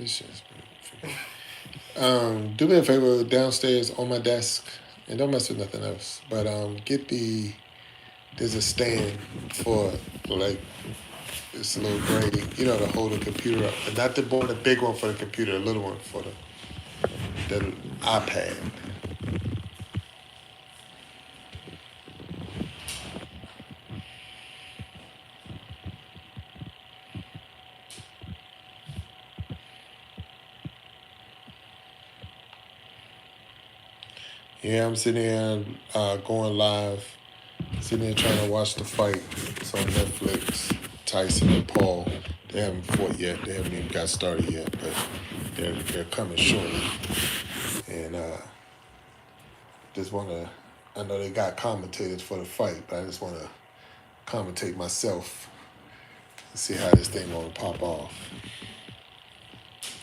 This shit's do me a favor downstairs on my desk, and don't mess with nothing else. But get there's a stand for like this little gray, to hold the computer up, but not the big one for the computer, a little one for the iPad. Yeah, I'm sitting here going live, sitting here trying to watch the fight. It's on Netflix. Tyson-Paul. They haven't fought yet. They haven't even got started yet, but they're coming shortly. And just want to. I know they got commentators for the fight, but I just want to commentate myself and see how this thing gonna pop off.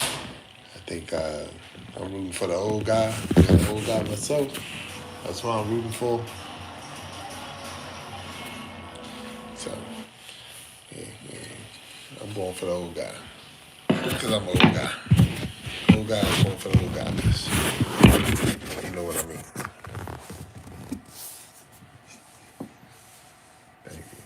I think I'm rooting for the old guy. I'm the old guy myself. That's what I'm rooting for. So, yeah, I'm going for the old guy. Because I'm an old guy. Old guy, I'm going for the old guy. You know what I mean. Thank you.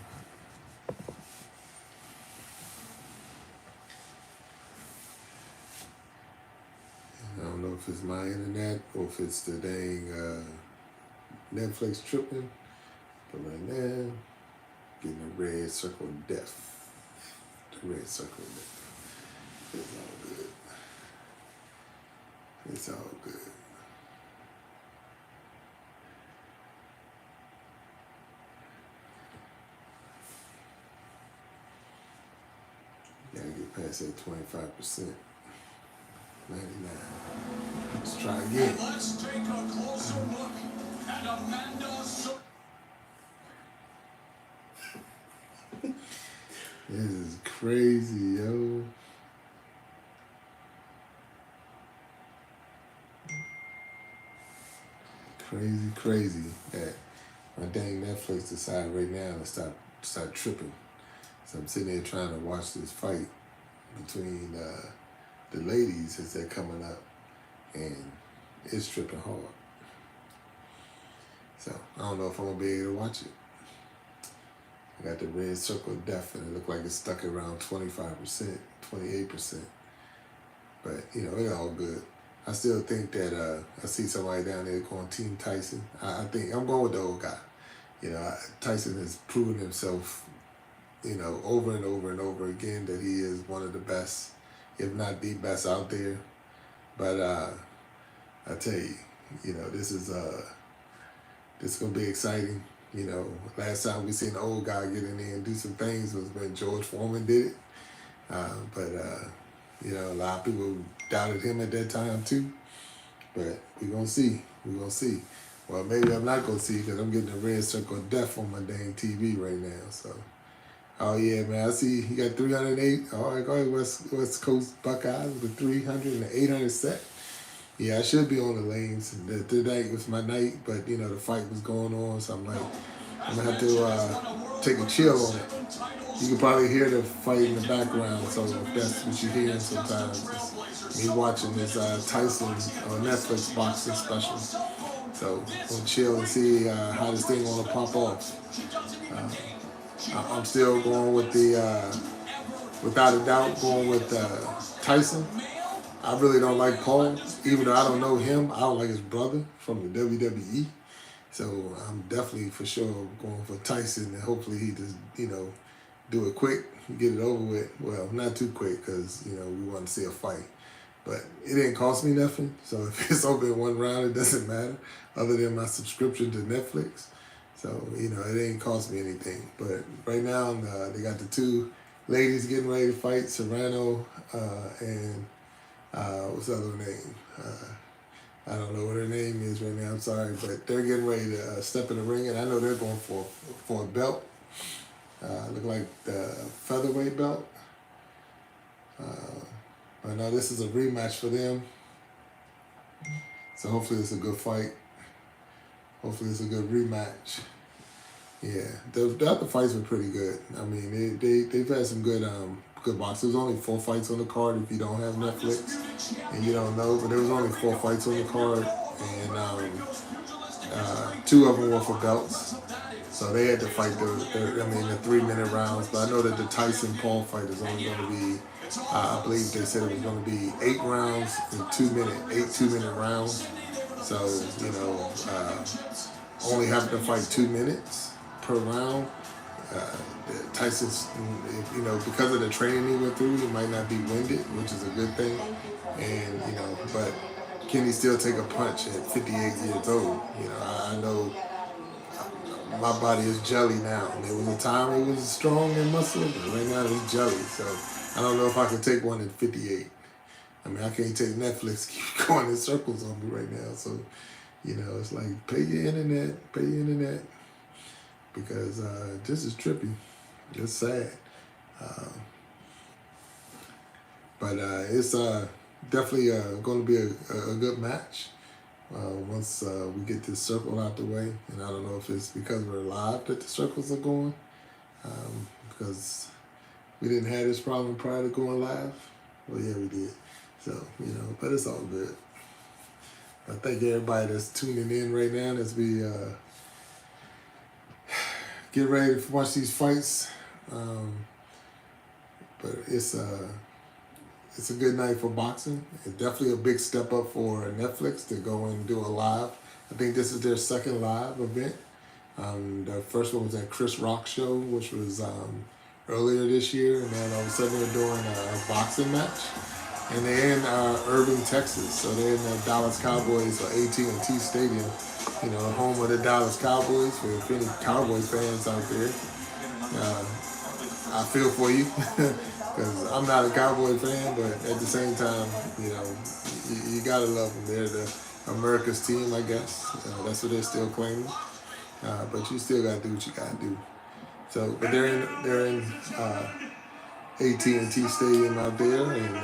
I don't know if it's my internet or if it's the dang Netflix tripping. But right now, getting a red circle of death. The red circle of death. It's all good. It's all good. Gotta get past that 25%. 99. Let's try again. Let's take a closer look at Amanda. This is crazy, yo. Crazy that my dang Netflix decided right now to start tripping. So I'm sitting there trying to watch this fight between the ladies as they're coming up, and it's tripping hard. So I don't know if I'm gonna be able to watch it. I got the red circle of death, and it looked like it's stuck around 25%, 28%. But it's all good. I still think that I see somebody down there going Team Tyson. I think I'm going with the old guy. Tyson has proven himself, over and over and over again that he is one of the best, if not the best out there. But I tell you, this is gonna be exciting. Last time we seen the old guy get in there and do some things was when George Foreman did it. But a lot of people doubted him at that time too. But we're going to see. We're going to see. Well, maybe I'm not going to see because I'm getting a red circle of death on my dang TV right now. So, oh yeah, man. I see you got 308. All right, go ahead, West Coast Buckeyes with 300 and 800 set. Yeah, I should be on the lanes. Today was my night, but the fight was going on, so I'm like, I'm gonna have to take a chill on it. You can probably hear the fight in the background, so if that's what you're hearing sometimes, it's me watching this Tyson Netflix boxing special. So we'll chill and see how this thing gonna pop off. I'm still going with without a doubt, going with Tyson. I really don't like Paul, even though I don't know him. I don't like his brother from the WWE. So I'm definitely for sure going for Tyson, and hopefully he just, do it quick, get it over with. Well, not too quick because, we want to see a fight. But it didn't cost me nothing. So if it's over in one round, it doesn't matter other than my subscription to Netflix. So, it ain't cost me anything. But right now, they got the two ladies getting ready to fight, Serrano and what's the other name? I don't know what her name is right now. I'm sorry, but they're getting ready to step in the ring, and I know they're going for a belt. Look like the featherweight belt. I know this is a rematch for them, so hopefully it's a good fight. Hopefully it's a good rematch. Yeah, the other fights were pretty good. I mean, they've had some good good boxer. There's only 4 fights on the card if you don't have Netflix and you don't know, but there was only 4 fights on the card, and 2 of them were for belts. So they had to fight the 3-minute rounds. But I know that the Tyson-Paul fight is only going to be, I believe they said it was going to be 8 rounds in 8 2-minute rounds. So, only having to fight 2 minutes per round. Tyson's, because of the training he went through, he might not be winded, which is a good thing. And, but can he still take a punch at 58 years old? I know my body is jelly now. And there was a time it was strong and muscular, but right now it's jelly. So I don't know if I can take one at 58. I mean, I can't take Netflix keep going in circles on me right now. So, it's like pay your internet, because this is trippy. It's sad. But it's definitely going to be a good match once we get this circle out the way. And I don't know if it's because we're live that the circles are going, because we didn't have this problem prior to going live. Well, yeah, we did. So, but it's all good. I thank everybody that's tuning in right now as we get ready to watch these fights. But it's a good night for boxing. It's definitely a big step up for Netflix to go and do a live. I think this is their second live event. The first one was at Chris Rock show, which was earlier this year, and then all of a sudden they're doing a boxing match. And they're in Irving, Texas, so they're in the Dallas Cowboys or AT&T Stadium, home of the Dallas Cowboys. For any Cowboys fans out there, I feel for you, because I'm not a Cowboy fan, but at the same time, you gotta love them. They're the America's team, I guess. That's what they're still claiming. But you still gotta do what you gotta do. So, but they're in AT&T Stadium out there, and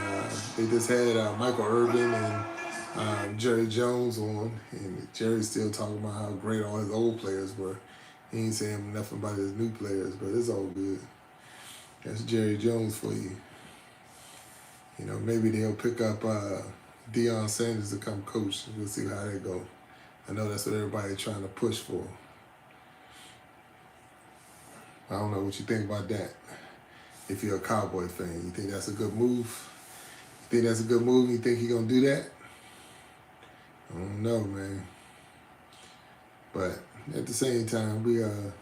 they just had Michael Irvin and Jerry Jones on, and Jerry's still talking about how great all his old players were. He ain't saying nothing about his new players, but it's all good. That's Jerry Jones for you. Maybe they'll pick up Deion Sanders to come coach. We'll see how that go. I know that's what everybody's trying to push for. I don't know what you think about that. If you're a Cowboy fan, you think that's a good move? You think that's a good move? You think he's gonna do that? I don't know, man. But at the same time, we're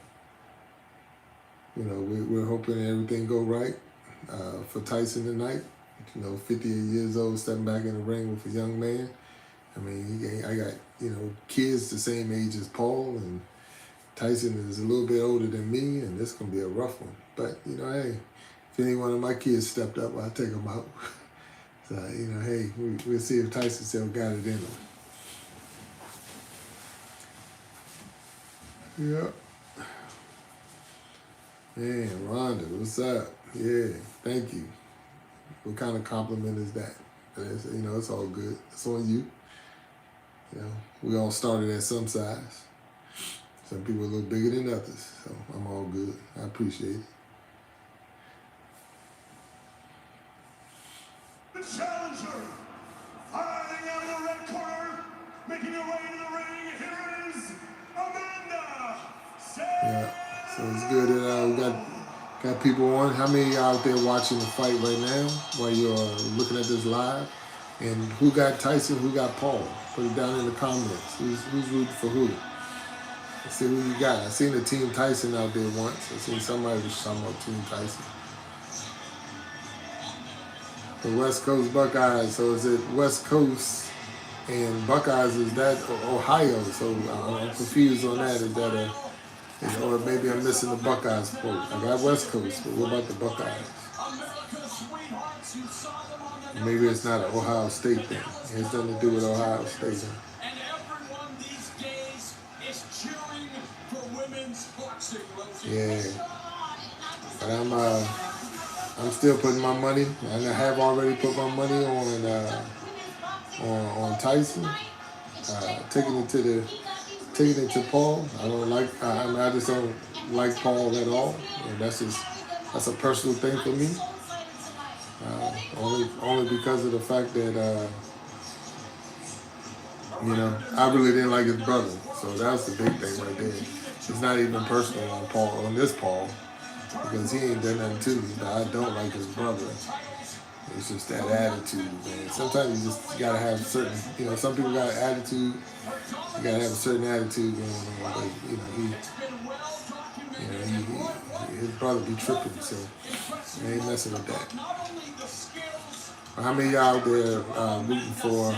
hoping everything go right for Tyson tonight. 58 years old, stepping back in the ring with a young man. I mean, I got kids the same age as Paul, and Tyson is a little bit older than me, and this gonna be a rough one. But hey. If any one of my kids stepped up, I'll take them out. So, hey, we'll see if Tyson still got it in him. Yep. Man, Rhonda, what's up? Yeah, thank you. What kind of compliment is that? It's all good. It's on you. We all started at some size. Some people are a little bigger than others, so I'm all good. I appreciate it. The challenger, fighting out of the red corner, making her way to the ring, here is Amanda. Yeah, so it's good that we got people on. How many out there watching the fight right now while you're looking at this live? And who got Tyson, who got Paul? Put it down in the comments. Who's rooting for who? Let's see who you got. I seen the Team Tyson out there once. I seen somebody was talking about Team Tyson. The West Coast Buckeyes. So is it West Coast and Buckeyes? Is that Ohio? So I'm confused on that. Is that or maybe I'm missing the Buckeyes quote. I got West Coast, but what about the Buckeyes? Maybe it's not an Ohio State thing. It has nothing to do with Ohio State. And everyone these days is cheering for women's boxing. Yeah, but I'm still putting my money, and I have already put my money on Tyson. Taking it to Paul. I just don't like Paul at all. And that's a personal thing for me. Only because of the fact that I really didn't like his brother. So that's the big thing right there. It's not even personal on this Paul, because he ain't done nothing to me, but I don't like his brother. It's just that attitude, man. Sometimes you just gotta have certain, some people got an attitude. You gotta have a certain attitude going on, but his brother be tripping, so I ain't messing with that. How many of y'all out there rooting for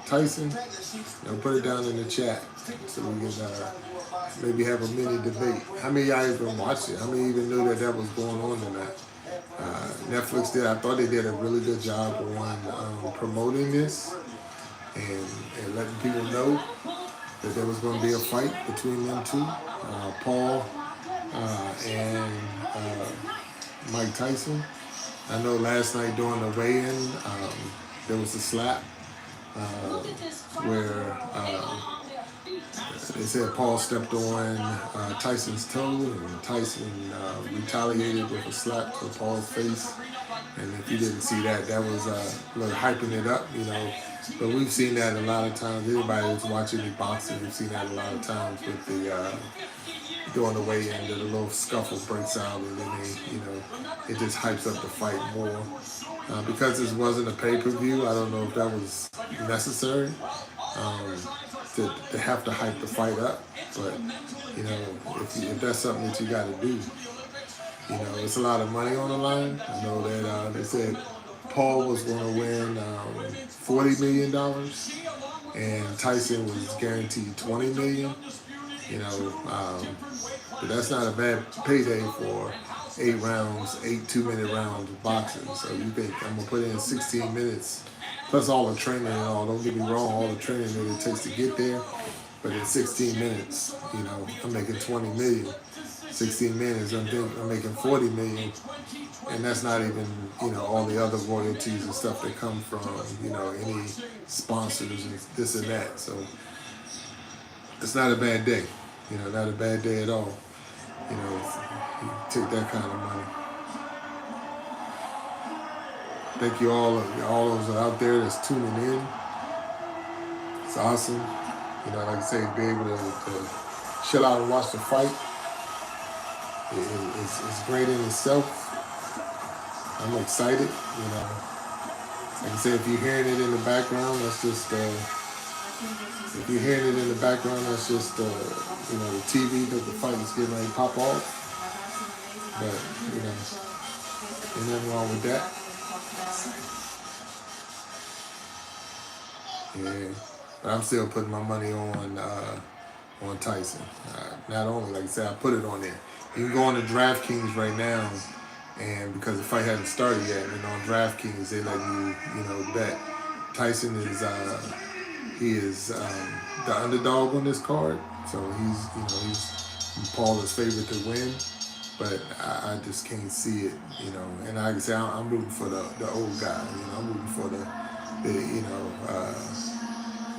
Tyson? Put it down in the chat so we can maybe have a mini debate. How many of y'all even watched it? How many even knew that was going on tonight? Netflix did. I thought they did a really good job on promoting this and letting people know that there was going to be a fight between them two, Paul and Mike Tyson. I know last night during the weigh-in, there was a slap where they said Paul stepped on Tyson's toe, and Tyson retaliated with a slap to Paul's face. And if you didn't see that, that was hyping it up, But we've seen that a lot of times. Anybody that's watching the boxing, we've seen that a lot of times with the during the weigh-in, that a little scuffle breaks out, and then it just hypes up the fight more. Because this wasn't a pay-per-view, I don't know if that was necessary to have to hype the fight up. But if that's something that you got to do, it's a lot of money on the line. I know that they said Paul was going to win $40 million, and Tyson was guaranteed $20 million. But that's not a bad payday for 8 rounds, 8 2-minute rounds of boxing. So you think I'm gonna put in 16 minutes plus all the training and all. Don't get me wrong, all the training that it takes to get there. But in 16 minutes, I'm making 20 million. 16 minutes, I'm making 40 million, and that's not even all the other royalties and stuff that come from any sponsors and this and that. So it's not a bad day, not a bad day at all. You take that kind of money. Thank you all those out there that's tuning in. It's awesome. Like I say, be able to chill out and watch the fight. It's great in itself. I'm excited. Like I said, if you're hearing it in the background, that's just if you're hearing it in the background, that's just the TV, because the fight is getting ready to pop off. But ain't nothing wrong with that. Yeah, but I'm still putting my money on Tyson. Not only, like I said, I put it on there. You can go on to DraftKings right now, and because the fight hasn't started yet, and on DraftKings they let you bet. Tyson is he is the underdog on this card, so he's Paul is favored to win, but I just can't see it, And like I say, I'm rooting for the old guy, I'm rooting for the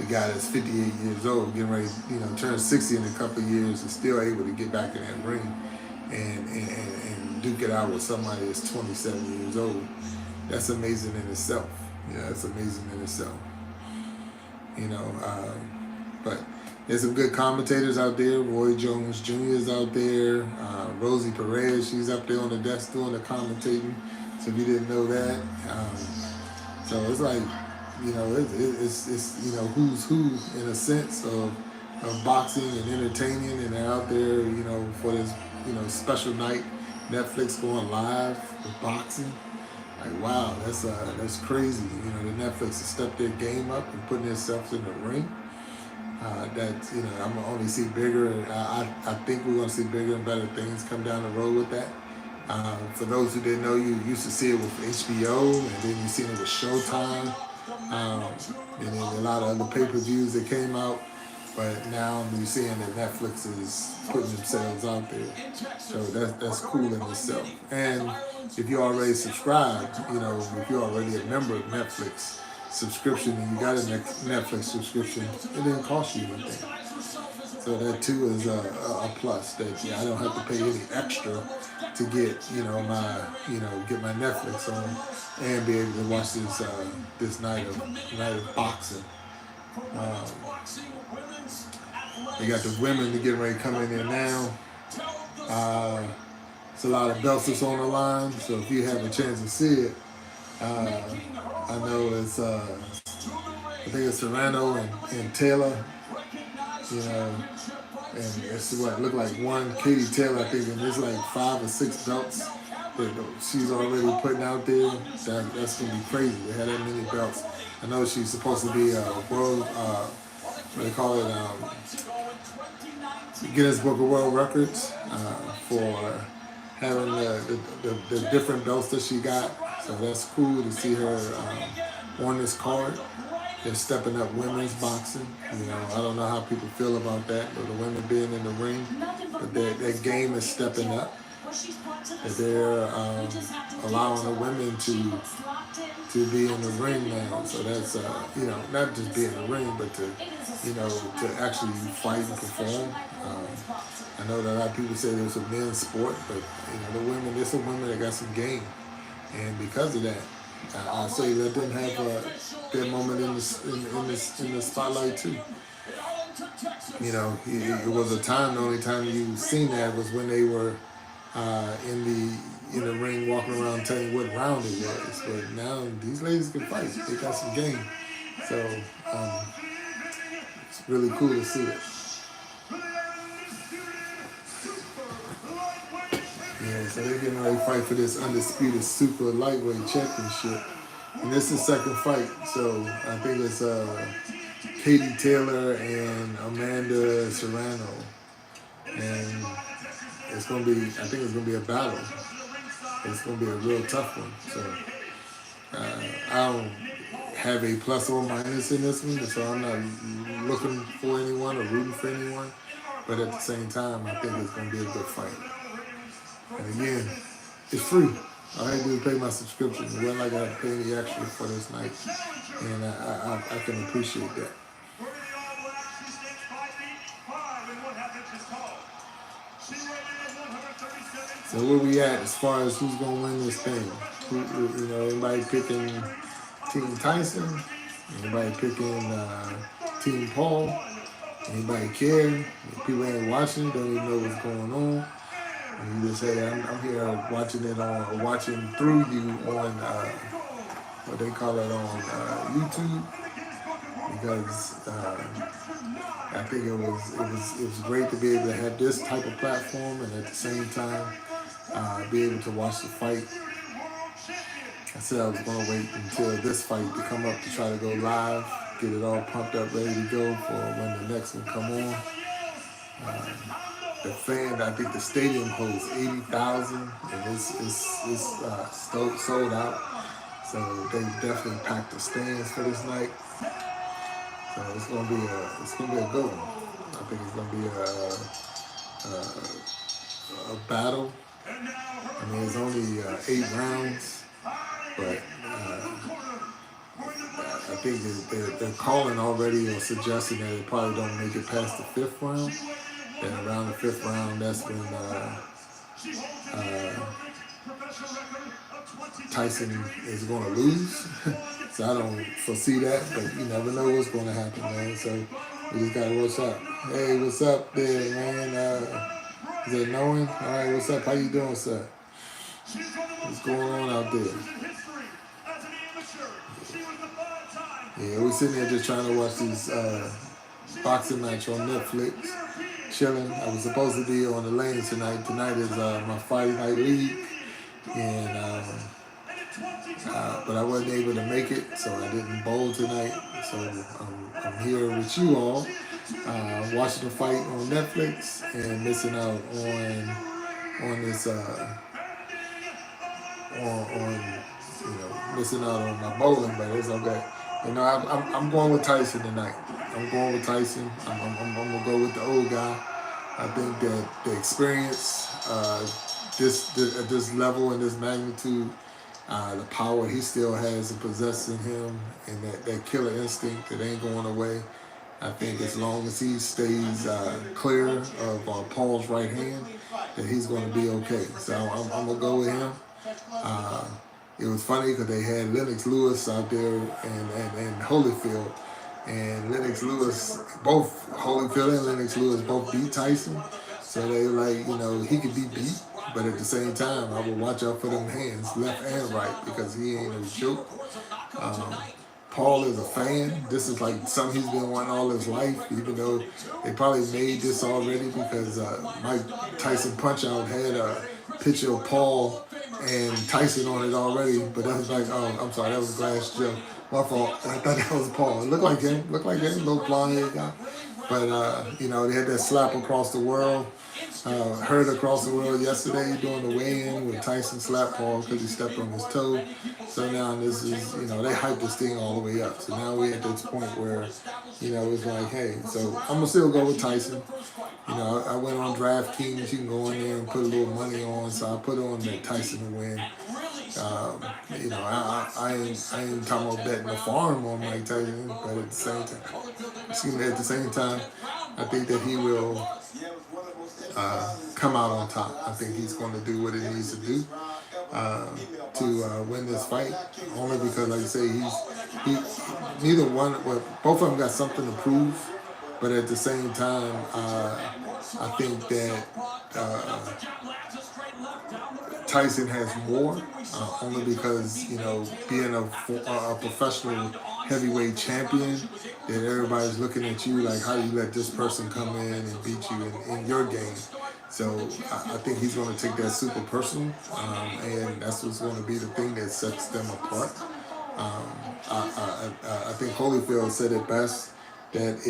guy that's 58 years old, getting ready, turn 60 in a couple of years, and still able to get back in that ring and duke it out with somebody that's 27 years old. That's amazing in itself. That's amazing in itself. But there's some good commentators out there. Roy Jones Jr. is out there. Rosie Perez, she's up there on the desk doing the commentating. So if you didn't know that, so it's like, it's who's who in a sense of boxing and entertaining, and they're out there, for this, special night. Netflix going live with boxing. Like, wow, that's crazy. The Netflix has stepped their game up and putting themselves in the ring. I'm gonna only see bigger. I think we're gonna see bigger and better things come down the road with that. For those who didn't know, you used to see it with HBO, and then you seen it with Showtime, and then a lot of other pay-per-views that came out. But now you're seeing that Netflix is putting themselves out there, so that's cool in itself. And if you already subscribed, if you're already a member of Netflix subscription and you got a Netflix subscription, it didn't cost you anything. So that too is a plus. That I don't have to pay any extra to get get my Netflix on and be able to watch this night of boxing. They got the women to get ready to come in there now. It's a lot of belts that's on the line, so if you have a chance to see it, I know it's I think it's Serrano and Taylor, and it's what looked like one Katie Taylor, I think, and there's like 5 or 6 belts that she's already putting out there. That's gonna be crazy. They had that many belts. I know she's supposed to be a world, what they call it, Guinness Book of World Records for having the different belts that she got. So that's cool to see her on this card. They're stepping up women's boxing. I don't know how people feel about that, but the women being in the ring, but that game is stepping up. That they're allowing the women to be in the ring now. So that's not just be in the ring, but to actually fight and perform. I know that a lot of people say there's a men's sport, but there's some women that got some game, and because of that, I say let them have their moment in the spotlight too. It was a time. The only time you seen that was when they were in the ring, walking around telling what round it was. But now these ladies can fight. They got some game, so it's really cool to see it. Yeah, so they're getting ready to fight for this undisputed super lightweight championship. And this is the second fight. So I think it's Katie Taylor and Amanda Serrano. And I think it's gonna be a battle. It's gonna be a real tough one. So I don't have a plus or minus in this one, so I'm not looking for anyone or rooting for anyone. But at the same time, I think it's gonna be a good fight. And again, it's free. All I had to do is pay my subscription. It wasn't like I had to pay any extra for this night. And I can appreciate that. So where we at as far as who's going to win this thing? Anybody picking Team Tyson? Anybody picking Team Paul? Anybody care? If people ain't watching, don't even know what's going on. And you just say, I'm here watching through you on what they call it on YouTube, because I think it was great to be able to have this type of platform and at the same time be able to watch the fight. I said I was going to wait until this fight to come up to try to go live, get it all pumped up, ready to go for when the next one come on. The fan, I think the stadium holds 80,000, and it's sold out. So they definitely packed the stands for this night. So it's gonna be a good one. I think it's gonna be a battle. I mean, it's only 8 rounds, but I think they're calling already or suggesting that it probably don't make it past the 5th round. And around the 5th round, that's when Tyson is going to lose. So I don't foresee that, but you never know what's going to happen, man. So we just got to watch out. Hey, what's up there, man? Is that Nolan? All right, what's up? How you doing, sir? What's going on out there? Yeah, we're sitting there just trying to watch this boxing match on Netflix. Chilling. I was supposed to be on the lanes tonight. Tonight is my Friday night league, and but I wasn't able to make it, so I didn't bowl tonight. So I'm here with you all, watching the fight on Netflix and missing out on this missing out on my bowling, but it's okay. I'm going with Tyson tonight. I'm going with Tyson. I'm gonna go with the old guy. I think that the experience, at this level and this magnitude, the power he still has and possessing him, and that killer instinct that ain't going away. I think as long as he stays clear of Paul's right hand, that he's going to be okay. So I'm going to go with him. Uh, it was funny because they had Lennox Lewis out there and Holyfield. And Lennox Lewis, both Holyfield and Lennox Lewis both beat Tyson. So they were like, he could be beat. But at the same time, I would watch out for them hands, left and right, because he ain't no joke. Um, Paul is a fan. This is like something he's been wanting all his life, even though they probably made this already because Mike Tyson Punch-Out had a picture of Paul and Tyson on it already. But that was like, oh, I'm sorry, that was Glass Joe. My fault. I thought that was Paul. It looked like him. Little blonde hair guy. But, they had that slap across the world. Heard across the world yesterday doing the weigh-in with Tyson slapped Paul because he stepped on his toe. So now this is, they hyped this thing all the way up. So now we're at this point where, it's like, hey, so I'm going to still go with Tyson. I went on DraftKings. You can go in there and put a little money on. So I put on that Tyson to win. I ain't talking about betting the farm on Mike Tyson, but at the same time, I think that he will come out on top. I think he's going to do what he needs to do to win this fight. Only because, like I say, both of them got something to prove, but at the same time, I think that Tyson has more, only because, being a professional heavyweight champion, that everybody's looking at you like, how do you let this person come in and beat you in your game? So I think he's going to take that super personal, and that's what's going to be the thing that sets them apart. I think Holyfield said it best, that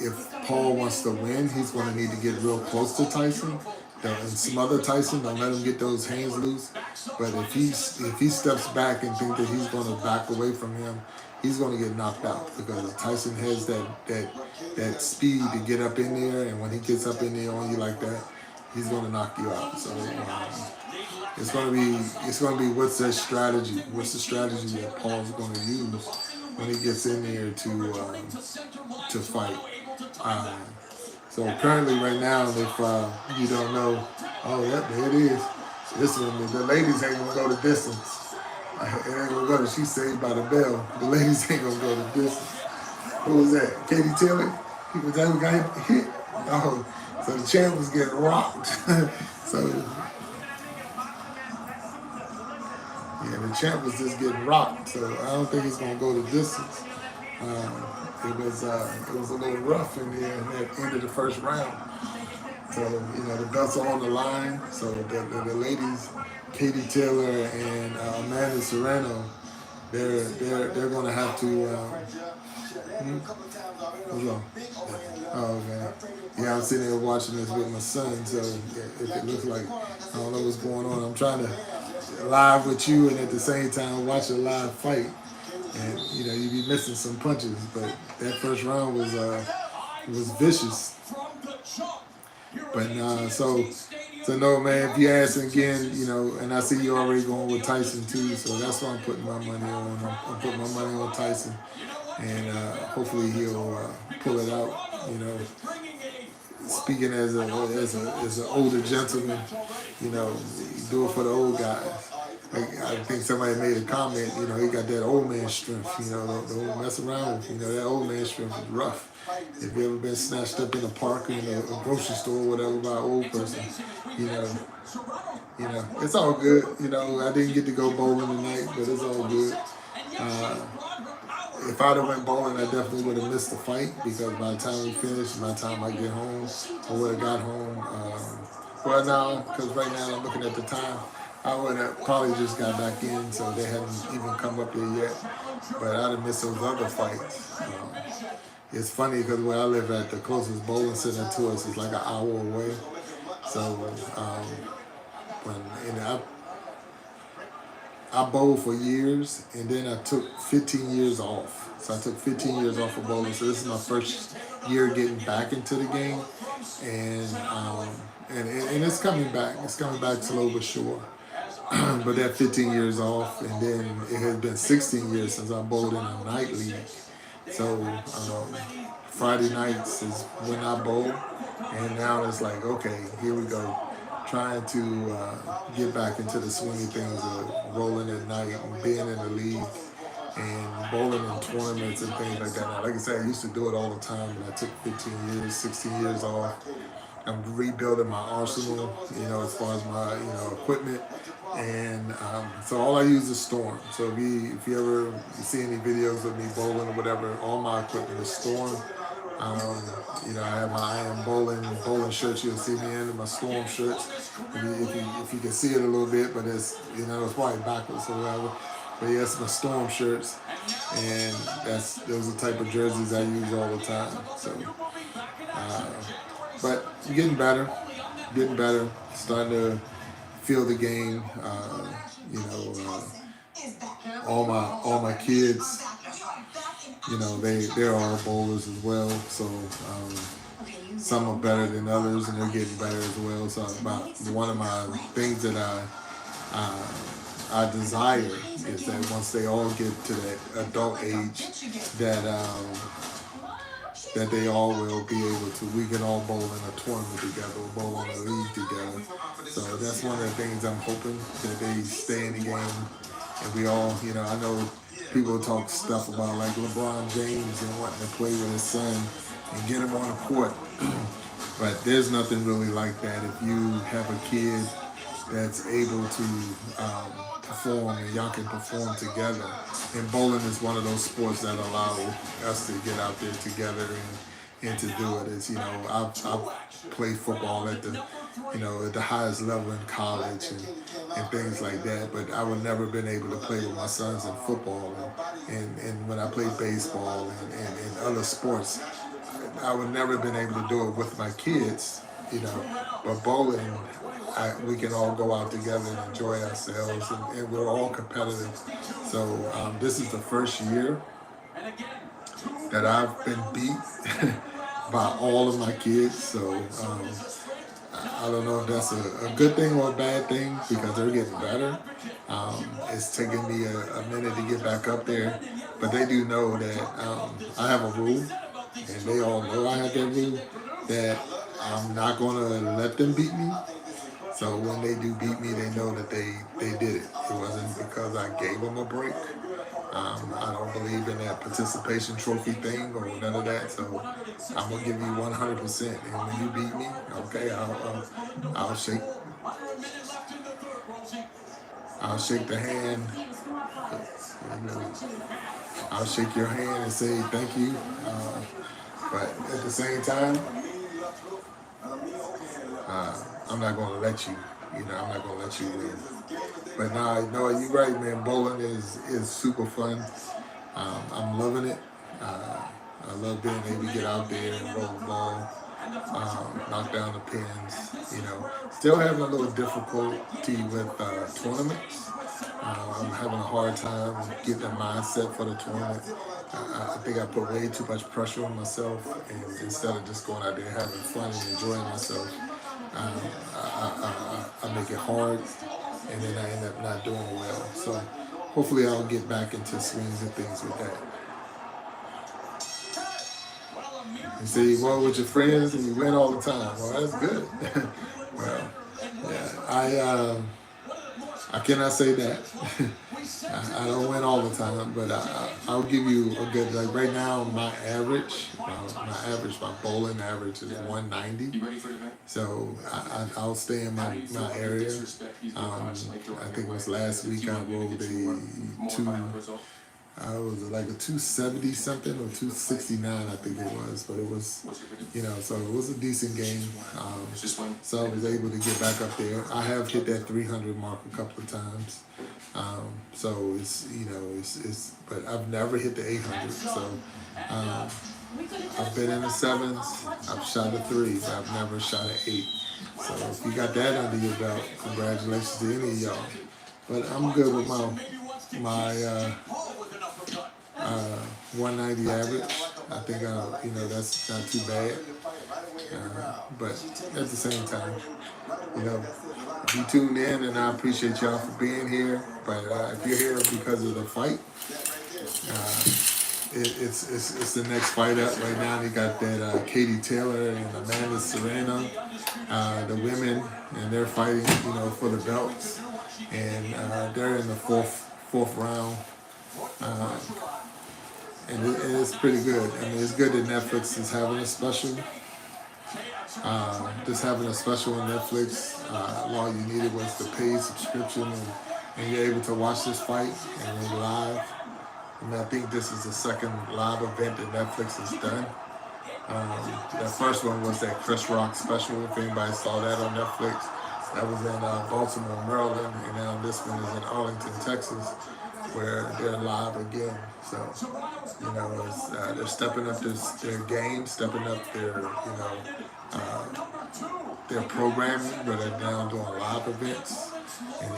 if Paul wants to win, he's going to need to get real close to Tyson and smother Tyson. Don't let him get those hands loose. But if he steps back and think that he's going to back away from him, he's going to get knocked out, because Tyson has that speed to get up in there, and when he gets up in there on you like that, he's going to knock you out. So it's going to be what's the strategy that Paul's going to use when he gets in there to fight. So currently, right now, if you don't know, there it is. This one, the ladies ain't gonna go the distance. It ain't gonna go to She's Saved by the Bell. The ladies ain't gonna go the distance. Who was that? Katie Taylor? Was that who got hit? Oh, so the champ was getting rocked. So the champ was just getting rocked. So I don't think he's gonna go the distance. It was a little rough in there in that end of the first round. So the belts are on the line. So the ladies, Katie Taylor and Amanda Serrano, they're going to have to. What's wrong? Oh man, yeah, I'm sitting there watching this with my son. So if it looks like I don't know what's going on, I'm trying to live with you and at the same time watch a live fight. And you be missing some punches, but that first round was vicious. But so no, man. If you ask again, and I see you already going with Tyson too, so that's why I'm putting my money on. I'm putting my money on Tyson, and hopefully he'll pull it out. Speaking as an older gentleman, do it for the old guys. I think somebody made a comment, he got that old man strength, don't mess around with, that old man strength is rough. If you ever been snatched up in a park or in a grocery store or whatever by an old person, it's all good. I didn't get to go bowling tonight, but it's all good. If I'd have went bowling, I definitely would have missed the fight, because by the time we finished, by the time I get home, I would have got home. Well, now, because right now I'm looking at the time, I would have probably just got back in, so they hadn't even come up here yet. But I'd have missed those other fights. It's funny because where I live at, the closest bowling center to us is like an hour away. So I bowled for years, and then I took 15 years off. So I took 15 years off of bowling. So this is my first year getting back into the game, and it's coming back. It's coming back slow but sure. But that 15 years off, and then it has been 16 years since I bowled in a night league. So Friday nights is when I bowl, and now it's like, okay, here we go, trying to get back into the swing of things of rolling at night and being in the league and bowling in tournaments and things like that. Now, like I said, I used to do it all the time, and I took 15 years, 16 years off. I'm rebuilding my arsenal, as far as my, equipment. And so all I use is Storm. So if you ever see any videos of me bowling or whatever, all my equipment is Storm. Um, I have my I am bowling shirts. You'll see me in my Storm shirts. If you can see it a little bit, but it's probably backwards or whatever. But yes, my Storm shirts, and those are the type of jerseys I use all the time. So, uh, but I'm getting better, starting to feel the game. All my kids, they're all bowlers as well. So some are better than others, and they're getting better as well. So about one of my things that I desire is that once they all get to that adult age, that they all will be able to, we can all bowl in a tournament together, or bowl in a league together. So that's one of the things I'm hoping, that they stay in the game, and we all, I know people talk stuff about like LeBron James and wanting to play with his son and get him on the court. But there's nothing really like that. If you have a kid that's able to perform, and y'all can perform together. And bowling is one of those sports that allow us to get out there together and to do it. I've played football at the highest level in college and things like that, but I would never been able to play with my sons in football and when I played baseball and other sports, I would never been able to do it with my kids, but bowling, we can all go out together and enjoy ourselves, and we're all competitive. So this is the first year that I've been beat by all of my kids. So I don't know if that's a good thing or a bad thing, because they're getting better. It's taking me a minute to get back up there, but they do know that I have a rule, and they all know I have that rule, that I'm not going to let them beat me. So when they do beat me, they know that they did it. It wasn't because I gave them a break. I don't believe in that participation trophy thing or none of that. So I'm gonna give you 100%. And when you beat me, okay, I'll shake the hand. I'll shake your hand and say thank you. But at the same time, I'm not gonna let you. I'm not gonna let you win. But no, you're right, man. Bowling is super fun. I'm loving it. I love being able to get out there and roll the ball, knock down the pins. Still having a little difficulty with tournaments. I'm having a hard time getting a mindset for the tournament. I think I put way too much pressure on myself, and instead of just going out there having fun and enjoying myself, I make it hard, and then I end up not doing well. So hopefully I'll get back into swings and things with that. You say, well, with your friends and you win all the time. Well, that's good. Well, yeah, I cannot say that. I don't win all the time, but I'll give you a good, like right now, my bowling average is 190. So I'll stay in my area. I think it was last week I rolled was like a 270 something or 269, I think it was, but it was, so it was a decent game. So I was able to get back up there. I have hit that 300 mark a couple of times. So it's, but I've never hit the 800. So I've been in the sevens. I've shot a 3, but I've never shot an 8. So if you got that under your belt, congratulations to any of y'all. But I'm good with my 190 average. I think that's not too bad. But at the same time, be tuned in, and I appreciate y'all for being here. But if you're here because of the fight, it's the next fight up right now. They got that Katie Taylor and Amanda Serrano, the women, and they're fighting, for the belts, and they're in the fourth round, uh, and it's pretty good. I mean, it's good that Netflix is having a special. Just having a special on Netflix. All you needed was the paid subscription, and you're able to watch this fight and then live. I mean, I think this is the second live event that Netflix has done. The first one was that Chris Rock special. If anybody saw that on Netflix, that was in Baltimore, Maryland, and now this one is in Arlington, Texas, where they're live again. So, they're stepping up their game, stepping up their programming, where they're now doing live events. And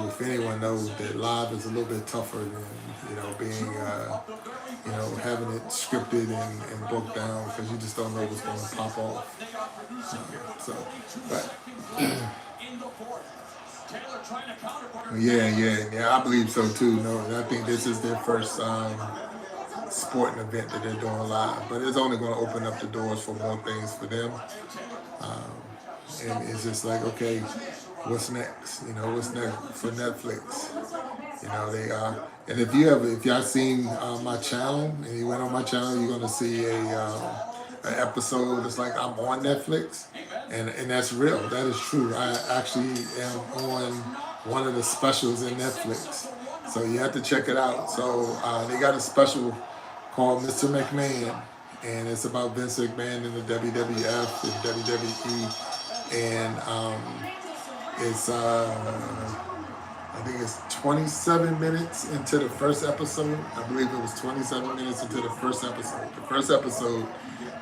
if anyone knows that live is a little bit tougher than being having it scripted and broke down, because you just don't know what's going to pop off. Yeah, I believe so too. No, I think this is their first sporting event that they're doing live, but it's only going to open up the doors for more things for them. And it's just like, okay, what's next? What's next for Netflix? They are. And if y'all seen my channel, and you went on my channel, you're gonna see an episode that's like I'm on Netflix, and that's real. That is true. I actually am on one of the specials in Netflix, so you have to check it out. So they got a special called Mr. McMahon, and it's about Vince McMahon in the WWF and WWE, and it's I think it's 27 minutes into the first episode. I believe it was 27 minutes into the first episode. The first episode,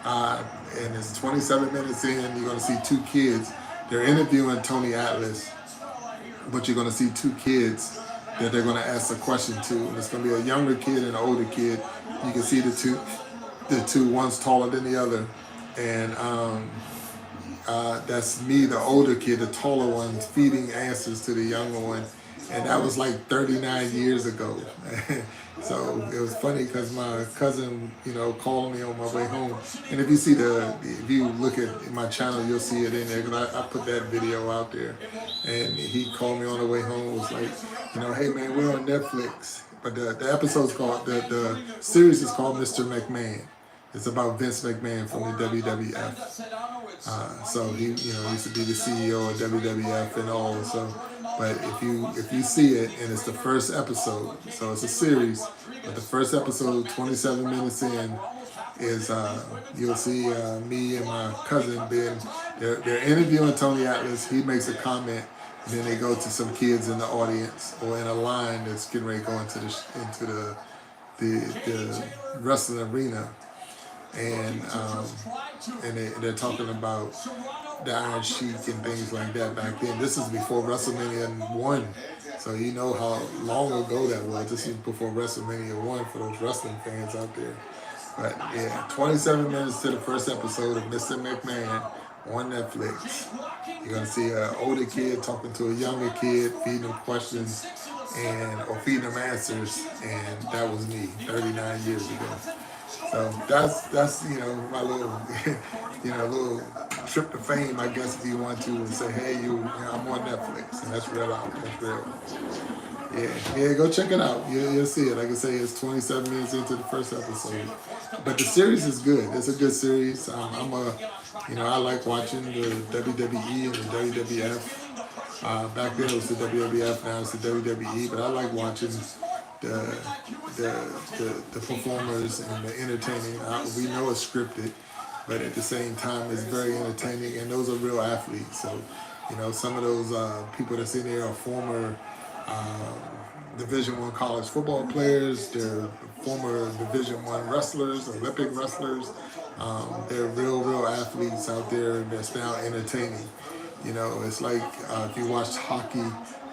and it's 27 minutes in, you're going to see two kids. They're interviewing Tony Atlas, but you're going to see two kids that they're going to ask a question to. And it's going to be a younger kid and an older kid. You can see the two, one's taller than the other. And that's me, the older kid, the taller one, feeding answers to the younger one. And that was like 39 years ago. So it was funny because my cousin, called me on my way home. And if you look at my channel, you'll see it in there, because I put that video out there. And he called me on the way home, was like, hey man, we're on Netflix. But the episode's called, the series is called Mr. McMahon. It's about Vince McMahon from the WWF. So he, used to be the CEO of WWF and all. So, but if you see it, and it's the first episode, so it's a series, but the first episode, 27 minutes in, is you'll see me and my cousin Ben. They're interviewing Tony Atlas. He makes a comment, and then they go to some kids in the audience or in a line that's getting ready to go into the wrestling arena. And they're talking about the Iron Sheik and things like that back then. This is before WrestleMania 1, so you know how long ago that was. This is before WrestleMania 1 for those wrestling fans out there. But yeah, 27 minutes to the first episode of Mr. McMahon on Netflix. You're gonna see an older kid talking to a younger kid, feeding them questions or feeding them answers, and that was me 39 years ago. So that's my little little trip to fame, I guess, if you want to, and say, hey, I'm on Netflix, and that's real out. That's real. Yeah, go check it out. You'll see it. Like I say, it's 27 minutes into the first episode, but the series is good. It's a good series. I like watching the WWE and the WWF. Back then it was the WWF, now it's the WWE, but I like watching the performers and the entertaining. We know it's scripted, but at the same time it's very entertaining, and those are real athletes. So some of those people that's in there are former Division I college football players. They're former Division I wrestlers, Olympic wrestlers. They're real athletes out there that's now entertaining. It's like if you watch hockey,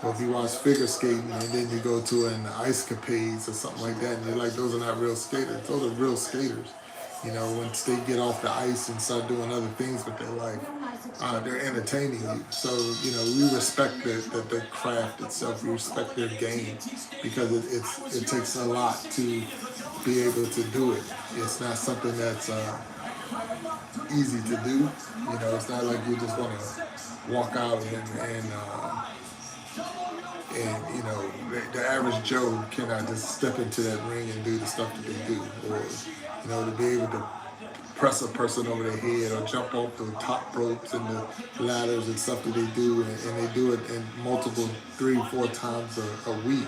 or if you watch figure skating, and then you go to an ice capades or something like that, and you're like, those are not real skaters. Those are real skaters. Once they get off the ice and start doing other things with their life, they're entertaining you. So, we respect the craft itself. We respect their game, because it takes a lot to be able to do it. It's not something that's easy to do. You know, it's not like you just want to walk out and you know, the average Joe cannot just step into that ring and do the stuff that they do, or you know, to be able to press a person over their head or jump off the top ropes and the ladders and stuff that they do, and they do it in multiple 3-4 times a week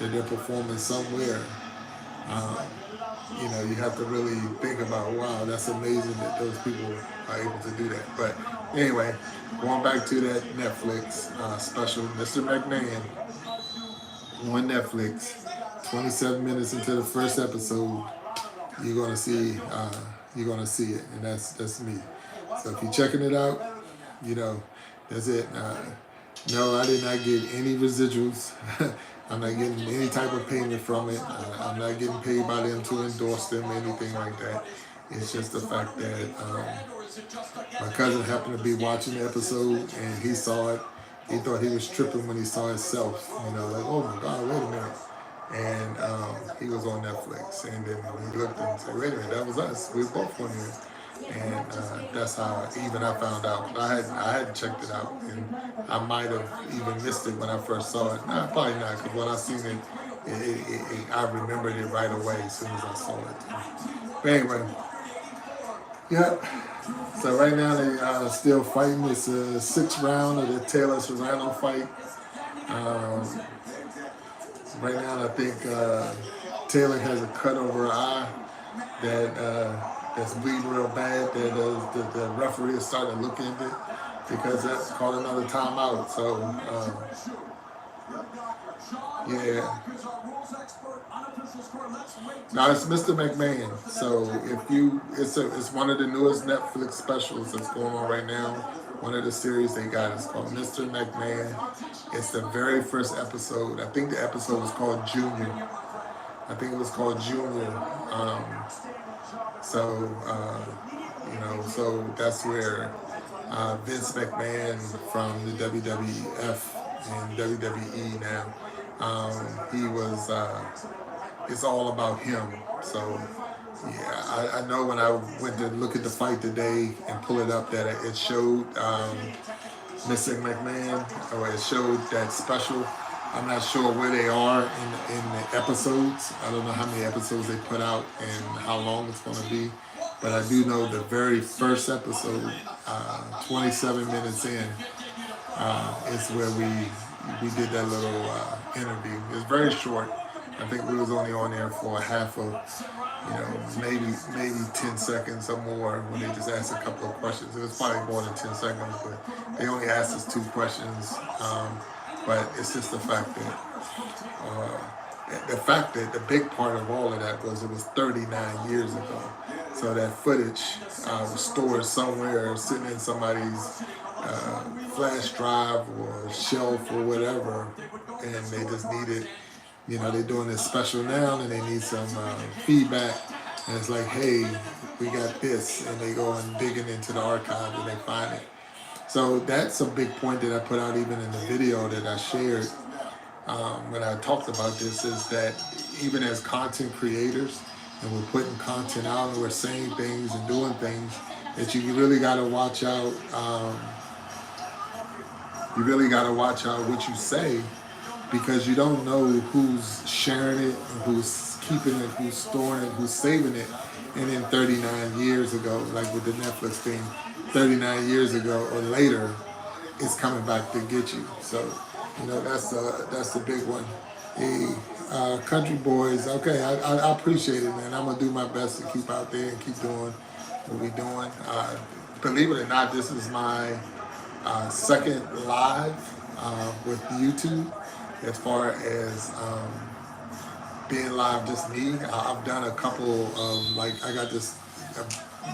that they're performing somewhere. Um, you know, you have to really think about, wow, that's amazing that those people are able to do that. But anyway, going back to that Netflix special, Mr. McMahon on Netflix, 27 minutes into the first episode, you're gonna see it, and that's me. So if you're checking it out, you know, that's it. No, I did not get any residuals. I'm not getting any type of payment from it. I'm not getting paid by them to endorse them, anything like that. It's just the fact that my cousin happened to be watching the episode and he saw it. He thought he was tripping when he saw himself. You know, like, oh my God, wait a minute. And he was on Netflix. And then he looked and said, wait a minute, that was us. We were both on here. And that's how even I found out. I hadn't checked it out, and I might have even missed it when I first saw it. Nah, probably not, because when I seen it, I remembered it right away as soon as I saw it. But anyway, yep. So right now they still fighting. It's a 6th round of the Taylor Serrano fight. Right now I think Taylor has a cut over her eye that's bleeding real bad, that the referee is starting to look into it because that's called another timeout. So, yeah. Now it's Mr. McMahon. So it's one of the newest Netflix specials that's going on right now. One of the series they got is called Mr. McMahon. It's the very first episode. I think the episode was called Junior. I think it was called Junior. You know, so that's where Vince McMahon from the WWF and WWE now, he was, it's all about him. So, yeah, I know when I went to look at the fight today and pull it up that it showed Mr. McMahon, or it showed that special. I'm not sure where they are in the episodes. I don't know how many episodes they put out and how long it's going to be. But I do know the very first episode, 27 minutes in, is where we did that little interview. It's very short. I think we was only on there for half of, you know, maybe 10 seconds or more when they just asked a couple of questions. It was probably more than 10 seconds, but they only asked us 2 questions. But it's just the fact that the big part of all of that was it was 39 years ago. So that footage was stored somewhere, sitting in somebody's flash drive or shelf or whatever, and they just needed, you know, they're doing this special now and they need some feedback. And it's like, hey, we got this, and they go and digging into the archive and they find it. So that's a big point that I put out even in the video that I shared when I talked about this, is that even as content creators, and we're putting content out and we're saying things and doing things, that you really got to watch out. You really got to watch out what you say, because you don't know who's sharing it, who's keeping it, who's storing it, who's saving it. And then 39 years ago, like with the Netflix thing, 39 years ago or later, it's coming back to get you. So, you know, that's the big one. Hey, country boys, okay, I appreciate it, man. I'm going to do my best to keep out there and keep doing what we're doing. Believe it or not, this is my second live with YouTube, as far as being live, just me. I've done a couple of, like, I got this,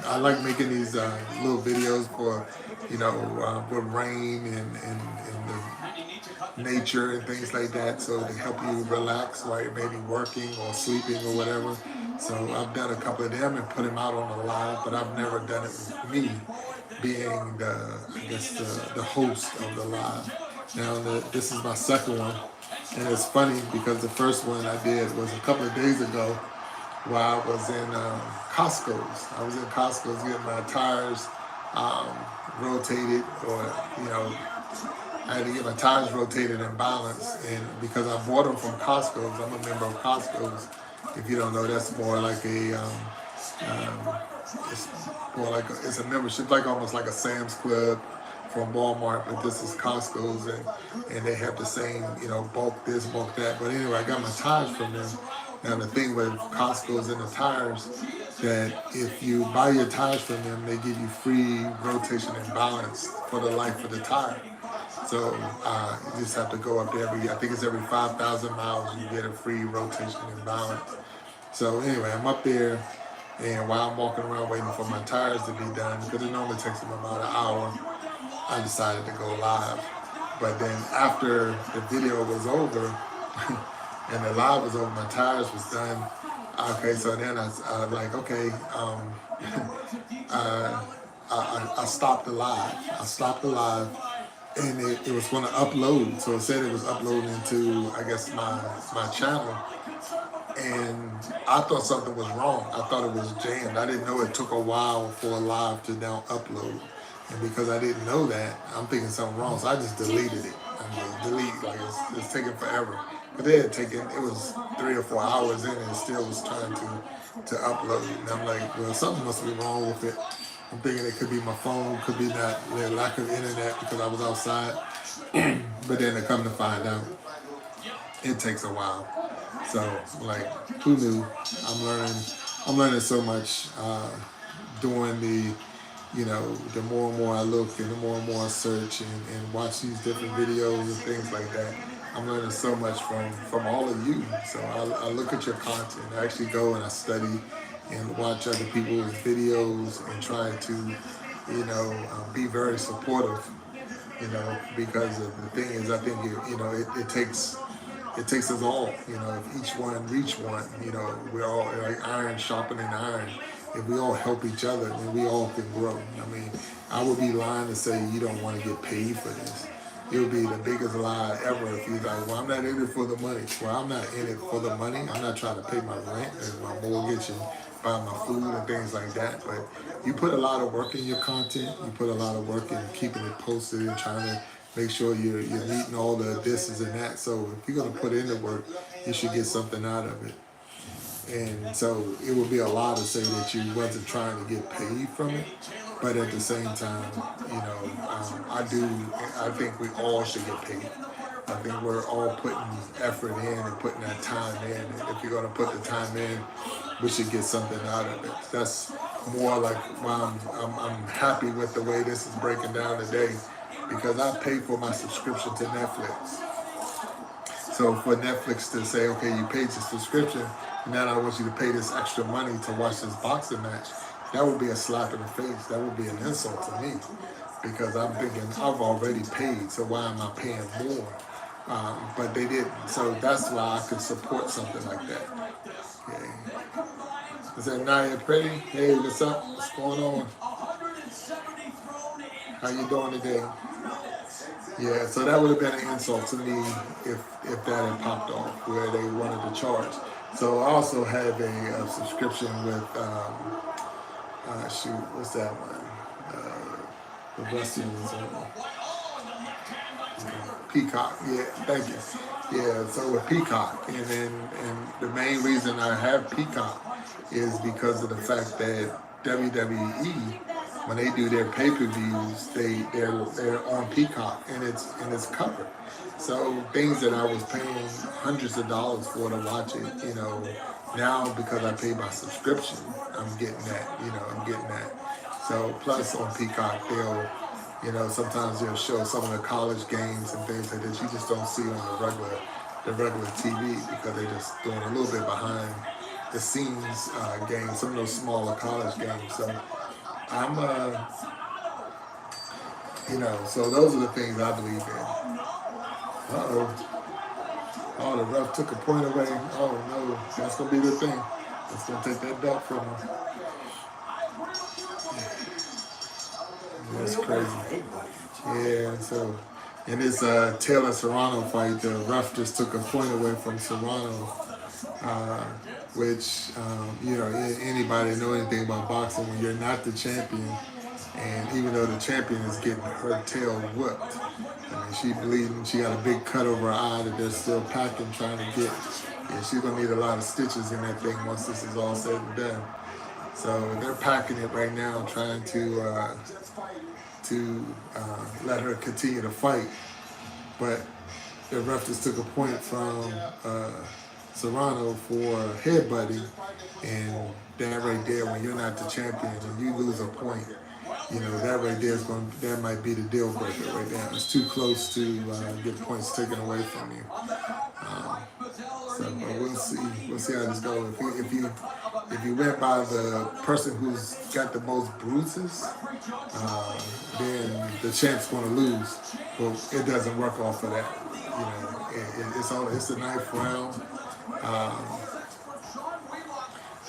I like making these little videos for, you know, with rain and the nature and things like that, so to help you relax while you're maybe working or sleeping or whatever. So I've done a couple of them and put them out on the live, but I've never done it with me being the host of the live. Now this is my second one, and it's funny because the first one I did was a couple of days ago, while I was in Costco's. I was in Costco's getting my tires um, rotated, or you know, I had to get my tires rotated and balanced, and because I bought them from Costco's, I'm a member of Costco's. If you don't know, that's more like um, it's more like it's a membership, like almost like a Sam's Club from Walmart, but this is Costco's, and they have the same, you know, bulk this, bulk that. But anyway, I got my tires from them. Now the thing with Costco's and the tires, that if you buy your tires from them, they give you free rotation and balance for the life of the tire. So you just have to go up there I think it's every 5,000 miles, you get a free rotation and balance. So anyway, I'm up there, and while I'm walking around waiting for my tires to be done, because it normally takes them about an hour, I decided to go live. But then after the video was over and the live was over, my tires was done. Okay, so then I like, okay, I stopped the live. I stopped the live, and it was going to upload. So it said it was uploading into, I guess, my channel. And I thought something was wrong. I thought it was jammed. I didn't know it took a while for a live to now upload. And because I didn't know that, I'm thinking something wrong. So I just deleted it. I'm like, delete, like it's taking forever. But they had taken, it was 3 or 4 hours in, and it still was trying to upload. And I'm like, well, something must be wrong with it. I'm thinking it could be my phone, could be not the lack of internet because I was outside. But then to come to find out, it takes a while. So like, who knew? I'm learning so much doing the, you know, the more and more I look and the more I search and watch these different videos and things like that. I'm learning so much from all of you. So I look at your content. I actually go and I study and watch other people's videos and try to, you know, be very supportive, you know, because of the thing is, I think, it takes us all, you know, if each one reach one, you know, we're all like iron sharpening iron. If we all help each other, then we all can grow. I mean, I would be lying to say you don't want to get paid for this. It would be the biggest lie ever if you're like, well, I'm not in it for the money. Well, I'm not in it for the money. I'm not trying to pay my rent and my mortgage and buy my food and things like that. But you put a lot of work in your content. You put a lot of work in keeping it posted and trying to make sure you're meeting all the thises and that. So if you're going to put in the work, you should get something out of it. And so it would be a lie to say that you wasn't trying to get paid from it. But at the same time, you know, I think we all should get paid. I think we're all putting effort in and putting that time in. And if you're going to put the time in, we should get something out of it. That's more like why I'm happy with the way this is breaking down today, because I pay for my subscription to Netflix. So for Netflix to say, okay, you paid your subscription, and now I want you to pay this extra money to watch this boxing match, that would be a slap in the face. That would be an insult to me, because I'm thinking I've already paid, so why am I paying more? But they didn't. So that's why I could support something like that. Okay. Is that Naya Pretty? Hey, what's up? What's going on? How you doing today? Yeah, so that would have been an insult to me if that had popped off where they wanted to charge. So I also have a subscription with shoot, what's that one? The Russians, Peacock. Yeah, thank you. Yeah, so with Peacock, and the main reason I have Peacock is because of the fact that WWE, when they do their pay-per-views, they're on Peacock, and it's covered. So things that I was paying hundreds of dollars for to watch it, you know, now because I pay my subscription, I'm getting that, you know, So plus on Peacock, sometimes they'll show some of the college games and things like that you just don't see on the regular TV, because they're just doing a little bit behind the scenes games, some of those smaller college games. So I'm, so those are the things I believe in. Oh, the ref took a point away. Oh no, that's gonna be the thing. That's gonna take that belt from him. That's crazy. Yeah, so in this Taylor Serrano fight, the ref just took a point away from Serrano. which, anybody know anything about boxing, when you're not the champion, and even though the champion is getting her tail whipped, I mean, she bleeding, she got a big cut over her eye that they're still packing, trying to get, and she's gonna need a lot of stitches in that thing once this is all said and done. So they're packing it right now, trying to let her continue to fight. But the ref just took a point from Serrano for headbutting, and that right there, when you're not the champion and you lose a point, that right there that might be the deal breaker right now. It's too close to get points taken away from you. But we'll see. We'll see how this goes. If you went by the person who's got the most bruises, then the champ's going to lose. But it doesn't work off of that. It's the ninth round.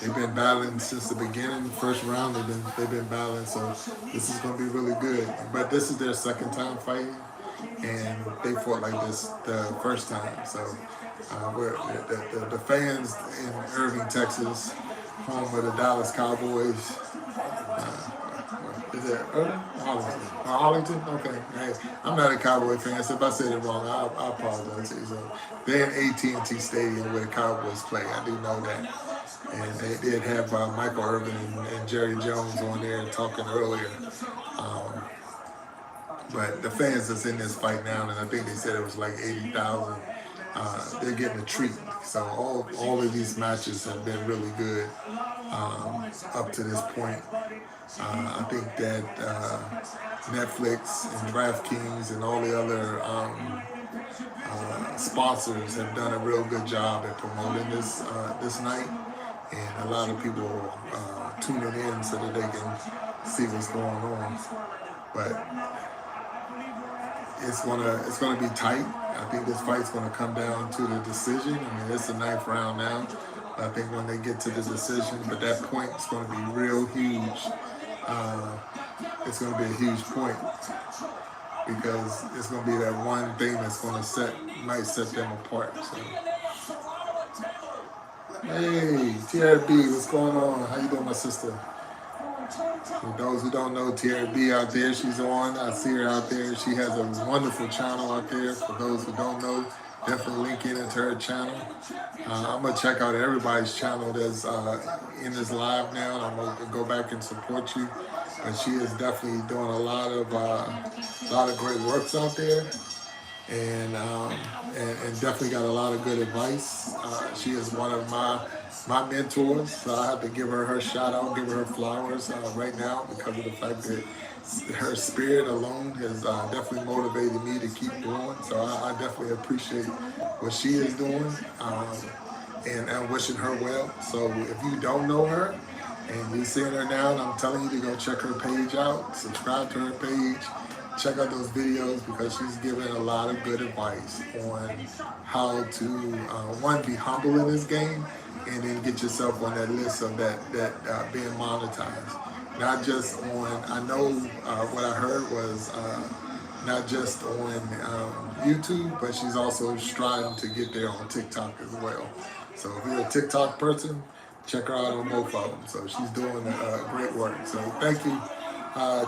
They've been battling since the beginning. First round, they've been battling. So this is going to be really good. But this is their second time fighting, and they fought like this the first time. So the fans in Irving, Texas, home of the Dallas Cowboys. Is it Irving? Arlington? Okay. Hey, I'm not a Cowboy fan, so if I said it wrong, I apologize to you. So they're in AT&T Stadium where the Cowboys play. I do know that. And they did have Michael Irvin and Jerry Jones on there talking earlier. But the fans that's in this fight now, and I think they said it was like 80,000, they're getting a treat. So all of these matches have been really good up to this point. I think that Netflix and DraftKings and all the other sponsors have done a real good job at promoting this night, and a lot of people tuning in so that they can see what's going on. But it's gonna be tight. I think this fight's gonna come down to the decision. I mean, it's the ninth round now. I think when they get to the decision, but that point is gonna be real huge. It's gonna be a huge point because it's gonna be that one thing that's might set them apart. So. Hey, TRB, what's going on? How you doing, my sister? For those who don't know, TRB out there, she's on. I see her out there. She has a wonderful channel out there. For those who don't know, definitely link into her channel. I'm going to check out everybody's channel that's in this live now, and I'm going to go back and support you. But she is definitely doing a lot of great works out there. And definitely got a lot of good advice. She is one of my mentors, so I have to give her shout out, give her flowers right now because of the fact that her spirit alone has definitely motivated me to keep going. So I definitely appreciate what she is doing, and I'm wishing her well. So if you don't know her and you're seeing her now, and I'm telling you to go check her page out, subscribe to her page. Check out those videos because she's giving a lot of good advice on how to, one, be humble in this game, and then get yourself on that list of that being monetized. Not just on, I know what I heard was not just on YouTube, but she's also striving to get there on TikTok as well. So if you're a TikTok person, check her out on both of them. So she's doing great work. So thank you.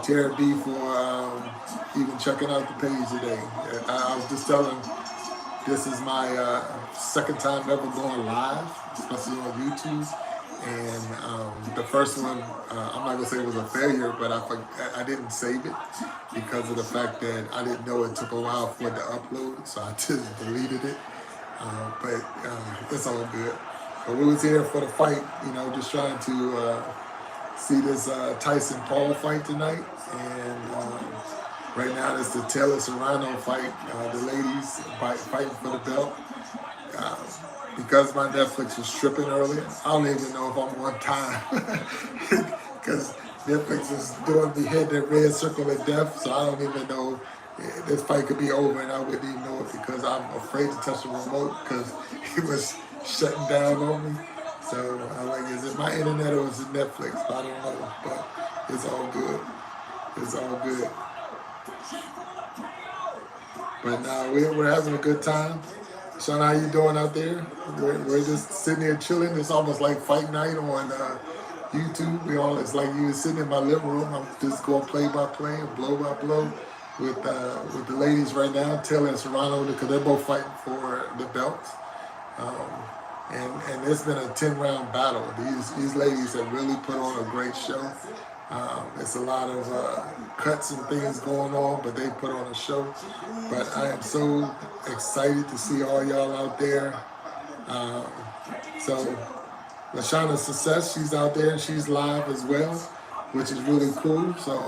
Tara B for even checking out the page today. I was just telling, this is my second time ever going live, especially on YouTube. And the first one, I'm not gonna say it was a failure, but I didn't save it because of the fact that I didn't know it took a while for it to upload, so I just deleted it. But it's all good. But we was here for the fight, just trying to see this Tyson-Paul fight tonight, and right now it's the Taylor Serrano fight. The ladies fighting for the belt. Because my Netflix was tripping earlier, I don't even know if I'm on time because Netflix is doing me hitting that red circle of death, so I don't even know this fight could be over and I wouldn't even know it because I'm afraid to touch the remote because it was shutting down on me. So I'm like, is it my internet or is it Netflix? I don't know, but it's all good. It's all good. But we're having a good time. Sean, how you doing out there? We're just sitting here chilling. It's almost like fight night on YouTube. It's like you were sitting in my living room. I'm just going play by play and blow by blow with the ladies right now, Taylor and Serrano, because they're both fighting for the belts. Um, and it's been a 10-round battle. These ladies have really put on a great show. It's a lot of cuts and things going on, but they put on a show. But I am so excited to see all y'all out there. Um, so Lashana's Success, she's out there and she's live as well, which is really cool. So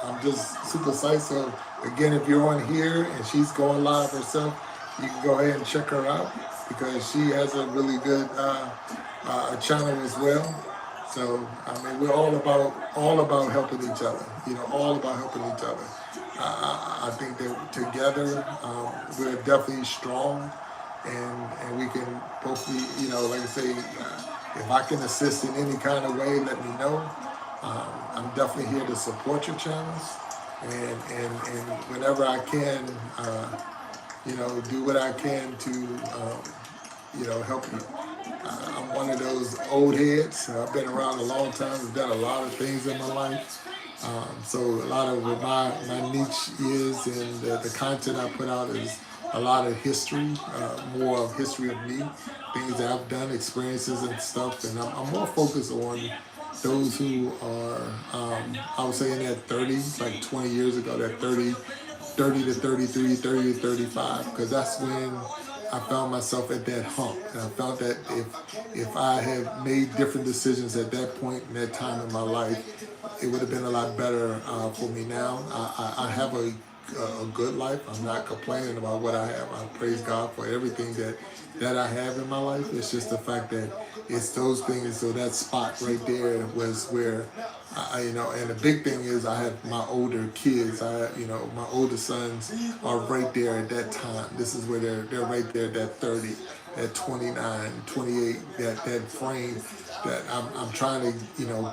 I'm just super psyched. So again, if you're on here and she's going live herself, you can go ahead and check her out because she has a really good channel as well. So I mean, we're all about helping each other. All about helping each other. I think that together we're definitely strong, and we can both be. Like I say, if I can assist in any kind of way, let me know. I'm definitely here to support your channels, and whenever I can, do what I can to help you. I'm one of those old heads. I've been around a long time. I've done a lot of things in my life. So a lot of what my niche is, and the content I put out is a lot of history, more of history of me, things that I've done, experiences and stuff. And I'm more focused on those who are, I would say in that 30s, like 20 years ago, that 30 to 33, 30 to 35, because that's when I found myself at that hump. And I felt that if I had made different decisions at that point in that time in my life, it would have been a lot better for me now. I have a good life. I'm not complaining about what I have. I praise God for everything that I have in my life. It's just the fact that it's those things. So that spot right there was where, and the big thing is I have my older kids. My older sons are right there at that time. This is where they're right there at that 30, at 29, 28, that frame that I'm trying to,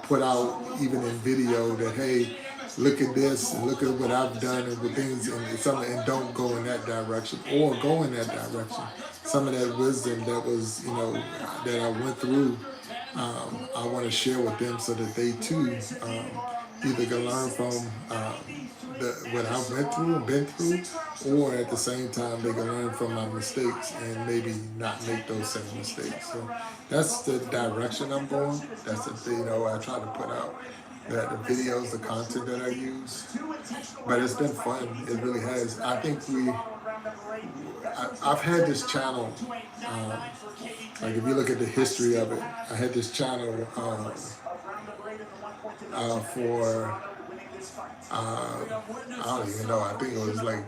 put out even in video that, hey, look at this and look at what I've done and with things and don't go in that direction or go in that direction. Some of that wisdom that was, that I went through, I want to share with them so that they too either can learn from what I went through and been through, or at the same time they can learn from my mistakes and maybe not make those same mistakes. So that's the direction I'm going. That's the thing, I try to put out the videos, the content that I use. But it's been fun. It really has. I think I've had this channel, like if you look at the history of it, I had this channel for, I don't even know, I think it was like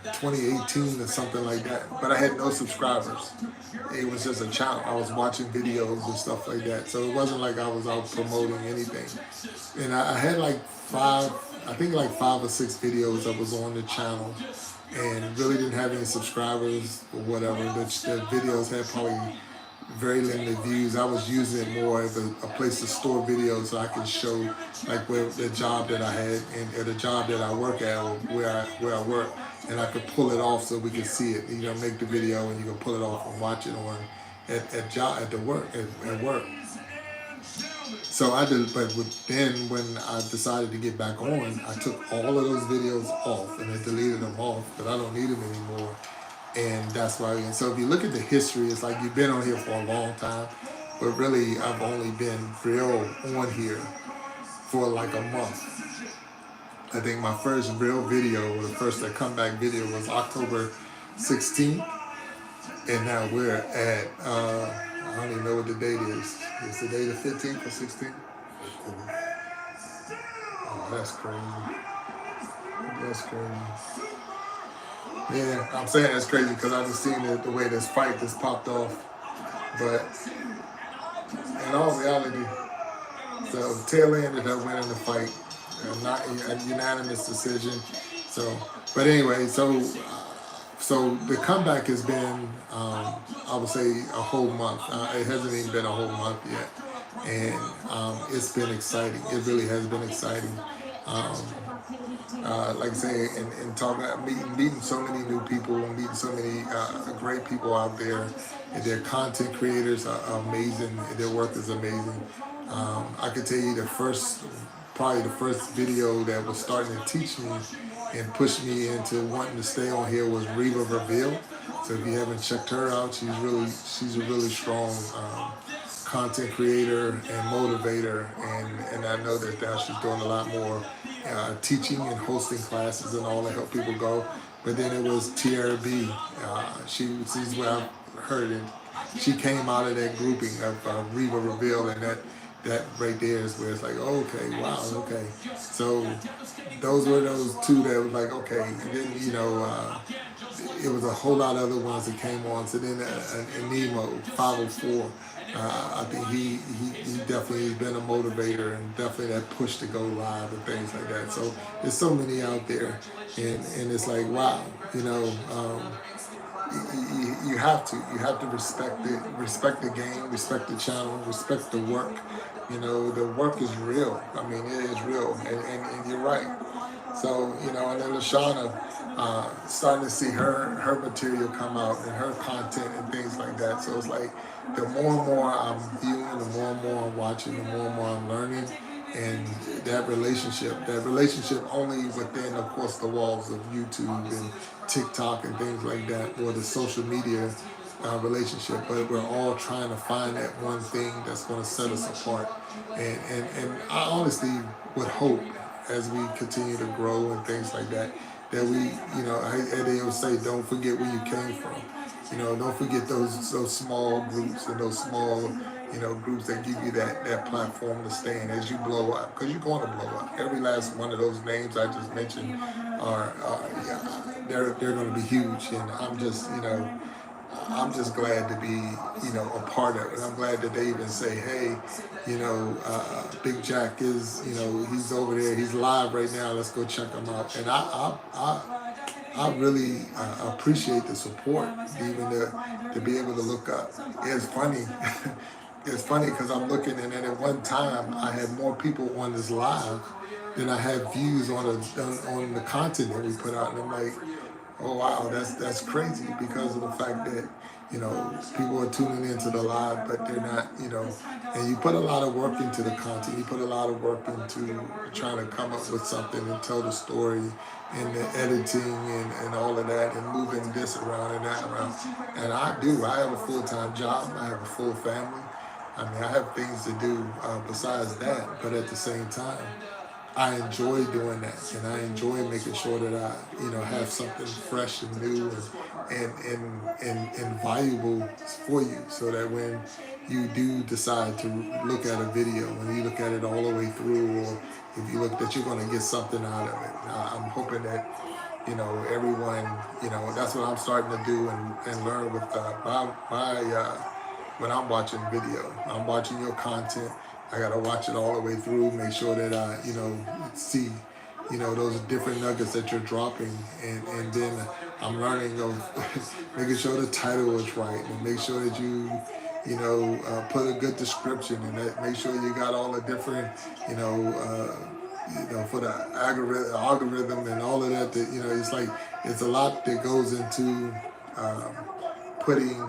2018 or something like that. But I had no subscribers. It was just a channel. I was watching videos and stuff like that. So it wasn't like I was out promoting anything. And I had like five or six videos that was on the channel, and really didn't have any subscribers or whatever. The videos had probably very limited views. I was using it more as a place to store videos so I can show like where the job that I had and the job that I work at, or where I work, and I could pull it off so we could see it. Make the video and you can pull it off and watch it on at work. So I did, but then when I decided to get back on, I took all of those videos off and I deleted them off because I don't need them anymore. And that's why. And so if you look at the history, it's like you've been on here for a long time, but really I've only been real on here for like a month. I think my first real video, the first comeback video, was October 16th, and now we're at I don't even know what the date is. Is the date the 15th or 16th? Oh, that's crazy. That's crazy. Yeah, I'm saying that's crazy because I've just seen the way this fight just popped off. But in all reality, so Taylor ended up winning the fight, not a unanimous decision. So, but anyway, so the comeback has been, I would say, a whole month. It hasn't even been a whole month yet, and it's been exciting. It really has been exciting. Um, like I say, and talking, meeting so many new people, meeting so many great people out there. And their content creators are amazing. Their work is amazing. I could tell you probably the first video that was starting to teach me and push me into wanting to stay on here was Reva Reveal. So if you haven't checked her out, she's a really strong content creator and motivator, and I know that now she's doing a lot more teaching and hosting classes and all to help people go. But then it was Tierra B. She's where I heard it. She came out of that grouping of Reva Reveal, and that right there is where it's like, oh, okay, wow, okay. So those were those two that was like, okay. And then, it was a whole lot of other ones that came on. So then Nemo 504, I think he definitely has been a motivator and definitely that push to go live and things like that. So there's so many out there, and it's like, wow, you have to respect the game, respect the channel, respect the work. The work is real. I mean, it is real, and you're right. So, and then Lashana, starting to see her material come out and her content and things like that. So it's like the more and more I'm viewing, the more and more I'm watching, the more and more I'm learning, and that relationship only within, of course, the walls of YouTube and TikTok and things like that, or the social media relationship. But we're all trying to find that one thing that's going to set us apart, and I honestly would hope as we continue to grow and things like that, that we, they always say, don't forget where you came from. Don't forget those small groups and those small, groups that give you that platform to stay in as you blow up, because you're going to blow up. Every last one of those names I just mentioned yeah, they're going to be huge, and I'm just glad to be, a part of it. I'm glad that they even say, hey, Big Jack is, he's over there. He's live right now. Let's go check him out. And I really appreciate the support, even to be able to look up. It's funny. It's funny because I'm looking, and then at one time I had more people on this live than I had views on the content that we put out. And I'm like, oh wow, that's crazy, because of the fact that people are tuning into the live, but they're not, and you put a lot of work into the content. You put a lot of work into trying to come up with something and tell the story and the editing and all of that, and moving this around and that around. And I have a full-time job. I have a full family. I mean, I have things to do besides that, but at the same time, I enjoy doing that, and I enjoy making sure that I, have something fresh and new and valuable for you, so that when you do decide to look at a video, when you look at it all the way through, or if you look that you're going to get something out of it. I'm hoping that everyone, that's what I'm starting to do and learn with my when I'm watching video. I'm watching your content. I gotta watch it all the way through, make sure that I, see, those different nuggets that you're dropping, and then I'm learning of making sure the title is right, and make sure that you, put a good description, and make sure you got all the different, for the algorithm and all of that. That it's like it's a lot that goes into um, putting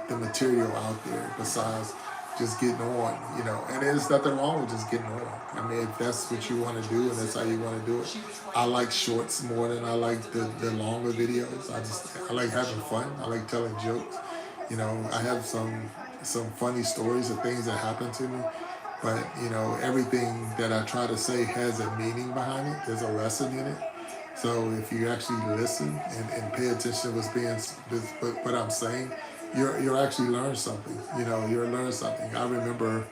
the material out there besides just getting on, and there's nothing wrong with just getting on. I mean, if that's what you want to do and that's how you want to do it. I like shorts more than I like the longer videos. I like having fun. I like telling jokes. I have some funny stories of things that happen to me, but everything that I try to say has a meaning behind it. There's a lesson in it. So if you actually listen and pay attention to what I'm saying, you'll actually learn something. You'll learn something. I remember,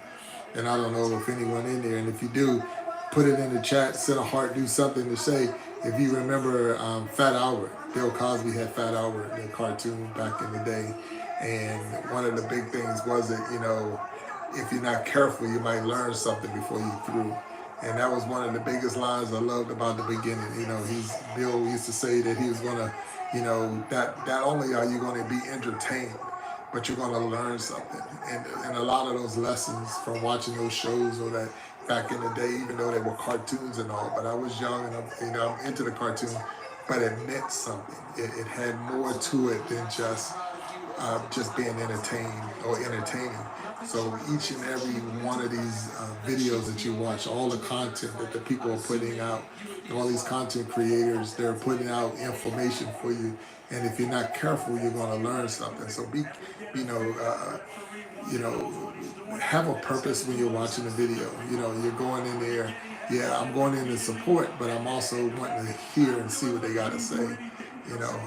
and I don't know if anyone in there, and if you do, put it in the chat, send a heart, do something to say. If you remember Fat Albert, Bill Cosby had Fat Albert, the cartoon back in the day, and one of the big things was that if you're not careful, you might learn something before you through. And that was one of the biggest lines I loved about the beginning. Bill used to say that he was gonna, that not only are you gonna be entertained, but you're gonna learn something. And a lot of those lessons from watching those shows, or that back in the day, even though they were cartoons and all. But I was young and I'm into the cartoon, but it meant something. It had more to it than just being entertained or entertaining. So each and every one of these videos that you watch, all the content that the people are putting out, all these content creators, they're putting out information for you. And if you're not careful, you're going to learn something. So you know, uh, you know, have a purpose when you're watching a video. You're going in there. Yeah, I'm going in to support, but I'm also wanting to hear and see what they got to say.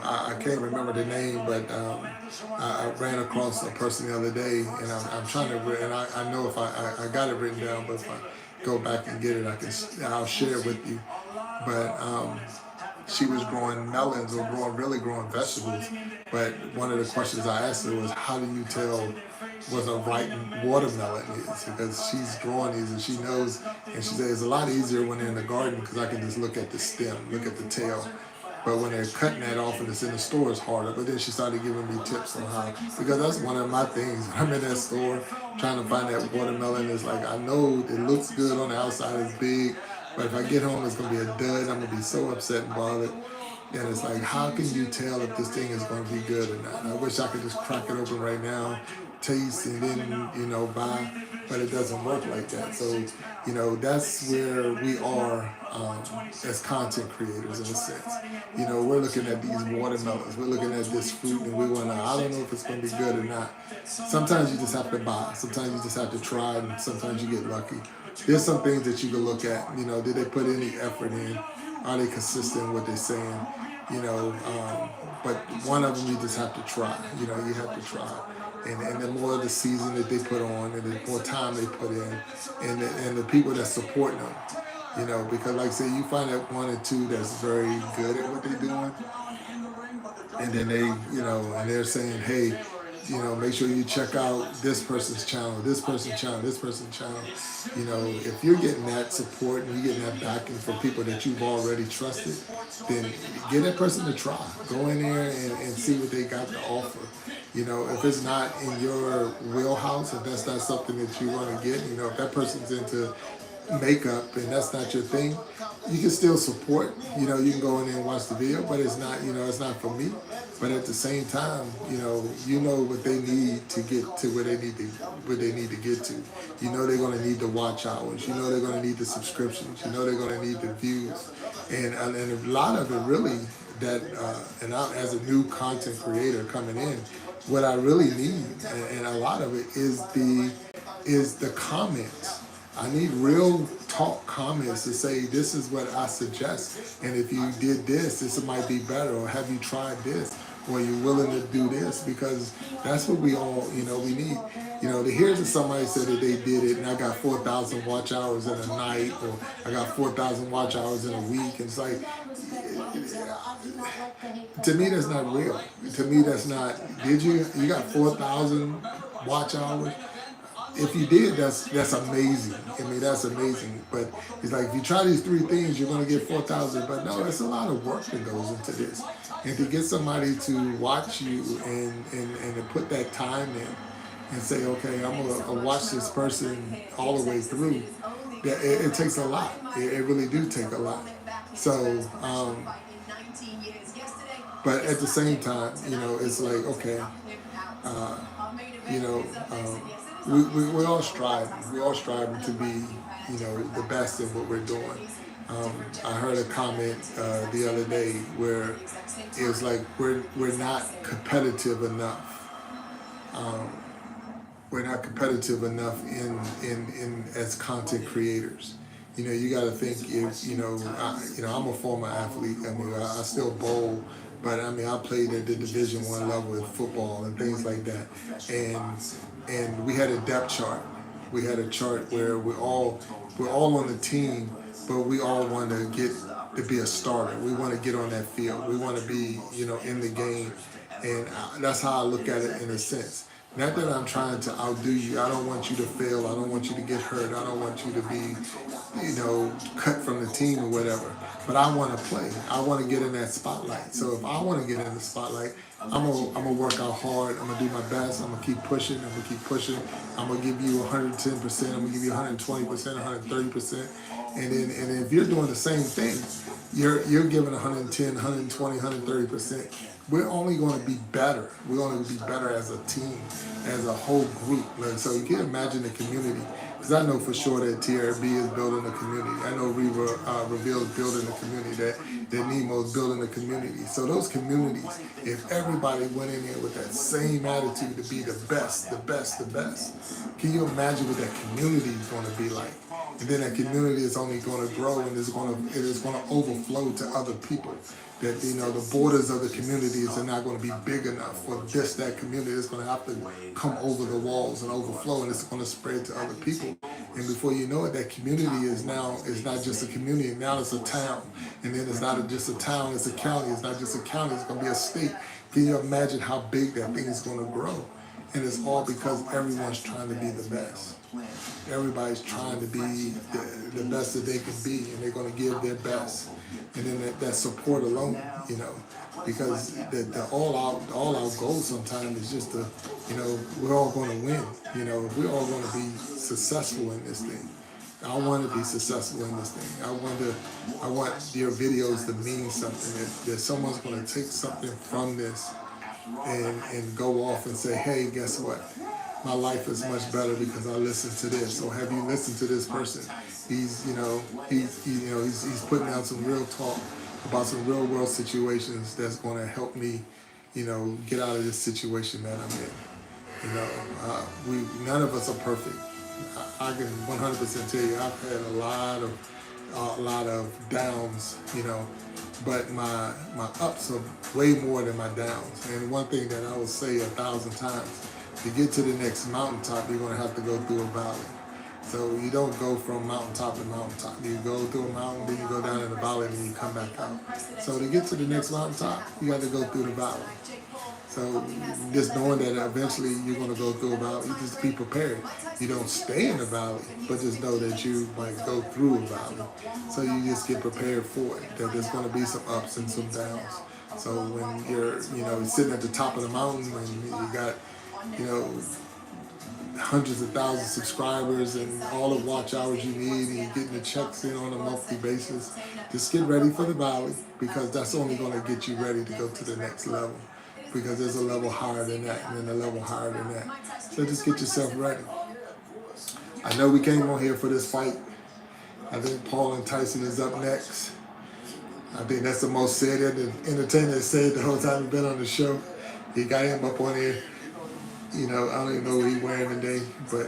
I can't remember the name, but I ran across a person the other day, and I'm trying to, and I know if I got it written down, but if I go back and get it, I'll share it with you. But she was growing melons or really growing vegetables. But one of the questions I asked her was, how do you tell what a ripe watermelon is? Because she's growing these and she knows, and she says it's a lot easier when they're in the garden because I can just look at the stem, look at the tail. But when they're cutting that off and it's in the store, it's harder. But then she started giving me tips on how, because that's one of my things. When I'm in that store trying to find that watermelon, it's like, I know it looks good on the outside, it's big, but if I get home, it's going to be a dud. I'm going to be so upset and bothered. And it's like, how can you tell if this thing is going to be good or not? I wish I could just crack it open right now, taste, and then, buy. But it doesn't work like that. So, that's where we are as content creators in a sense. We're looking at these watermelons. We're looking at this fruit, and we want to, I don't know if it's going to be good or not. Sometimes you just have to buy. Sometimes you just have to try, and sometimes you get lucky. There's some things that you can look at. Did they put any effort in? Are they consistent with what they're saying? But one of them you just have to try. You have to try. And the more the season that they put on, and the more time they put in, and the people that support them, because like I say, you find that one or two that's very good at what they're doing, and then they, and they're saying, hey, make sure you check out this person's channel, this person's channel, this person's channel. If you're getting that support and you're getting that backing from people that you've already trusted, then get that person to try. Go in there and see what they got to offer. If it's not in your wheelhouse, if that's not something that you want to get, if that person's into makeup and that's not your thing, you can still support. You can go in there and watch the video, but it's not, it's not for me. But at the same time, what they need to get to where they need to get to. They're going to need the watch hours. They're going to need the subscriptions. They're going to need the views, and a lot of it really that. And I, as a new content creator coming in, what I really need, and a lot of it is the comments. I need real talk comments to say, this is what I suggest. And if you did this might be better. Or have you tried this? Or are you willing to do this? Because that's what we all, we need. To hear that somebody said that they did it and I got 4,000 watch hours in a night, or I got 4,000 watch hours in a week. And it's like, to me, that's not real. To me, that's not, you got 4,000 watch hours? If you did, that's amazing. I mean, that's amazing. But it's like, if you try these 3 things, you're going to get 4,000. But no, it's a lot of work that goes into this. And to get somebody to watch you and to put that time in and say, okay, I'm going to watch this person all the way through, it takes a lot. It really do take a lot. So, but at the same time, it's like, okay, we're all striving. We're all striving to be, the best in what we're doing. I heard a comment the other day where it was like we're not competitive enough. We're not competitive enough in as content creators. You got to think if I'm a former athlete. I mean, I still bowl. But I mean, I played at the Division I level with football and things like that, and we had a depth chart. We had a chart where we're all on the team, but we all want to get to be a starter. We want to get on that field. We want to be, in the game, and that's how I look at it in a sense. Not that I'm trying to outdo you. I don't want you to fail. I don't want you to get hurt. I don't want you to be, cut from the team or whatever. But I want to play. I want to get in that spotlight. So if I want to get in the spotlight, I'm gonna work out hard. I'm gonna do my best. I'm gonna keep pushing. I'm gonna keep pushing. I'm gonna give you 110%. I'm gonna give you 120%, 130%. And if you're doing the same thing, you're giving 110, 120, 130%. We're only going to be better. We're going to be better as a team, as a whole group. Like, so you can imagine the community. Because I know for sure that TRB is building a community. I know Reveal is building a community. That Nemo is building a community. So those communities, if everybody went in there with that same attitude to be the best, the best, the best, can you imagine what that community is going to be like? And then that community is only going to grow, and it is going to overflow to other people. That the borders of the communities are not going to be big enough for that community. It's going to have to come over the walls and overflow, and it's going to spread to other people. And before you know it, that community is not just a community. Now it's a town, and then it's not just a town. It's a county. It's not just a county. It's going to be a state. Can you imagine how big that thing is going to grow? And it's all because everyone's trying to be the best. Everybody's trying to be the best that they can be, and they're going to give their best. And then that support alone, because the all out goal sometimes is just to, we're all going to win. We're all going to be successful in this thing. I want to be successful in this thing. I want your videos to mean something. That someone's going to take something from this and go off and say, hey, guess what? My life is much better because I listened to this. Or have you listened to this person? He's putting out some real talk about some real world situations that's going to help me, get out of this situation that I'm in. None of us are perfect. I can 100% tell you I've had a lot of downs, but my ups are way more than my downs. And one thing that I will say 1,000 times, to get to the next mountaintop, you're going to have to go through a valley. So you don't go from mountaintop to mountaintop. You go through a mountain, then you go down in the valley, and then you come back out. So to get to the next mountaintop, you got to go through the valley. So just knowing that eventually you're going to go through a valley, you just be prepared. You don't stay in the valley, but just know that you might go through a valley. So you just get prepared for it, that there's going to be some ups and some downs. So when you're, sitting at the top of the mountain and you got, hundreds of thousands of subscribers and all the watch hours you need, and you're getting the checks in on a monthly basis, just get ready for the valley, because that's only going to get you ready to go to the next level, because there's a level higher than that and then a level higher than that. So just get yourself ready. I know we came on here for this fight. I think Paul and Tyson is up next. I think that's the most said entertainer said the whole time he's been on the show. He got him up on here. I don't even know what he's wearing today, but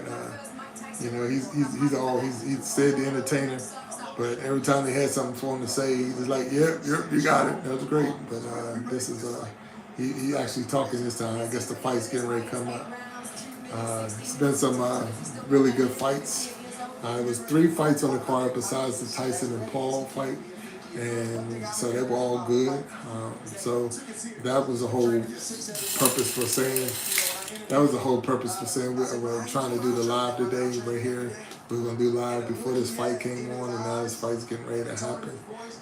he's said the entertainer. But every time they had something for him to say, he's just like, yep, you got it. That was great. But this is he actually talking this time. I guess the fight's getting ready to come up. It's been some really good fights. It was 3 fights on the card besides the Tyson and Paul fight. And so they were all good. So that was the whole purpose for saying. We're trying to do the live today. We're here. We were going to do live before this fight came on, and now this fight's getting ready to happen.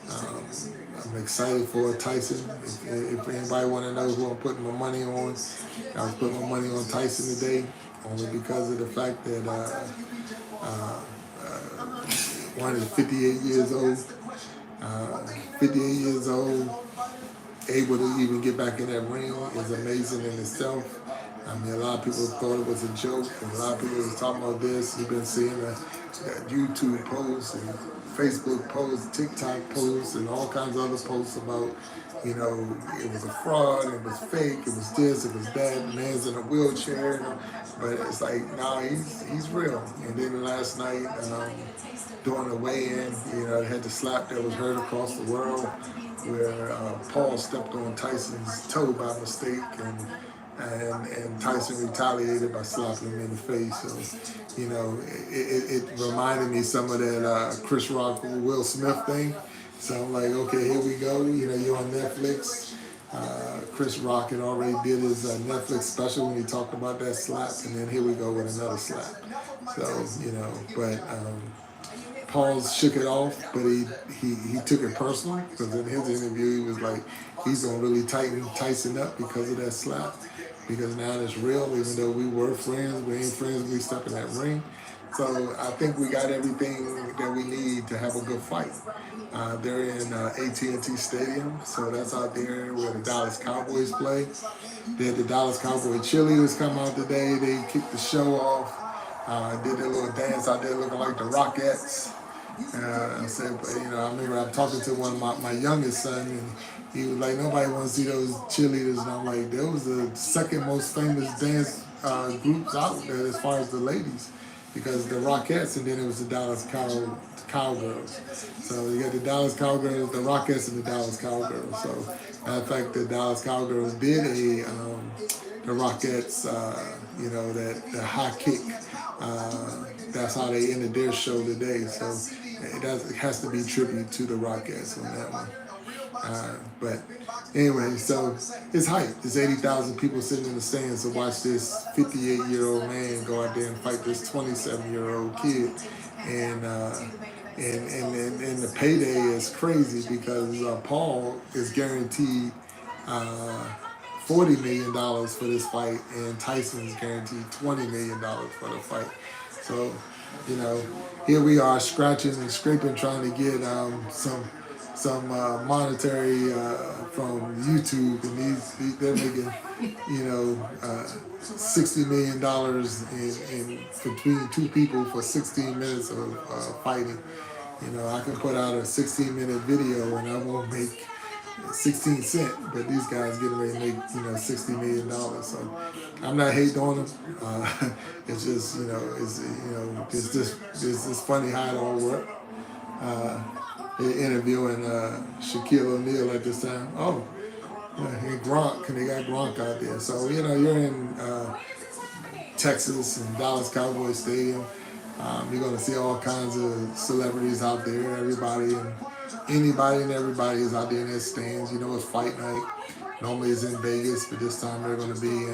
I'm excited for Tyson. If anybody want to know who I'm putting my money on, I was putting my money on Tyson today, only because of the fact that one is 58 years old. 58 years old, able to even get back in that ring is amazing in itself. I mean, a lot of people thought it was a joke, and a lot of people was talking about this. You've been seeing that YouTube posts and Facebook posts, TikTok posts, and all kinds of other posts about, it was a fraud, it was fake, it was this, it was that, the man's in a wheelchair. But it's like, nah, he's real. And then last night, during the weigh-in, they had the slap that was heard across the world, where Paul stepped on Tyson's toe by mistake, and Tyson retaliated by slapping him in the face. So, it reminded me some of that Chris Rock Will Smith thing. So I'm like, okay, here we go. You're on Netflix. Chris Rock had already did his Netflix special when he talked about that slap, and then here we go with another slap. So, but Paul shook it off, but he took it personal because in his interview he was like, he's gonna really tighten Tyson up because of that slap. Because now it's real, even though we were friends, we ain't friends when we step in that ring. So I think we got everything that we need to have a good fight. They're in AT&T Stadium, so that's out there where the Dallas Cowboys play. They had the Dallas Cowboy cheerleaders come out today. They kicked the show off. Did their little dance out there looking like the Rockettes. I said, I remember I'm talking to one of my youngest son, and he was like, nobody wants to see those cheerleaders. And I'm like, there was the second most famous dance groups out there as far as the ladies, because the Rockettes, and then it was the Dallas Cowgirls. So you got the Dallas Cowgirls, the Rockettes, and the Dallas Cowgirls. So matter of fact, the Dallas Cowgirls did the Rockettes, that the high kick. That's how they ended their show today. So it has to be tribute to the Rockettes on that one. But anyway, so it's hype. There's 80,000 people sitting in the stands to watch this 58-year-old man go out there and fight this 27-year-old kid. And the payday is crazy because Paul is guaranteed $40 million for this fight, and Tyson is guaranteed $20 million for the fight. So, here we are scratching and scraping, trying to get some monetary from YouTube, and they're making $60 million in between two people for 16 minutes of fighting. I can put out a 16-minute video and I won't make 16 cents, but these guys getting ready to make $60 million. So I'm not hating on them. It's just it's just funny how it all works. They're interviewing Shaquille O'Neal at this time. Oh, and Gronk, and they got Gronk out there. So you're in Texas and Dallas Cowboy Stadium. You're going to see all kinds of celebrities out there. Anybody and everybody is out there in their stands. It's fight night. Normally it's in Vegas, but this time they're going to be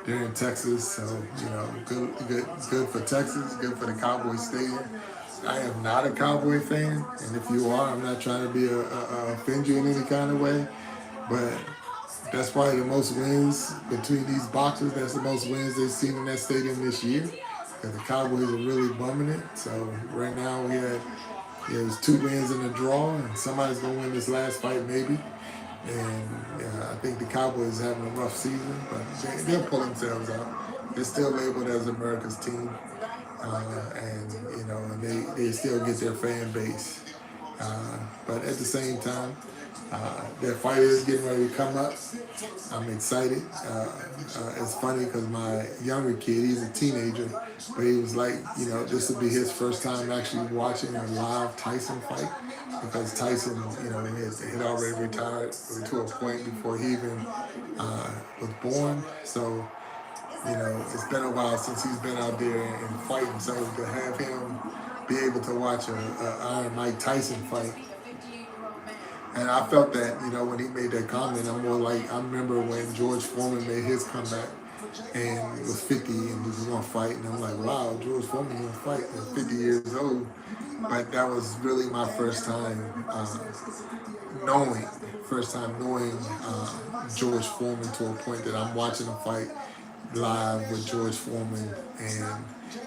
they're in Texas. So good for Texas, good for the Cowboy Stadium. I am not a Cowboy fan, and if you are, I'm not trying to be offend you in any kind of way, but that's probably the most wins between these boxers. That's the most wins they've seen in that stadium this year, because the Cowboys are really bumming it. So right now there's 2 wins in a draw, and somebody's going to win this last fight maybe. And I think the Cowboys are having a rough season, but they'll pull themselves out. They're still labeled as America's team. And they still get their fan base. But at the same time, their fight is getting ready to come up. I'm excited. It's funny because my younger kid, he's a teenager, but he was like, this will be his first time actually watching a live Tyson fight, because Tyson, had already retired to a point before he even was born. So it's been a while since he's been out there and fighting. So to have him be able to watch a Iron Mike Tyson fight, and I felt that when he made that comment, I'm more like, I remember when George Foreman made his comeback and was 50 and he was gonna fight, and I'm like, wow, George Foreman gonna fight at 50 years old. But that was really my first time knowing George Foreman to a point that I'm watching a fight live with George Foreman, and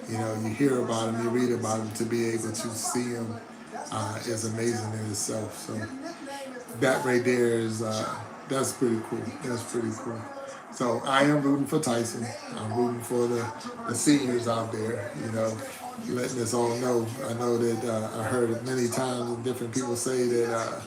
you hear about him, you read about him, to be able to see him is amazing in itself. So that right there is that's pretty cool. That's pretty cool. So I am rooting for Tyson. I'm rooting for the seniors out there, letting us all know. I know that I heard it many times, and different people say that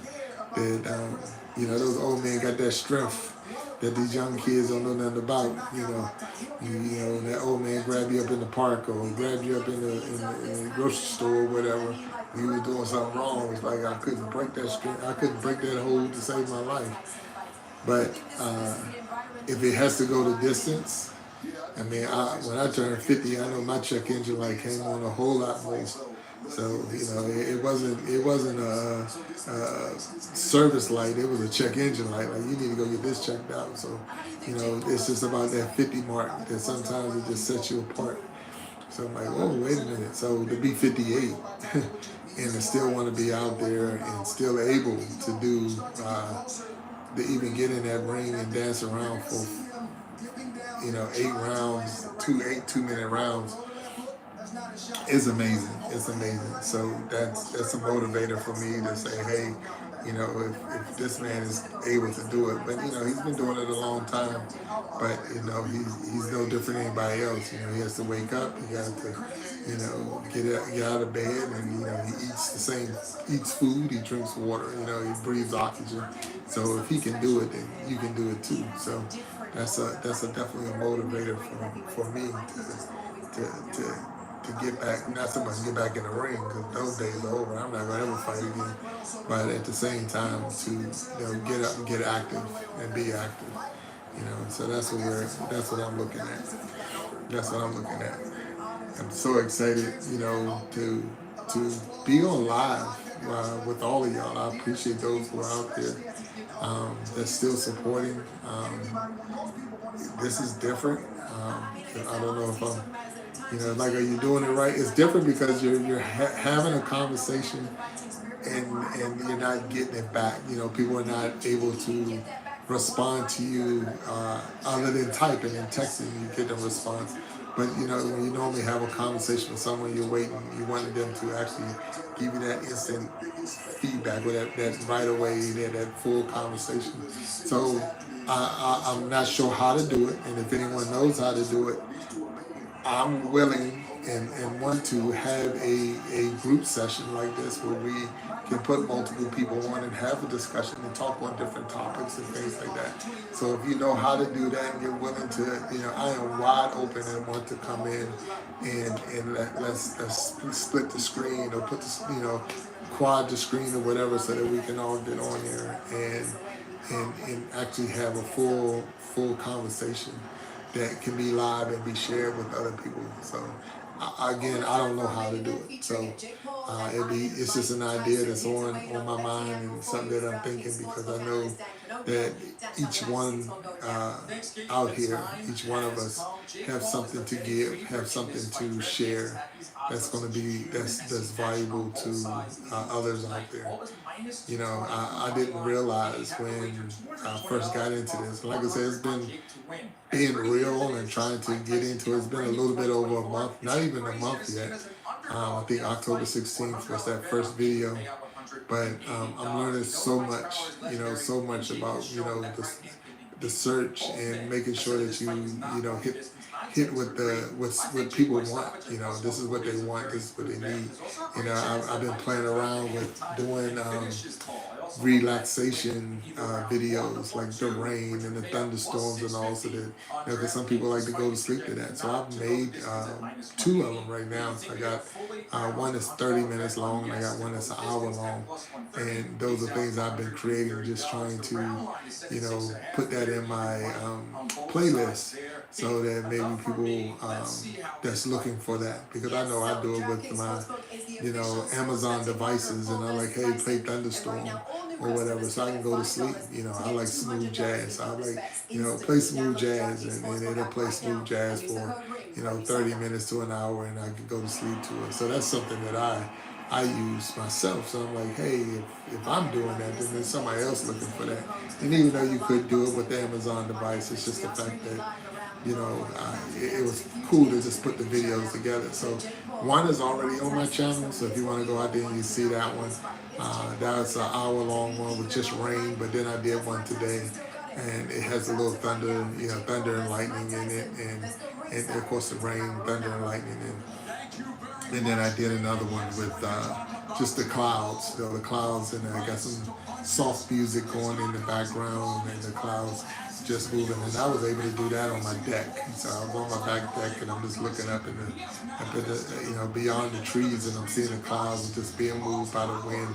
those old men got that strength that these young kids don't know nothing about. That old man grab you up in the park or grab you up in the grocery store or whatever. You was doing something wrong. It's like I couldn't break that strength. I couldn't break that hold to save my life. But if it has to go the distance, when I turned 50, I know my check engine light came on a whole lot more. So it wasn't a service light. It was a check engine light. Like, you need to go get this checked out. So it's just about that 50 mark that sometimes it just sets you apart. So I'm like, oh, wait a minute. So to be 58 and to still want to be out there and still able to do, to even get in that ring and dance around for, 8 rounds, 2 minute rounds is amazing. It's amazing. So that's a motivator for me to say, hey, if this man is able to do it, but he's been doing it a long time, but he's no different than anybody else. He has to wake up, he got to, get out of bed, and he eats food, he drinks water, he breathes oxygen. So if he can do it, then you can do it too. So that's a definitely a motivator for me to get back, not so much get back in the ring because those days are over. I'm not gonna ever fight again. But at the same time, to get up and get active and be active. So that's what I'm looking at. That's what I'm looking at. I'm so excited, to be on live with all of y'all. I appreciate those who are out there that's still supporting. This is different. I don't know if I'm like, are you doing it right? It's different because you're having a conversation and you're not getting it back. People are not able to respond to you other than typing and texting. You get a response. But when you normally have a conversation with someone, you're waiting. You wanted them to actually give you that instant feedback, or that right away, that full conversation. So I'm not sure how to do it, and if anyone knows how to do it, I'm willing and want to have a group session like this where we can put multiple people on and have a discussion and talk on different topics and things like that. So if you know how to do that and you're willing to, I am wide open and want to come in and let's split the screen or put the, quad the screen or whatever so that we can all get on here and actually have a full conversation that can be live and be shared with other people. So again, I don't know how to do it. So it's just an idea that's on my mind and something that I'm thinking, because I know that each one out here, each one of us have something to give, have something to share that's going to be that's valuable to others out there. I didn't realize when I first got into this. Like I said, it's been being real and trying to get into it. It's been a little bit over a month, not even a month yet. I think October 16th was that first video. But I'm learning so much, so much about, the search and making sure that hit what people want. This is what they want, this is what they need. I've been playing around with doing relaxation videos, like the rain and the thunderstorms and all, so that because some people like to go to sleep to that. So I've made 2 of them right now. So I got one that's 30 minutes long, and I got one that's an hour long, and those are things I've been creating, just trying to put that in my playlist, so that maybe people that's looking for that, because I know I do it with my Amazon devices, and I'm like, hey, play thunderstorm or whatever, so I can go to sleep. I like smooth jazz. So I like, play smooth jazz, and it'll play smooth jazz for, 30 minutes to an hour, and I can go to sleep to it. So that's something that I use myself. So I'm like, hey, if I'm doing that, then there's somebody else looking for that. And even though you could do it with the Amazon device, it's just the fact that, it was cool to just put the videos together. So one is already on my channel, so if you want to go out there and you see that one, that's an hour-long one with just rain, but then I did one today, and it has a little thunder, thunder and lightning in it, and of course the rain, thunder and lightning, and then I did another one with just the clouds, the clouds, and I got some soft music going in the background, and the clouds just moving, and I was able to do that on my deck. So I was on my back deck, and I'm just looking up in the beyond the trees, and I'm seeing the clouds just being moved by the wind,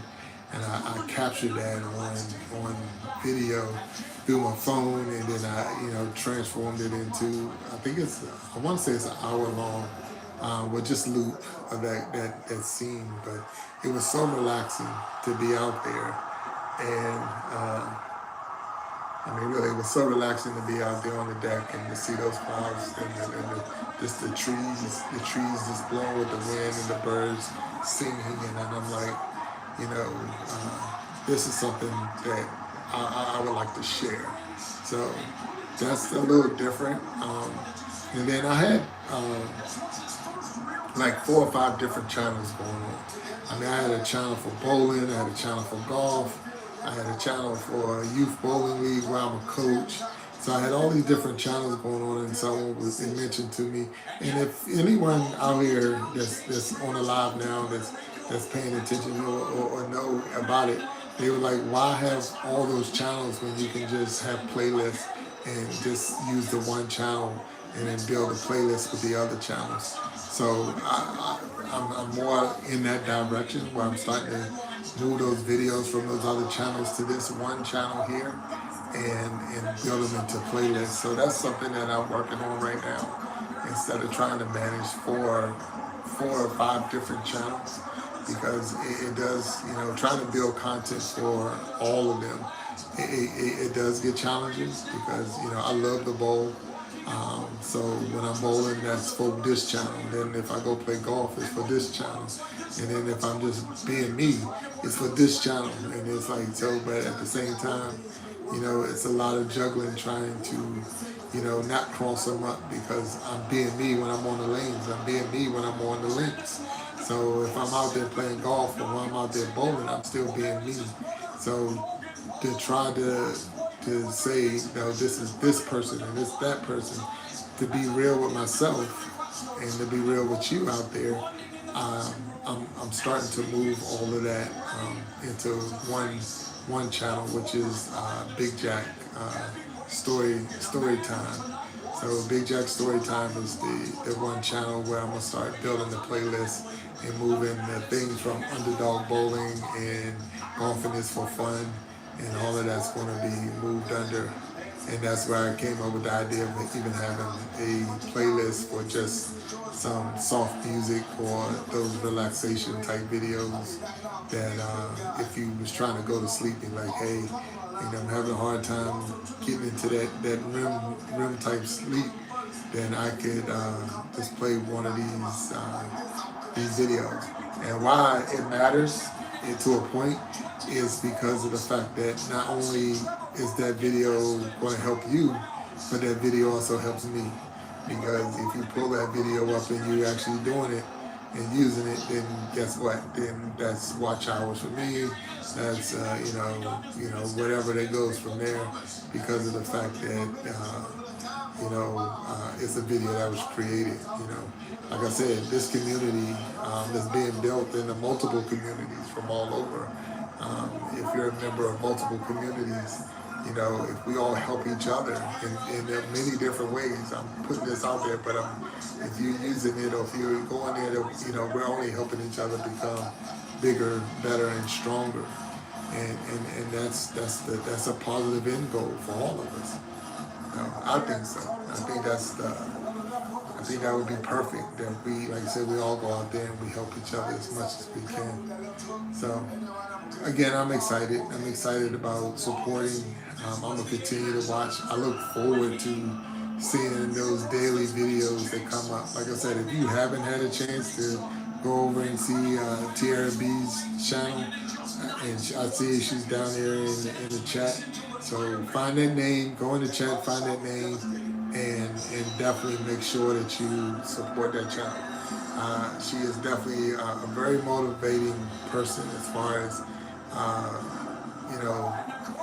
and I captured that on video through my phone, and then I transformed it into, I want to say it's an hour long with just loop of that scene, but it was so relaxing to be out there, and I mean, really, it was so relaxing to be out there on the deck and to see those clouds just the trees just blowing with the wind and the birds singing. And I'm like, you know, this is something that I would like to share. So that's a little different. And then I had like 4 or 5 different channels going on. I mean, I had a channel for bowling, I had a channel for golf, I had a channel for a youth bowling league where I'm a coach. So I had all these different channels going on, and someone was it mentioned to me. And if anyone out here that's on the live now that's paying attention or know about it, they were like, why have all those channels when you can just have playlists and just use the one channel and then build a playlist with the other channels. So I'm more in that direction where I'm starting to move those videos from those other channels to this one channel here and build them into playlists. So that's something that I'm working on right now. Instead of trying to manage four or 5 different channels, because it does, trying to build content for all of them, it does get challenging because, I love the bowl. So when I'm bowling, that's for this channel. Then if I go play golf, it's for this channel. And then if I'm just being me, it's for this channel. And it's like, so, but at the same time, it's a lot of juggling trying to, not cross them up because I'm being me when I'm on the lanes. I'm being me when I'm on the links. So if I'm out there playing golf or when I'm out there bowling, I'm still being me. So to try to say, this is this person and this that person, to be real with myself and to be real with you out there, um, I'm starting to move all of that into one channel, which is Big Jack story time. So Big Jack story time is the one channel where I'm gonna start building the playlist and moving the things from underdog bowling and golfing is for fun and all of that's going to be moved under. And that's where I came up with the idea of even having a playlist for just some soft music or those relaxation type videos that if you was trying to go to sleep and like, hey, I'm having a hard time getting into that REM type sleep, then I could just play one of these videos. And why it matters to a point is because of the fact that not only is that video going to help you, but that video also helps me. Because if you pull that video up and you're actually doing it and using it, then guess what? Then that's watch hours for me. That's whatever that goes from there, because of the fact that it's a video that was created. Like I said, this community that's being built into multiple communities from all over. If you're a member of multiple communities, if we all help each other in many different ways. I'm putting this out there, but if you're using it or if you're going there, we're only helping each other become bigger, better, and stronger. And that's a positive end goal for all of us. I think so. I think that would be perfect. That we, like I said, we all go out there and we help each other as much as we can. So, again, I'm excited. I'm excited about supporting. I'm gonna continue to watch. I look forward to seeing those daily videos that come up. Like I said, if you haven't had a chance to go over and see Tierra B's channel, and I see she's down there in the chat. So find that name, go in the chat, find that name, and definitely make sure that you support that channel. She is definitely a very motivating person as far as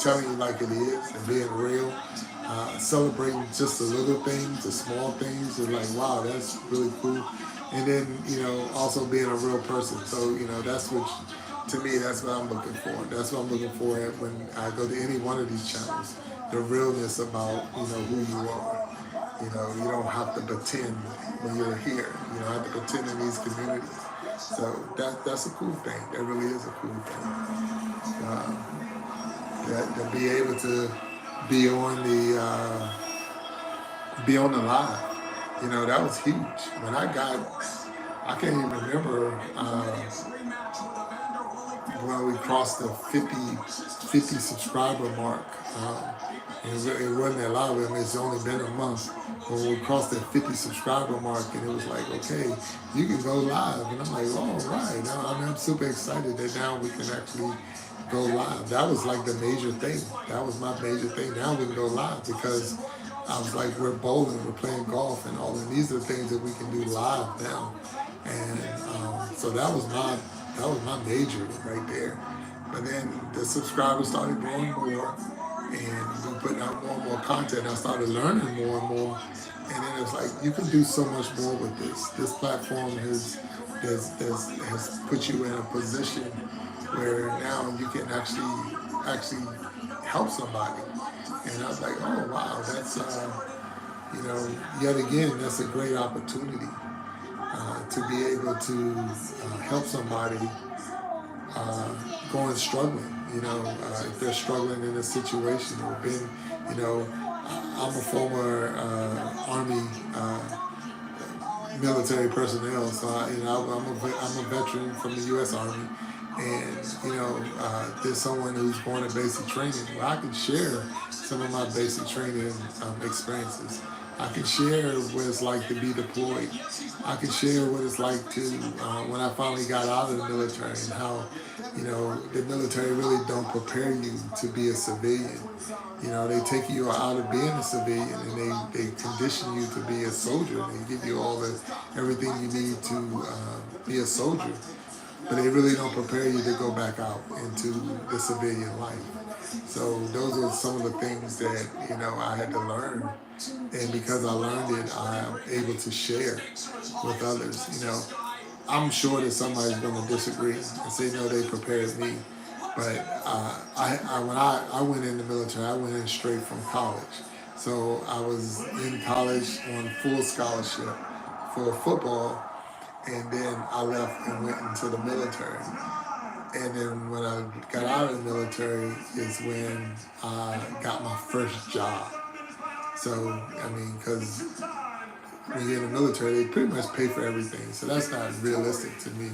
telling you like it is and being real. Celebrating just the little things, the small things, and like, wow, that's really cool. And then, also being a real person. So, that's what, to me, that's what I'm looking for. That's what I'm looking for when I go to any one of these channels. The realness about, who you are. You don't have to pretend when you're here. You don't have to pretend in these communities. So that's a cool thing. That really is a cool thing. To be able to be on the live, that was huge. I can't even remember when we crossed the 50 subscriber mark. It wasn't that long. I mean, it's only been a month. When we crossed that 50 subscriber mark, and it was like, okay, you can go live. And I'm like, all right. Now, I mean, I'm super excited that now we can actually go live. That was like the major thing. That was my major thing. Now we can go live because I was like, we're bowling, we're playing golf, and all. And these are things that we can do live now. And so that was my major right there. But then the subscribers started growing more, and we putting out more and more content. I started learning more and more, and then it's like you can do so much more with this. This platform has put you in a position where now you can actually help somebody. And I was like, oh wow, that's yet again, that's a great opportunity to be able to help somebody going struggling. If they're struggling in a situation or been, I'm a former Army military personnel, so I'm a veteran from the U.S. Army, and there's someone who's going to basic training. Well, I can share some of my basic training experiences. I can share what it's like to be deployed. I can share what it's like to when I finally got out of the military, and how the military really don't prepare you to be a civilian. They take you out of being a civilian, and they condition you to be a soldier. They give you everything you need to be a soldier, but they really don't prepare you to go back out into the civilian life. So those are some of the things that I had to learn, and because I learned it, I'm able to share with others. I'm sure that somebody's going to disagree and say no, they prepared me. But when I went in the military, I went in straight from college. So I was in college on full scholarship for football, and then I left and went into the military. And then when I got out of the military is when I got my first job. So, I mean, because when you're in the military, they pretty much pay for everything. So that's not realistic to me.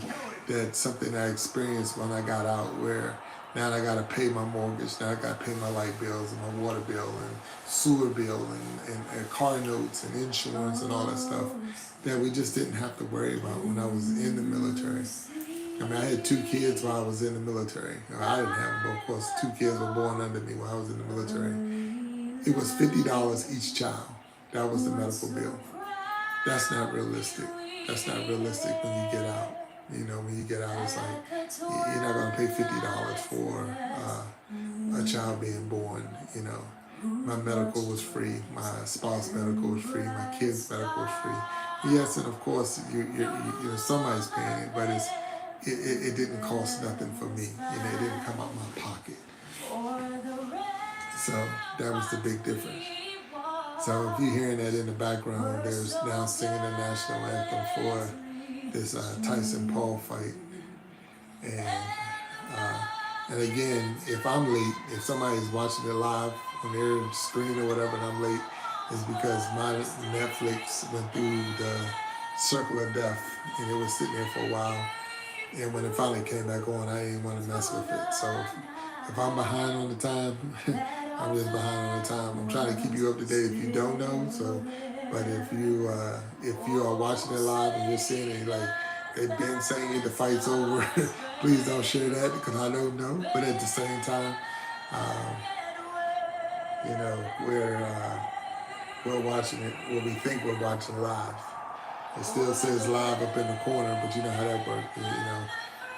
That's something I experienced when I got out, where now I got to pay my mortgage, now I got to pay my light bills and my water bill and sewer bill and car notes and insurance and all that stuff that we just didn't have to worry about when I was in the military. I mean, I had 2 kids while I was in the military. I didn't have them, but of course 2 kids were born under me while I was in the military. It was $50 each child. That was the medical bill. That's not realistic. That's not realistic when you get out. When you get out, it's like you're not going to pay $50 for a child being born. My medical was free. My spouse medical was free. My kids medical was free. Yes, and of course somebody's paying it, but it didn't cost nothing for me. It didn't come out my pocket. So that was the big difference. So if you're hearing that in the background, there's now singing the national anthem for this Tyson-Paul fight. And again, if I'm late, if somebody's watching it live on their screen or whatever and I'm late, it's because my Netflix went through the circle of death and it was sitting there for a while. And when it finally came back on, I didn't want to mess with it. So if I'm behind on the time, I'm just behind on the time. I'm trying to keep you up to date if you don't know. So, but if you are watching it live and you're seeing it, like they've been saying it, the fight's over, please don't share that because I don't know. But at the same time, we're watching it. Well, we think we're watching live. It still says live up in the corner, but you know how that works.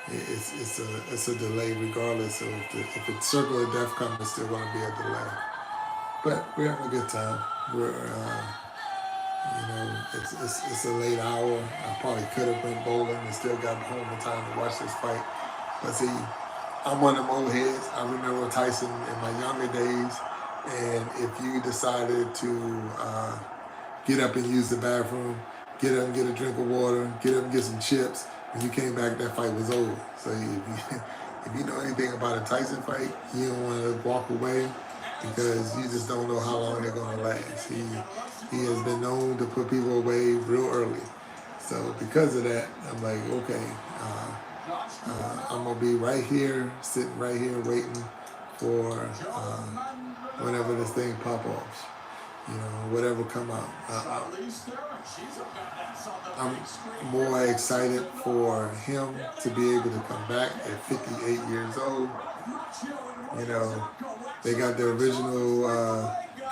It's a delay regardless of if it's circle of death comes, it's still going to be a delay. But we're having a good time. We're it's a late hour. I probably could have went bowling and still got home in time to watch this fight. But see, I'm one of them old heads. I remember Tyson in my younger days, and if you decided to get up and use the bathroom, get up and get a drink of water, get up and get some chips, when you came back, that fight was over. So if you know anything about a Tyson fight, you don't want to walk away because you just don't know how long they're going to last. He has been known to put people away real early. So because of that, I'm like, okay, I'm gonna be right here, sitting right here, waiting for whenever this thing pop off. You know, whatever come out. I'm more excited for him to be able to come back at 58 years old. You know, they got the original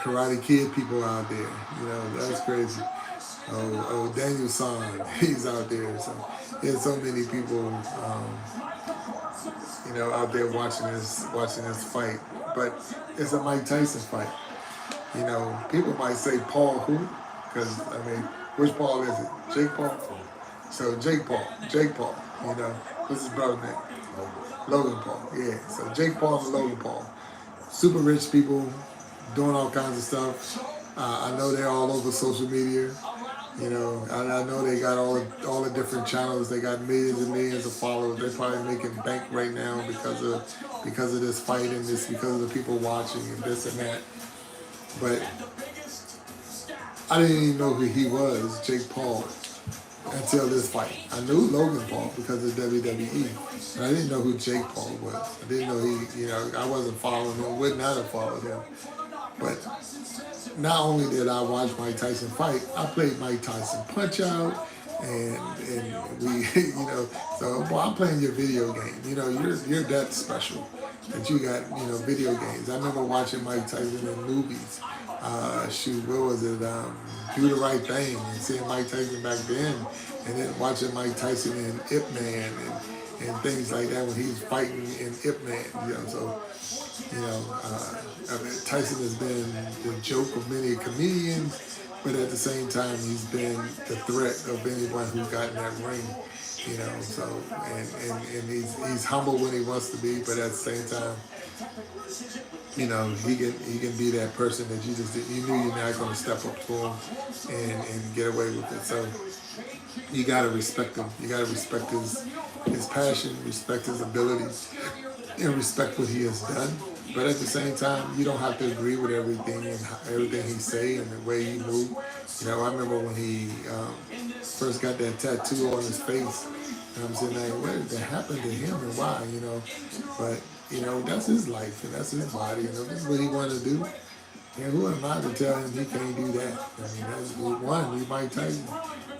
Karate Kid people out there. You know, that's crazy. Daniel San, he's out there. So there's so many people, you know, out there watching this fight. But it's a Mike Tyson fight. You know, people might say Paul who? Because, I mean, which Paul is it? Jake Paul? So Jake Paul, you know, what's his brother's name? Logan Paul, yeah. So Jake Paul and Logan Paul. Super rich people doing all kinds of stuff. I know they're all over social media. You know, I know they got all the different channels. They got millions and millions of followers. They're probably making bank right now because of this fight and this, because of the people watching and this and that. But I didn't even know who he was, Jake Paul, until this fight. I knew Logan Paul because of WWE, but I didn't know who Jake Paul was. I didn't know I wasn't following him, would not have followed him. But not only did I watch Mike Tyson fight, I played Mike Tyson Punch Out, and we, you know, so boy, I'm playing your video game. You know, you're that special that you got, you know, video games. I remember watching Mike Tyson in movies. What was it? Do the Right Thing, and seeing Mike Tyson back then, and then watching Mike Tyson in Ip Man and things like that when he was fighting in Ip Man. You know, so you know, I mean, Tyson has been the joke of many comedians, but at the same time, he's been the threat of anyone who got in that ring. You know, so and he's humble when he wants to be, but at the same time, you know, he can be that person that you knew you're not going to step up to him and get away with it. So you got to respect him. You got to respect his passion, respect his abilities, and respect what he has done. But at the same time, you don't have to agree with everything and everything he say and the way he move. You know, I remember when he first got that tattoo on his face, and I'm saying, like, what did that happen to him and why? You know, but you know, that's his life and that's his body. You know, this is what he wanted to do. And who am I to tell him he can't do that? I mean, that's one, he might tell you.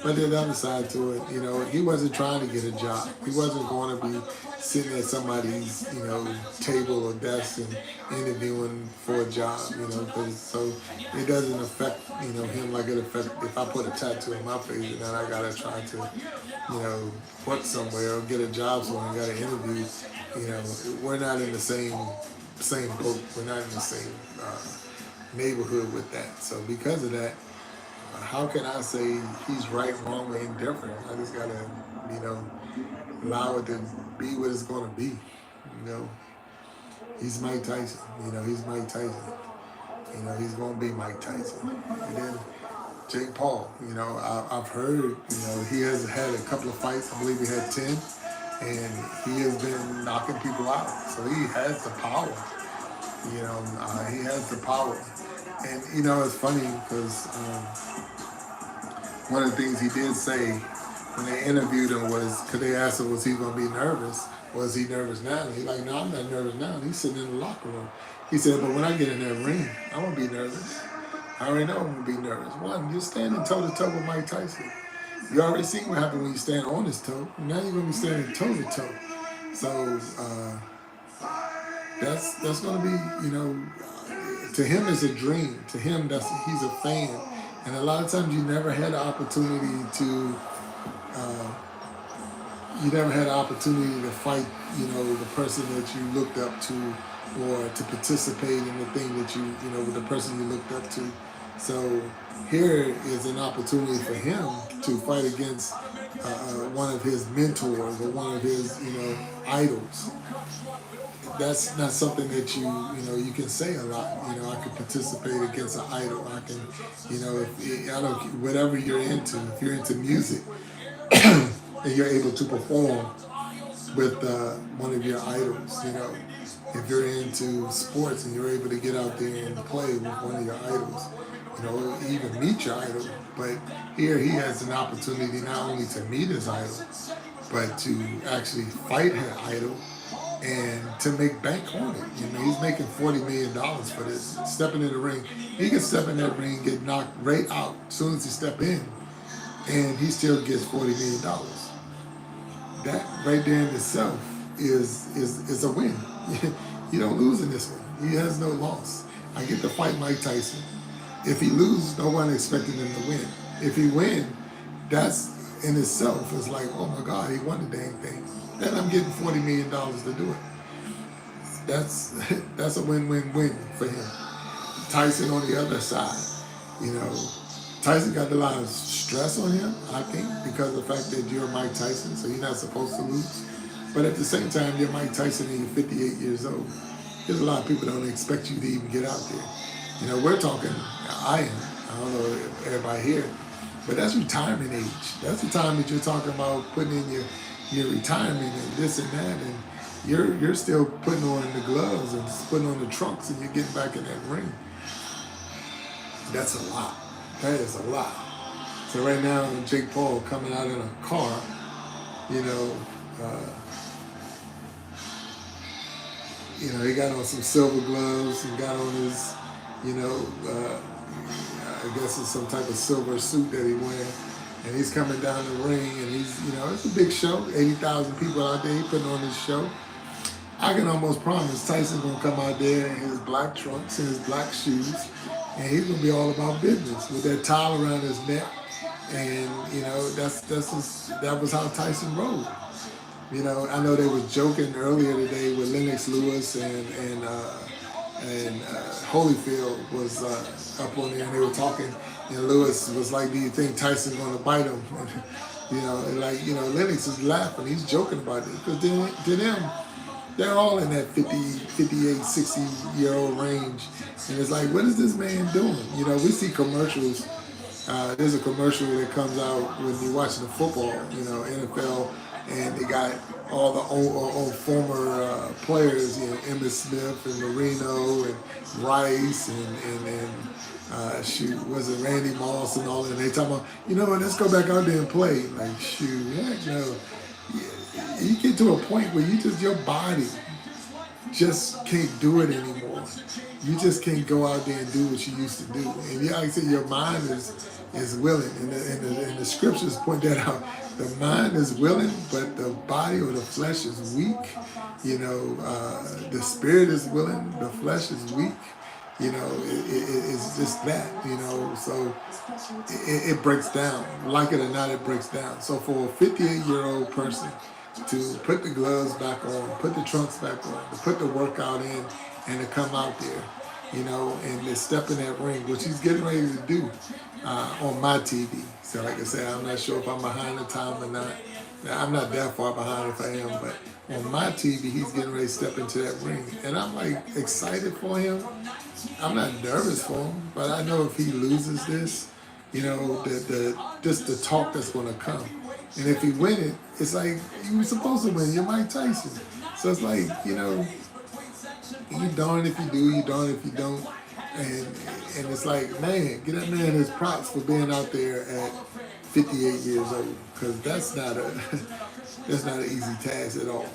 But there's the other side to it, you know, he wasn't trying to get a job. He wasn't going to be sitting at somebody's, you know, table or desk and interviewing for a job, you know, so it doesn't affect, you know, him like it affects if I put a tattoo on my face and then I got to try to, you know, work somewhere or get a job somewhere and got to interview, you know, we're not in the same boat. We're not in the same neighborhood with that. So because of that, how can I say he's right, wrong, or indifferent? I just gotta, you know, allow it to be what it's gonna be. You know, he's Mike Tyson. You know, he's Mike Tyson. You know, he's gonna be Mike Tyson. And then Jake Paul. You know, I've heard, you know, he has had a couple of fights. I believe he had 10, and he has been knocking people out. So he has the power. You know, he has the power. And, you know, it's funny because one of the things he did say when they interviewed him was, because they asked him, was he going to be nervous? Was he nervous now? And he's like, no, I'm not nervous now. And he's sitting in the locker room. He said, but when I get in that ring, I'm going to be nervous. I already know I'm going to be nervous. One, you're standing toe-to-toe with Mike Tyson. You already seen what happened when you stand on his toe. Now you're going to be standing toe-to-toe. So that's going to be, you know, to him it's a dream. To him, he's a fan. And a lot of times you never had the opportunity to fight, you know, the person that you looked up to, or to participate in the thing that you know, with the person you looked up to. So here is an opportunity for him to fight against one of his mentors or one of his, you know, idols. That's not something that you can say a lot. You know, I can participate against an idol. I can, you know, whatever you're into. If you're into music and you're able to perform with one of your idols, you know, if you're into sports and you're able to get out there and play with one of your idols, you know, even meet your idol. But here he has an opportunity not only to meet his idol, but to actually fight her idol and to make bank on it. You know, he's making $40 million for this. Stepping in the ring, he can step in that ring, get knocked right out as soon as he step in, and he still gets $40 million. That right there in itself is a win. You don't lose in this one. He has no loss. I get to fight Mike Tyson. If he loses, no one expected him to win. If he win, that's in itself is like, oh my God, he won the dang thing. Then I'm getting $40 million to do it. That's a win-win-win for him. Tyson on the other side, you know, Tyson got a lot of stress on him, I think, because of the fact that you're Mike Tyson, so you're not supposed to lose. But at the same time, you're Mike Tyson and you're 58 years old. There's a lot of people that don't expect you to even get out there. You know, we're talking, I don't know if everybody here, but that's retirement age. That's the time that you're talking about putting in your retirement and this and that, and you're still putting on the gloves and putting on the trunks and you're getting back in that ring. That's a lot. That is a lot. So right now, Jake Paul coming out in a car, you know, he got on some silver gloves and got on his, I guess it's some type of silver suit that he wearing. And he's coming down the ring and he's, it's a big show. 80,000 people out there. He putting on this show. I can almost promise Tyson's going to come out there in his black trunks and his black shoes. And he's going to be all about business with that towel around his neck. And, that was how Tyson rolled. I know they were joking earlier today with Lennox Lewis and Holyfield was up on there and they were talking. And Lewis was like, do you think Tyson's going to bite him? Lennox is laughing. He's joking about it. Because to them, they're all in that 50, 58, 60-year-old range. And it's like, what is this man doing? We see commercials. There's a commercial that comes out when you're watching the football, NFL, and they got all the old former players, Emmitt Smith and Marino and Rice and was it Randy Moss and all that. And they talking about, let's go back out there and play. Like, heck no. You get to a point where your body just can't do it anymore. You just can't go out there and do what you used to do. And like I said, your mind is willing. And the scriptures point that out. The mind is willing, but the body or the flesh is weak. The spirit is willing, the flesh is weak. It's just that, so it breaks down. Like it or not, it breaks down. So for a 58-year-old person to put the gloves back on, put the trunks back on, to put the workout in, and to come out there, and to step in that ring, which he's getting ready to do on my TV. So like I said, I'm not sure if I'm behind the time or not. Now, I'm not that far behind if I am, but on my TV, he's getting ready to step into that ring. And I'm excited for him. I'm not nervous for him, but I know if he loses this, just the talk that's going to come. And if he win it, it's like, you were supposed to win. You're Mike Tyson. So it's like, you darn if you do, you darn if you don't. And it's like, man, get that man his props for being out there at 58 years old. Because that's not an easy task at all,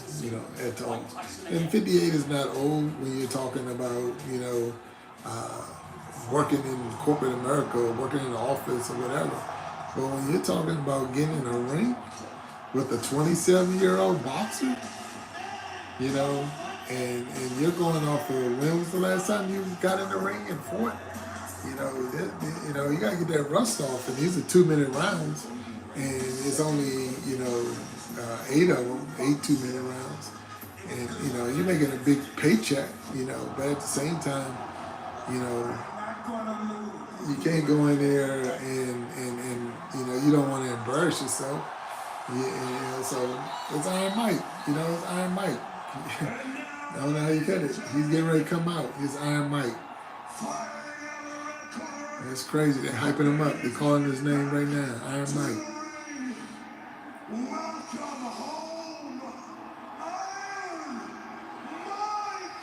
at all. And 58 is not old when you're talking about, working in corporate America or working in the office or whatever. But when you're talking about getting in a ring with a 27-year-old boxer, and you're going off of, when was the last time you got in the ring and fought? You got to get that rust off. And these are 2-minute rounds. And it's only, 8 of them, 8 2-minute rounds. And, you're making a big paycheck, but at the same time, you can't go in there and you don't want to embarrass yourself. So it's Iron Mike, it's Iron Mike. I don't know how you cut it. He's getting ready to come out. It's Iron Mike. It's crazy. They're hyping him up. They're calling his name right now. Iron Mike. Welcome home, Iron Mike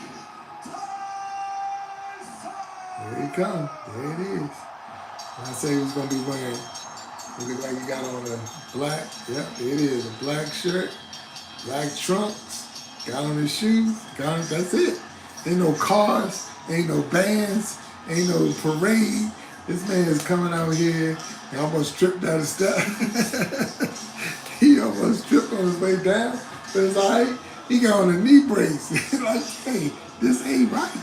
Tyson. There he comes. There it is. I say he was going to be wearing It look like he got on a black, yep, it is, a black shirt, black trunks, got on his shoes, that's it. Ain't no cars, ain't no bands, ain't no parade. This man is coming out here and almost tripped out of step. He almost tripped on his way down, but it's all right. He got on a knee brace. Like, hey, this ain't right.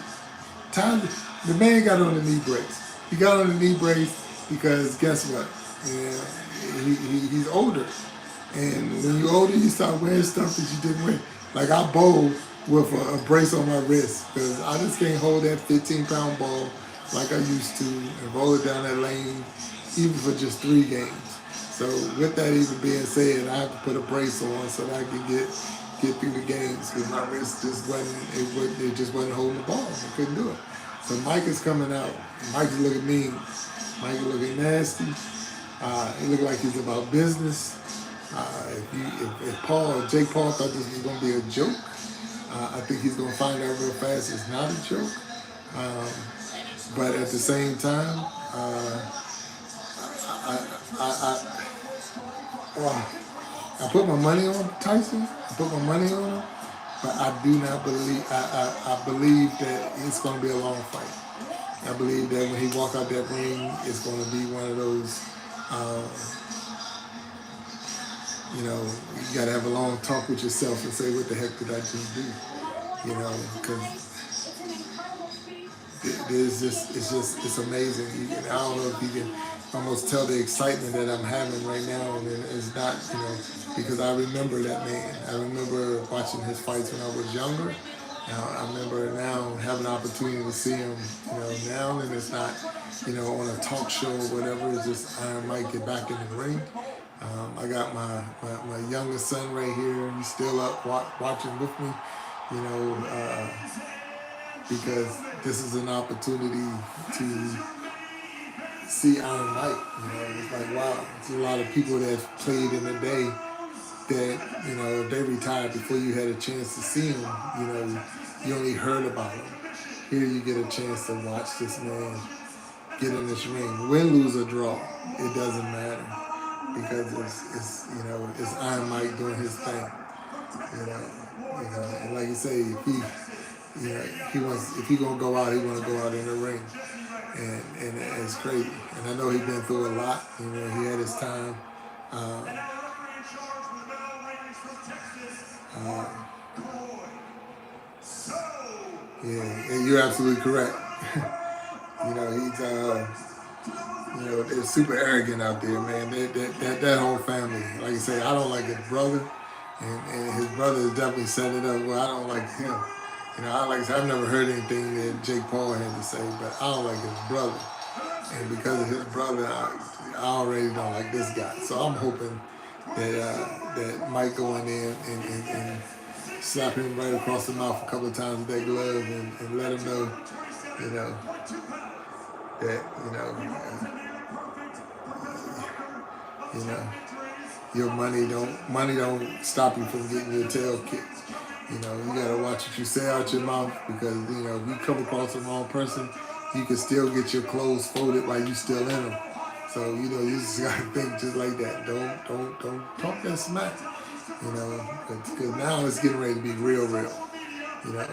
The man got on the knee brace. He got on the knee brace because guess what? Yeah, he's older. And when you're older, you start wearing stuff that you didn't wear. Like I bowl with a brace on my wrist because I just can't hold that 15-pound ball like I used to and roll it down that lane even for just 3 games. So with that even being said, I have to put a brace on so that I can get through the games because my wrist just it just wasn't holding the ball. I couldn't do it. So Mike is coming out. Mike is looking mean. Mike is looking nasty. He looked like he's about business. If Jake Paul thought this was going to be a joke, I think he's going to find out real fast it's not a joke. But at the same time, I put my money on Tyson. I put my money on him, but I do not believe. I believe that it's going to be a long fight. I believe that when he walk out that ring, it's going to be one of those. You know, you got to have a long talk with yourself and say, "What the heck did I just do?" You know, because it's amazing. I don't know if you can almost tell the excitement that I'm having right now, and it's not, you know, because I remember that man. I remember watching his fights when I was younger. I remember now having an opportunity to see him, you know, now, and it's not, you know, on a talk show or whatever. It's just Iron Mike get back in the ring. I got my youngest son right here. He's still up watching with me, you know, because this is an opportunity to see Iron Mike. You know, it's like, wow, there's a lot of people that played in the day that, you know, they retired before you had a chance to see them. You know, you only heard about them. Here you get a chance to watch this man get in this ring. Win, lose, or draw, it doesn't matter. Because it's you know, it's Iron Mike doing his thing. You know, and like you say, if he gonna go out, he wanna go out in the ring. And it's crazy. And I know he's been through a lot. You know, he had his time. Yeah, and you're absolutely correct. You know, he's you know, they're super arrogant out there, man. That whole family. Like you say, I don't like his brother, and his brother has definitely set it up. Well, I don't like him. You know, like I said, I've never heard anything that Jake Paul had to say, but I don't like his brother. And because of his brother, I already don't like this guy. So I'm hoping that Mike go in there and slap him right across the mouth a couple of times with that glove and let him know, you know, that, you know, your money don't stop you from getting your tail kicked. You know, you gotta watch what you say out your mouth because, you know, if you come across the wrong person, you can still get your clothes folded while you still in them. So, you know, you just gotta think just like that. Don't talk that smack. You know, because now it's getting ready to be real. You know,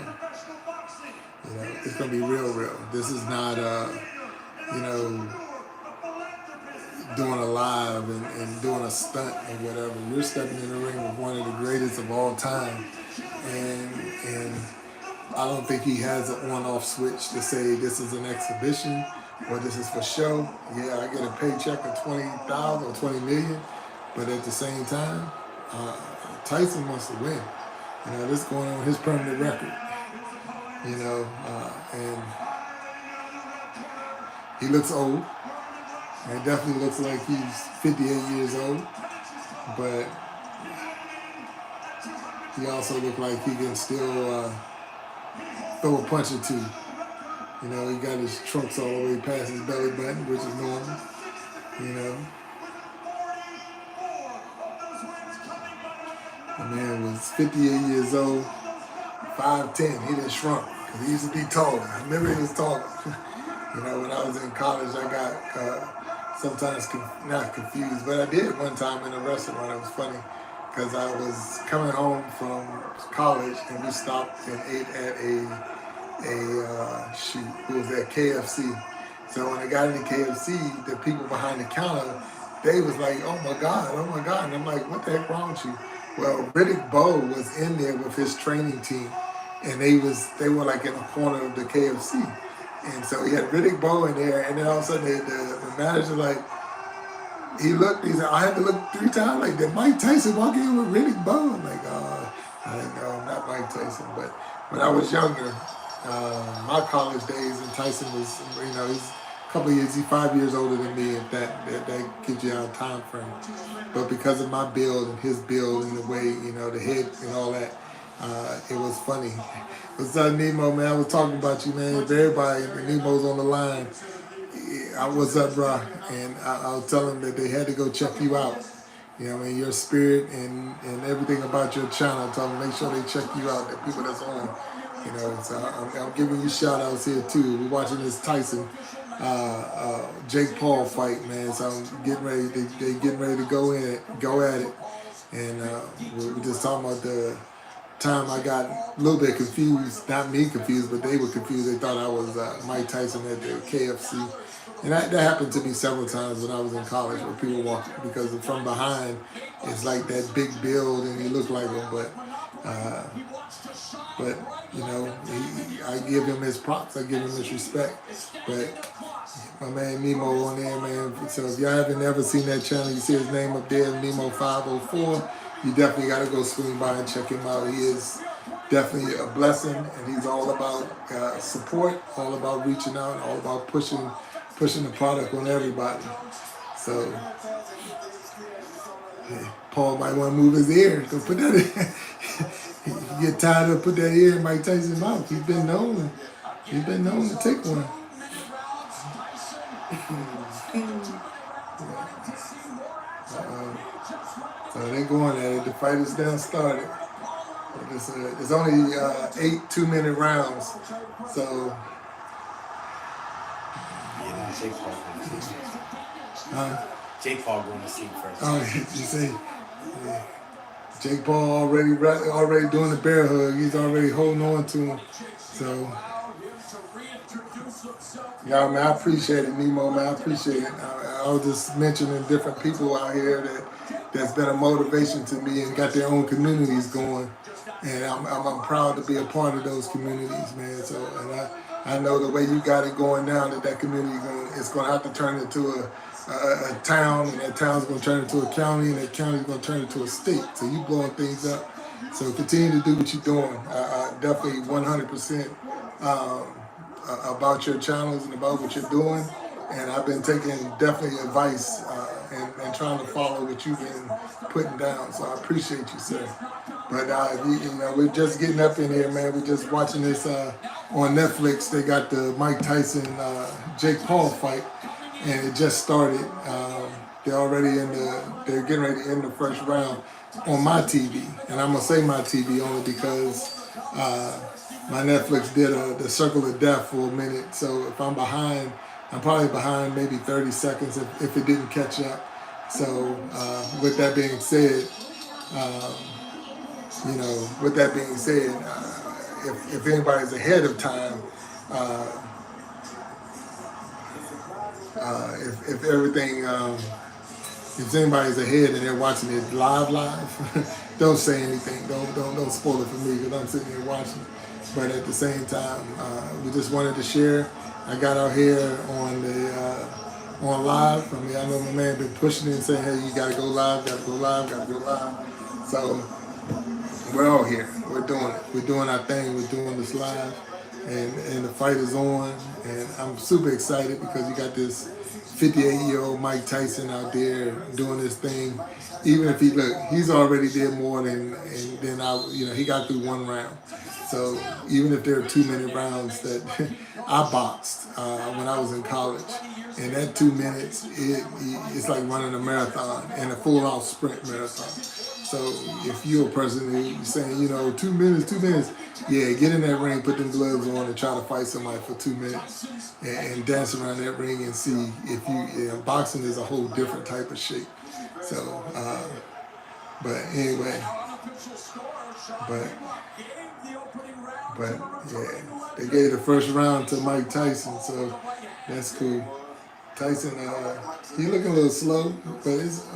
it's gonna be real. This is not you know, doing a live and doing a stunt or whatever. You're stepping in the ring with one of the greatest of all time. And I don't think he has an on-off switch to say this is an exhibition or this is for show. Yeah, I get a paycheck of $20,000 or $20 million, but at the same time, Tyson wants to win. You know, this is going on his permanent record. You know, and he looks old. It definitely looks like he's 58 years old, but he also looks like he can still throw a punch or two. You know, he got his trunks all the way past his belly button, which is normal. You know, the man was 58 years old, 5'10". He done shrunk because he used to be taller. I remember he was taller. You know, when I was in college, I got sometimes not confused, but I did one time in a restaurant. It was funny because I was coming home from college and we stopped and ate at it was at KFC. So when I got into KFC, the people behind the counter, they was like, oh my God. And I'm like, what the heck wrong with you? Well, Riddick Bowe was in there with his training team and they were like in the corner of the KFC. And so he had Riddick Bowe in there, and then all of a sudden the manager like he said, I had to look 3 times like did Mike Tyson walk in with Riddick Bowe? I'm like, I didn't know I'm not Mike Tyson. But when I was younger, my college days, and Tyson was, he's a couple of years, he's 5 years older than me, if that gives you our time frame. But because of my build and his build and the way, the head and all that, it was funny. What's up, Nemo, man? I was talking about you, man. If everybody, Nemo's on the line. What's up, bro? And I was telling them that they had to go check you out. Your spirit and everything about your channel. Tell them make sure they check you out. The people that's on, So I'm giving you shout outs here too. We're watching this Tyson, Jake Paul fight, man. So I'm getting ready. They getting ready to go at it. And we're just talking about the time I got a little bit confused. Not me confused, but they were confused. They thought I was Mike Tyson at the KFC. And that happened to me several times when I was in college, where people walk, because from behind, it's like that big build and you look like him, but I give him his props, I give him his respect. But my man Nemo on there, man. So if y'all haven't ever seen that channel, you see his name up there, Nemo504. You definitely got to go swing by and check him out. He is definitely a blessing, and he's all about support, all about reaching out, all about pushing the product on everybody. So Paul might want to move his ear. Go put that in. You get tired of put that ear in Mike Tyson's mouth. He's been known to take one. So they're going at it. The fight is down started. It's only 8 2-minute rounds. So Jake Paul going to sleep first. Jake Paul going to sleep first. Oh, you see, yeah. Jake Paul already doing the bear hug. He's already holding on to him. So, y'all, man, I appreciate it, Nemo, man. I appreciate it. I was just mentioning different people out here that's been a motivation to me and got their own communities going. And I'm proud to be a part of those communities, man. So, and I know the way you got it going now, that community is going to have to turn into a town, and that town's going to turn into a county, and that county's going to turn into a state. So you blowing things up. So continue to do what you're doing. Definitely 100% about your channels and about what you're doing. And I've been taking definitely advice and trying to follow what you've been putting down. So I appreciate you, sir. But we're just getting up in here, man. We're just watching this on Netflix. They got the Mike Tyson Jake Paul fight, and it just started. They're getting ready to end the first round on my TV, and I'm gonna say my TV only because my Netflix did the Circle of Death for a minute. So if I'm behind, I'm probably behind maybe 30 seconds if it didn't catch up. So with that being said. If anybody's ahead of time, if everything, if anybody's ahead and they're watching it live, don't say anything. Don't spoil it for me because I'm sitting here watching it. But at the same time, we just wanted to share. I got out here on live. I mean, I know my man been pushing it and saying, hey, you gotta go live, gotta go live. So we're all here. We're doing it. We're doing our thing. We're doing this live, and the fight is on. And I'm super excited because you got this 58-year-old Mike Tyson out there doing this thing. Even if he's already did more than he got through one round. So even if there are 2-minute rounds that I boxed when I was in college, and that 2 minutes, it's like running a marathon and a full-out sprint marathon. So if you're a person who's saying, 2 minutes, 2 minutes, yeah, get in that ring, put them gloves on, and try to fight somebody for 2 minutes, and dance around that ring and see if boxing is a whole different type of shape. So, but anyway, but but yeah, they gave the first round to Mike Tyson, so that's cool. Tyson, he looking a little slow, but it's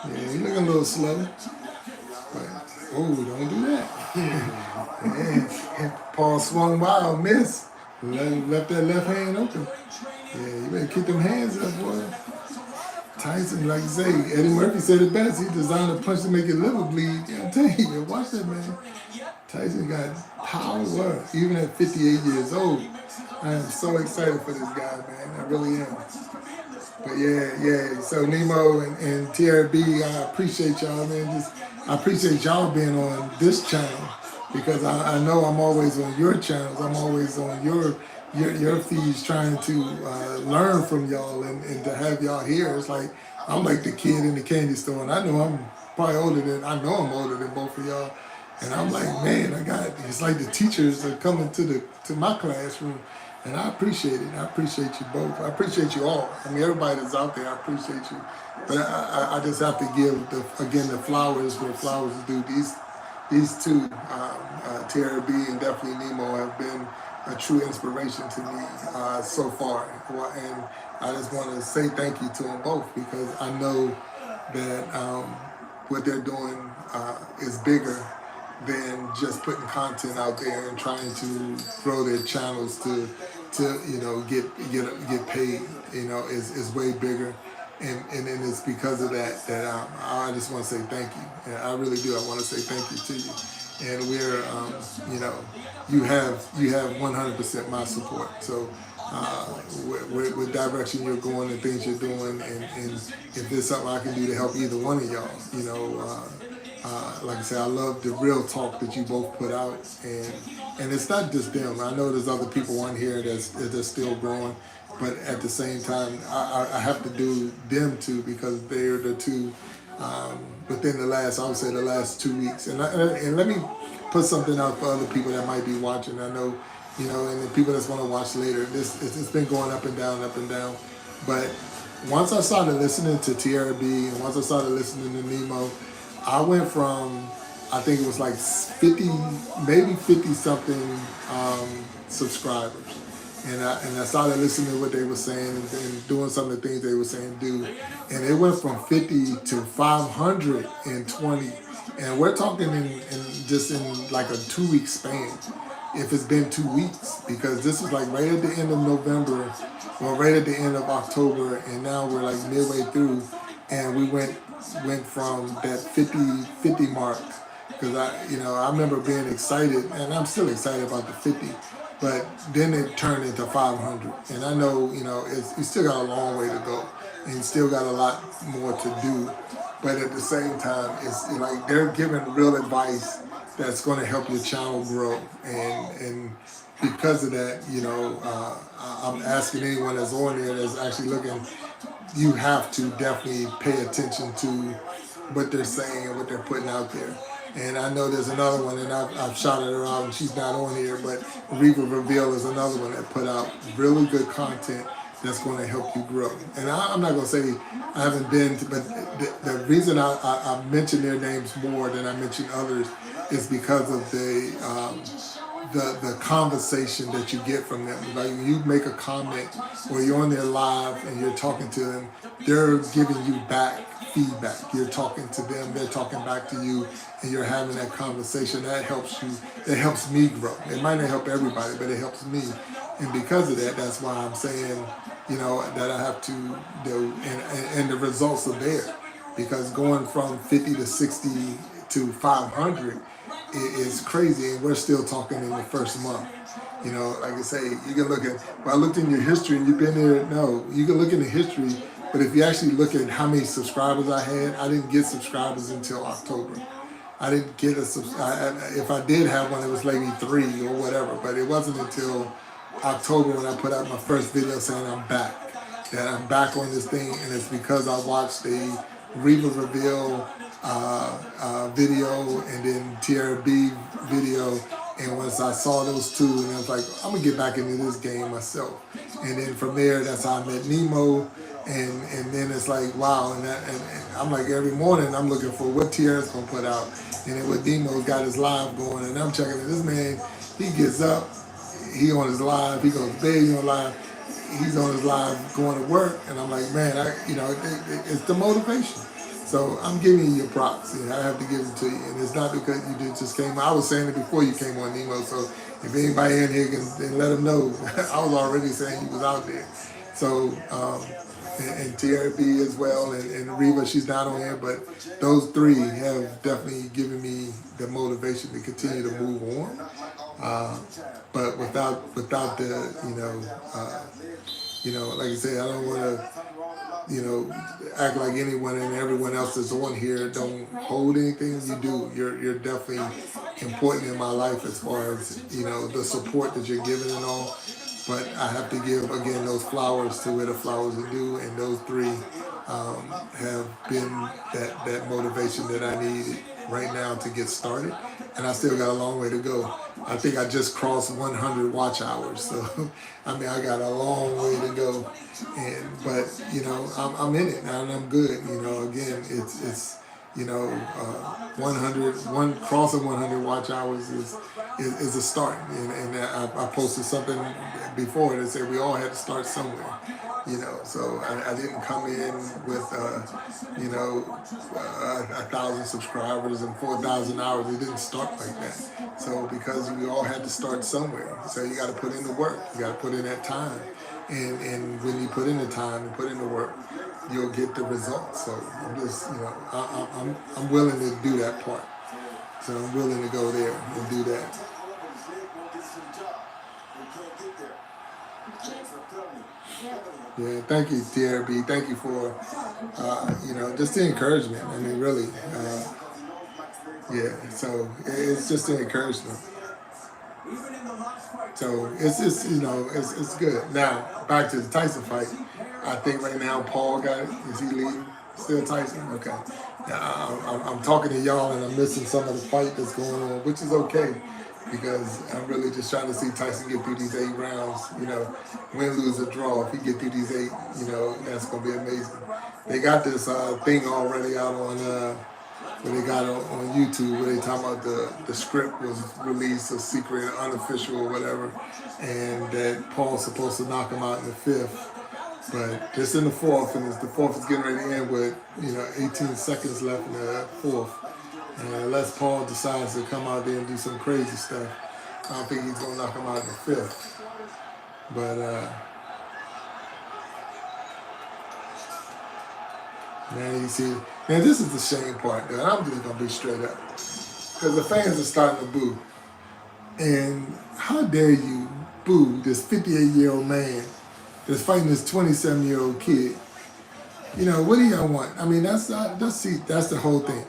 yeah, he looking a little slow. But don't do that. Yeah, Paul swung wild, miss. Left that left hand open. Yeah, you better keep them hands up, boy. Tyson, like you say, Eddie Murphy said it best. He designed a punch to make your liver bleed. Yeah, I'm telling you, watch that, man. Tyson got power, even at 58 years old. I am so excited for this guy, man. I really am. But yeah. So Nemo and TRB, I appreciate y'all, man. I appreciate y'all being on this channel because I know I'm always on your channels. I'm always on your feeds trying to learn from y'all and to have y'all here. It's like I'm like the kid in the candy store, and I know I'm older than both of y'all. And I'm like, man, it's like the teachers are coming to my classroom. And I appreciate it. I appreciate you both. I appreciate you all. I mean, everybody that's out there, I appreciate you. But I just have to give the flowers where flowers is due. These two, TRB and definitely Nemo, have been a true inspiration to me so far. And I just want to say thank you to them both because I know that what they're doing is bigger than just putting content out there and trying to grow their channels to get paid. Is way bigger, and it's because of that I just want to say thank you. And I really do. I want to say thank you to you. And we're you have 100% my support. So with direction you're going and things you're doing, and if there's something I can do to help either one of y'all, like I said, I love the real talk that you both put out, and it's not just them. I know there's other people on here that's still growing, but at the same time, I have to do them too because they're the two within the last 2 weeks. And let me put something out for other people that might be watching. I know, and the people that's going to watch later. It's been going up and down, but once I started listening to TRB and once I started listening to Nemo, I went from, I think it was like 50, maybe 50 something subscribers. And I started listening to what they were saying and doing some of the things they were saying do. And it went from 50 to 520. And we're talking in like a 2-week span, if it's been 2 weeks, because this was like right at the end of November or right at the end of October. And now we're like midway through and we went from that 50 mark, because I remember being excited, and I'm still excited about the 50, but then it turned into 500, and I know you still got a long way to go, and you still got a lot more to do, but at the same time, it's like they're giving real advice that's going to help your channel grow, and because of that, I'm asking anyone that's on there that's actually looking. You have to definitely pay attention to what they're saying and what they're putting out there. And I know there's another one, and I've shouted her out, and she's not on here, but Reva Reveal is another one that put out really good content that's going to help you grow. And I'm not going to say I haven't been, but the reason I mention their names more than I mention others is because of the conversation that you get from them. Like you make a comment or you're on their live and you're talking to them, they're giving you back feedback. You're talking to them, they're talking back to you, and you're having that conversation. That helps you, that helps me grow. It might not help everybody, but it helps me. And because of that, that's why I'm saying, that I have to do, and the results are there. Because going from 50 to 60 to 500 is crazy, and we're still talking in the first month. Like I say, you can look at, I looked in your history and you've been there, no, you can look in the history, but if you actually look at how many subscribers I had, I didn't get subscribers until October. I didn't get if I did have one, it was maybe 3 or whatever, but it wasn't until October when I put out my first video saying I'm back, that I'm back on this thing, and it's because I watched the Reva Reveal video and then TRB video. And once I saw those two, and I was like, I'm gonna get back into this game myself. And then from there, that's how I met Nemo. And then it's like, wow. And I'm like, every morning I'm looking for what TR's gonna put out. And then what Nemo got his live going, and I'm checking it. This man, he gets up, he on his live, he goes to bed, he on live, he's on his live going to work, and I'm like, man, it's the motivation. So I'm giving you your props, and I have to give it to you. And it's not because you just came. I was saying it before you came on, Nemo. So if anybody in here can let them know, I was already saying you was out there. So and TRB as well, and Reva, she's not on here, but those three have definitely given me the motivation to continue to move on. But without the like I said, I don't want to act like anyone and everyone else that's on here don't hold anything. You do. You're definitely important in my life as far as the support that you're giving and all. But I have to give again those flowers to where the flowers are due, and those three have been that motivation that I need right now to get started. And I still got a long way to go. I think I just crossed 100 watch hours, so I mean I got a long way to go. But I'm in it now and I'm good. Again, it's 100 crossing 100 watch hours is a start. And I posted something before that said we all had to start somewhere. So I didn't come in with 1,000 subscribers and 4,000 hours. It didn't start like that. So because we all had to start somewhere, so you got to put in the work. You got to put in that time, and when you put in the time and put in the work, you'll get the results. So I'm just I'm willing to do that part. So I'm willing to go there and do that. Yeah, thank you, TRB. Thank you for, just the encouragement. I mean, really. So it's just an encouragement. So it's just, it's good. Now, back to the Tyson fight. I think right now Paul got it. Is he leading? Still Tyson? Okay. Now, I'm talking to y'all and I'm missing some of the fight that's going on, which is okay. Because I'm really just trying to see Tyson get through these 8 rounds, win, lose, or draw. If he get through these 8, that's going to be amazing. They got this thing already out on, where they got on YouTube, where they talking about the script was released, a secret, unofficial, or whatever, and that Paul's supposed to knock him out in the 5th. But just in the 4th, and the 4th is getting ready to end with, 18 seconds left in the 4th. And unless Paul decides to come out there and do some crazy stuff, I don't think he's going to knock him out in the 5th. But, man, you see, man, this is the shame part, though. I'm just going to be straight up. Because the fans are starting to boo. And how dare you boo this 58-year-old man that's fighting this 27-year-old kid? What do y'all want? I mean, that's the whole thing.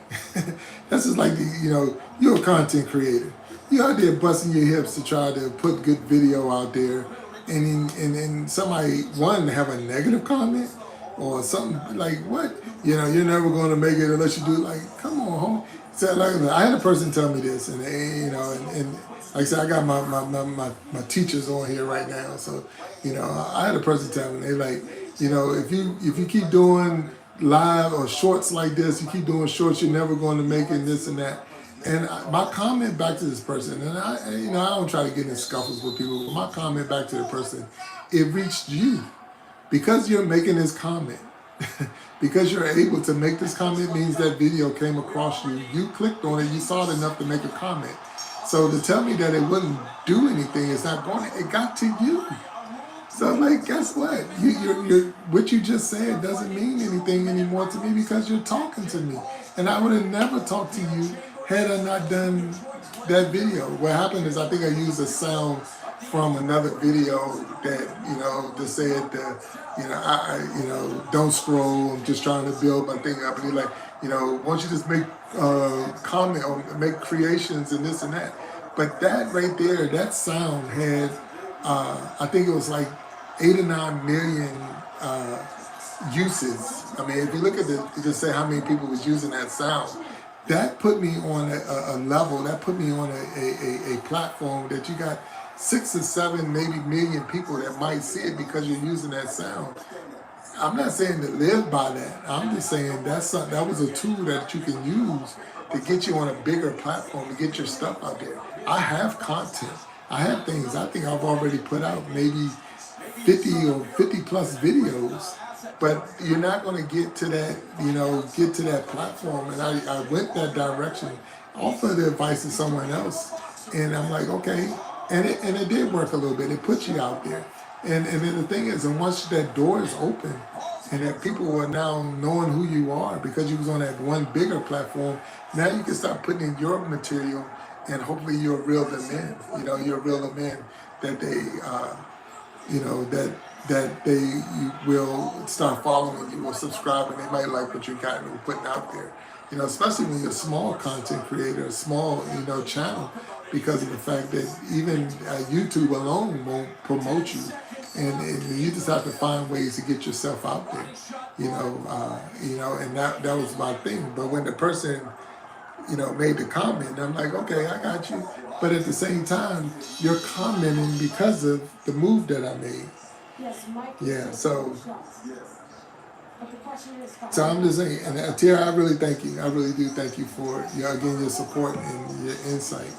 That's just like you're a content creator. You're out there busting your hips to try to put good video out there, and somebody have a negative comment or something like what? You're never going to make it unless you do it. Like, come on, home. So I had a person tell me this, and and like I said, I got my teachers on here right now, so I had a person tell me, they like, if you keep doing live or shorts like this, you keep doing shorts, you're never going to make it, and this and that. And my comment back to this person, and I don't try to get in scuffles with people, but my comment back to the person, it reached you because you're making this comment. Because you're able to make this comment means that video came across you. You clicked on it, you saw it enough to make a comment. So to tell me that it wouldn't do anything, it's not going to, it got to you. So like, guess what? You're what you just said doesn't mean anything anymore to me because you're talking to me. And I would have never talked to you had I not done that video. What happened is I think I used a sound from another video that, that said that, don't scroll, I'm just trying to build my thing up. And you're like, why don't you just make comment or make creations and this and that. But that right there, that sound had, I think it was like 8 or 9 million uses. I mean, if you look at just say how many people was using that sound, that put me on a level, that put me on a platform that you got 6 or 7, maybe million people that might see it because you're using that sound. I'm not saying to live by that. I'm just saying that was a tool that you can use to get you on a bigger platform, to get your stuff out there. I have content. I have things. I think I've already put out maybe 50 or 50 plus videos, but you're not going to get to that, get to that platform. And I went that direction, offered the advice to someone else, and I'm like, okay, and it did work a little bit. It put you out there, and then the thing is, and once that door is open, and that people are now knowing who you are because you was on that one bigger platform, now you can start putting in your material, and hopefully you'll reel them in. You'll reel them in that they. That they you will start following you or subscribing. They might like what you're kind of putting out there. Especially when you're a small content creator, a small channel, because of the fact that even YouTube alone won't promote you, and you just have to find ways to get yourself out there. And that was my thing. But when the person made the comment, I'm like, okay, I got you. But at the same time, you're commenting because of the move that I made. Yeah, so I'm just saying, and Tara, I really thank you. I really do thank you for your support and your insight.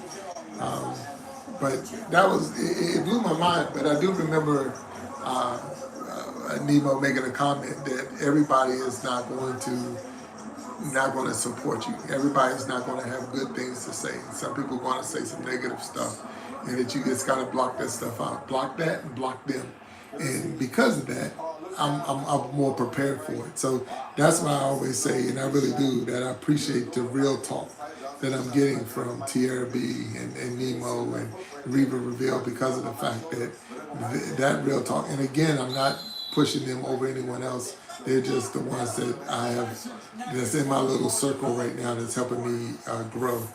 But that it blew my mind. But I do remember Nemo making a comment that everybody is not going to support you. Everybody's not going to have good things to say. Some people are going to say some negative stuff, and that you just got to block that stuff out. Block that and block them. And because of that, I'm more prepared for it. So that's why I always say, and I really do, that I appreciate the real talk that I'm getting from Tierra B and Nemo and Reva Reveal, because of the fact that that real talk. And again, I'm not pushing them over anyone else. They're just the ones that I have, that's in my little circle right now, that's helping me grow.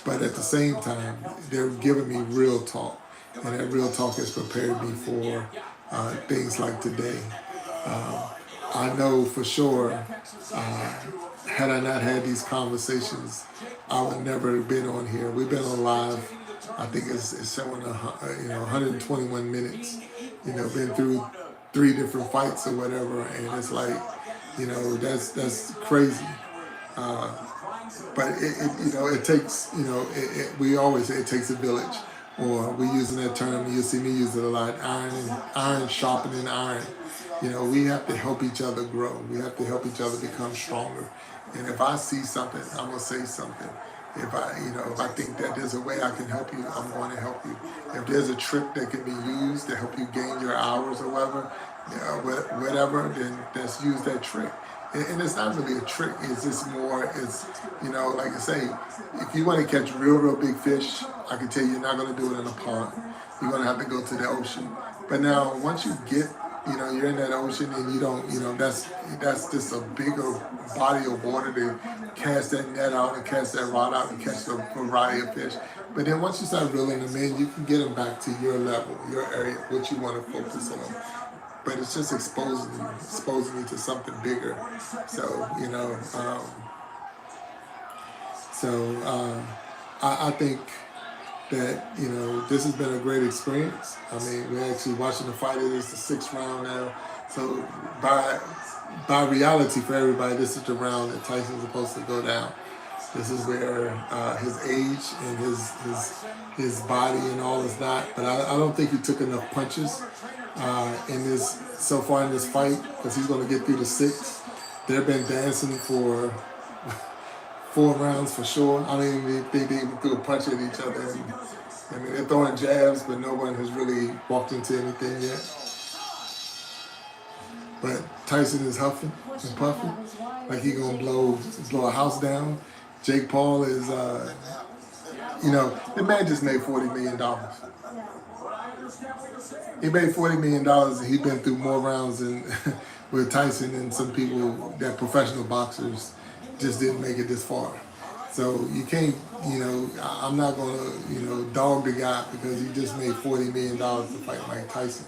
But at the same time, they're giving me real talk. And that real talk has prepared me for things like today. I know for sure, had I not had these conversations, I would never have been on here. We've been on live. I think it's showing 121 minutes. Been through 3 different fights or whatever, and it's like, that's crazy. But it takes, we always say it takes a village, or we're using that term. You'll see me use it a lot. Iron sharpening iron. We have to help each other grow. We have to help each other become stronger. And if I see something, I'm gonna say something. If I think that there's a way I can help you, I'm going to help you. If there's a trick that can be used to help you gain your hours or whatever, then let's use that trick. And it's not really a trick. It's just more. Like I say, if you want to catch real big fish, I can tell you, you're not going to do it in a pond. You're going to have to go to the ocean. But now, once you get, you're in that ocean and you don't, that's just a bigger body of water to cast that net out and cast that rod out and catch a variety of fish. But then once you start reeling them in, you can get them back to your level, your area, what you want to focus on. But it's just exposing you to something bigger. So, I think that, this has been a great experience. I mean, we're actually watching the fight. It is the 6th round now. So by reality for everybody, this is the round that Tyson's supposed to go down. This is where his age and his body and all is not. But I don't think he took enough punches so far in this fight, because he's going to get through the 6th. They've been dancing for 4 rounds for sure. I mean, they even threw a punch at each other. And, they're throwing jabs, but no one has really walked into anything yet. But Tyson is huffing and puffing like he's going to blow a house down. Jake Paul is, the man just made $40 million. He made $40 million, and he's been through more rounds with Tyson and some people that professional boxers just didn't make it this far. So you can't, I'm not going to, dog the guy because he just made $40 million to fight Mike Tyson,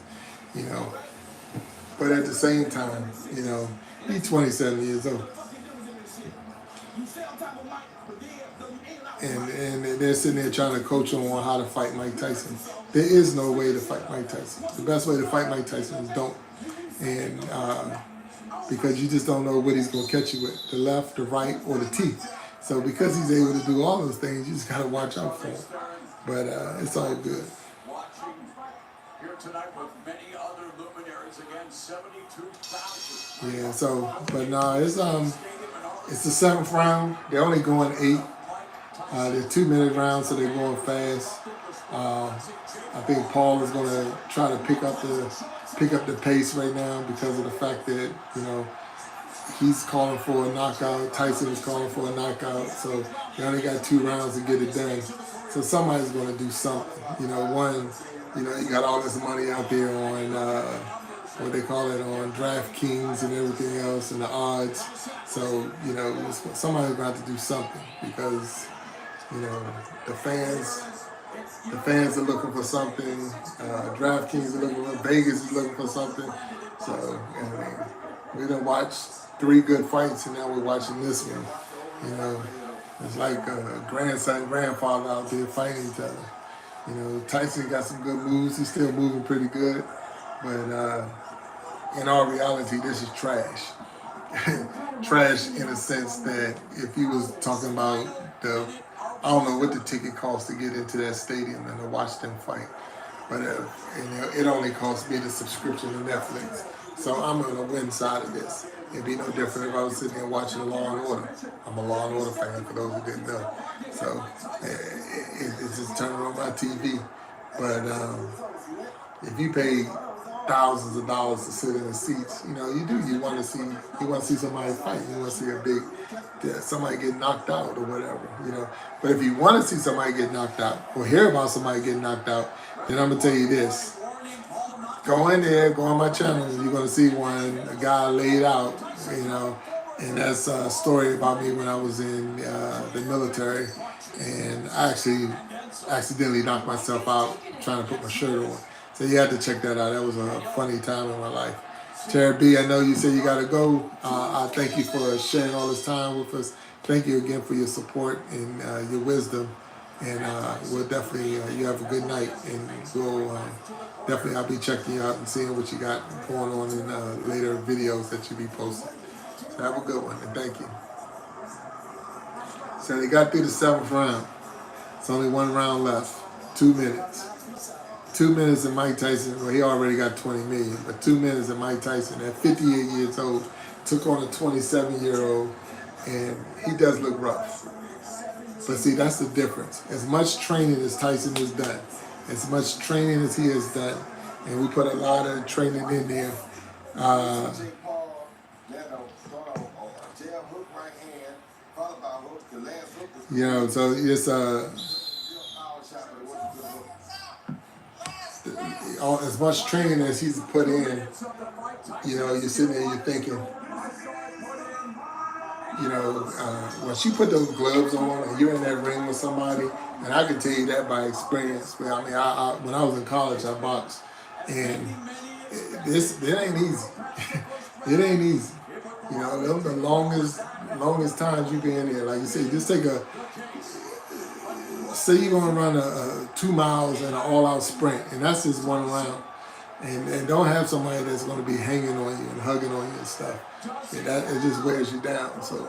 But at the same time, you know, he's 27 years old. And they're sitting there trying to coach him on how to fight Mike Tyson. There is no way to fight Mike Tyson. The best way to fight Mike Tyson is don't. And because you just don't know what he's going to catch you with, the left, the right, or the teeth. So because he's able to do all those things, you just got to watch out for him. But it's all good. Here tonight with many other luminaries, again, 72,000. Yeah, so, but no, it's the seventh round. They're only going 8. They're 2-minute rounds, so they're going fast. I think Paul is going to try to pick up the pace right now because of the fact that, you know, he's calling for a knockout. Tyson is calling for a knockout. So they only got 2 rounds to get it done. So somebody's going to do something. You know, one, you know, you got all this money out there on what they call it, on DraftKings and everything else and the odds. So, you know, somebody's going to have to do something because, you know, the fans are looking for something. DraftKings are looking for, Vegas is looking for something. So, I mean, we done watched 3 good fights, and now we're watching this one. You know, it's like grandson, grandfather out there fighting each other. You know, Tyson got some good moves. He's still moving pretty good, but in all reality, this is trash. Trash in a sense that if he was talking about I don't know what the ticket costs to get into that stadium and to watch them fight, but it only cost me the subscription to Netflix. So I'm on the win side of this. It'd be no different if I was sitting there watching Law and Order. I'm a Law and Order fan, for those who didn't know. So it's just turning on my TV. But if you pay thousands of dollars to sit in the seats, you know, you want to see somebody fight. You want to see somebody get knocked out or whatever, you know. But if you want to see somebody get knocked out or hear about somebody getting knocked out, then I'm gonna tell you this. Go in there, go on my channel, and you're gonna see a guy laid out, you know, and that's a story about me when I was in the military, and I actually accidentally knocked myself out trying to put my shirt on. So you have to check that out. That was a funny time in my life. Jared B, I know you said you got to go. I thank you for sharing all this time with us. Thank you again for your support and your wisdom. And we'll definitely, you have a good night. And we'll definitely, I'll be checking you out and seeing what you got going on in later videos that you be posting. So have a good one, and thank you. So they got through the 7th round. It's only 1 round left. 2 minutes. 2 minutes and Mike Tyson, well, he already got 20 million, but 2 minutes and Mike Tyson at 58 years old took on a 27-year-old, and he does look rough. But see, that's the difference. As much training as Tyson has done, as much training as he has done, and we put a lot of training in there. You know, so it's as much training as he's put in, you know, you're sitting there, you're thinking, you know, once you put those gloves on and you're in that ring with somebody, and I can tell you that by experience. I mean, when I was in college, I boxed, and it ain't easy. It ain't easy. You know, those are the longest times you be in there. Like you said, just say you're going to run 2 miles in an all-out sprint, and that's just 1 round. And don't have somebody that's going to be hanging on you and hugging on you and stuff. And it just wears you down. So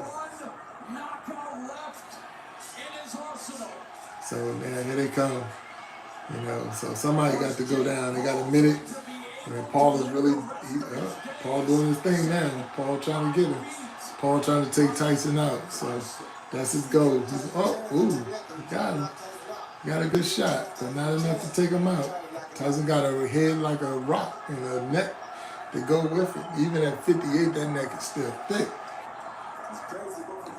man, here they come. You know, so somebody got to go down. They got a minute. And Paul is really, Paul doing his thing now. Paul trying to get him. Paul trying to take Tyson out. So that's his goal. He got him. Got a good shot, but not enough to take him out. Tyson got a head like a rock and a neck to go with it. Even at 58, that neck is still thick.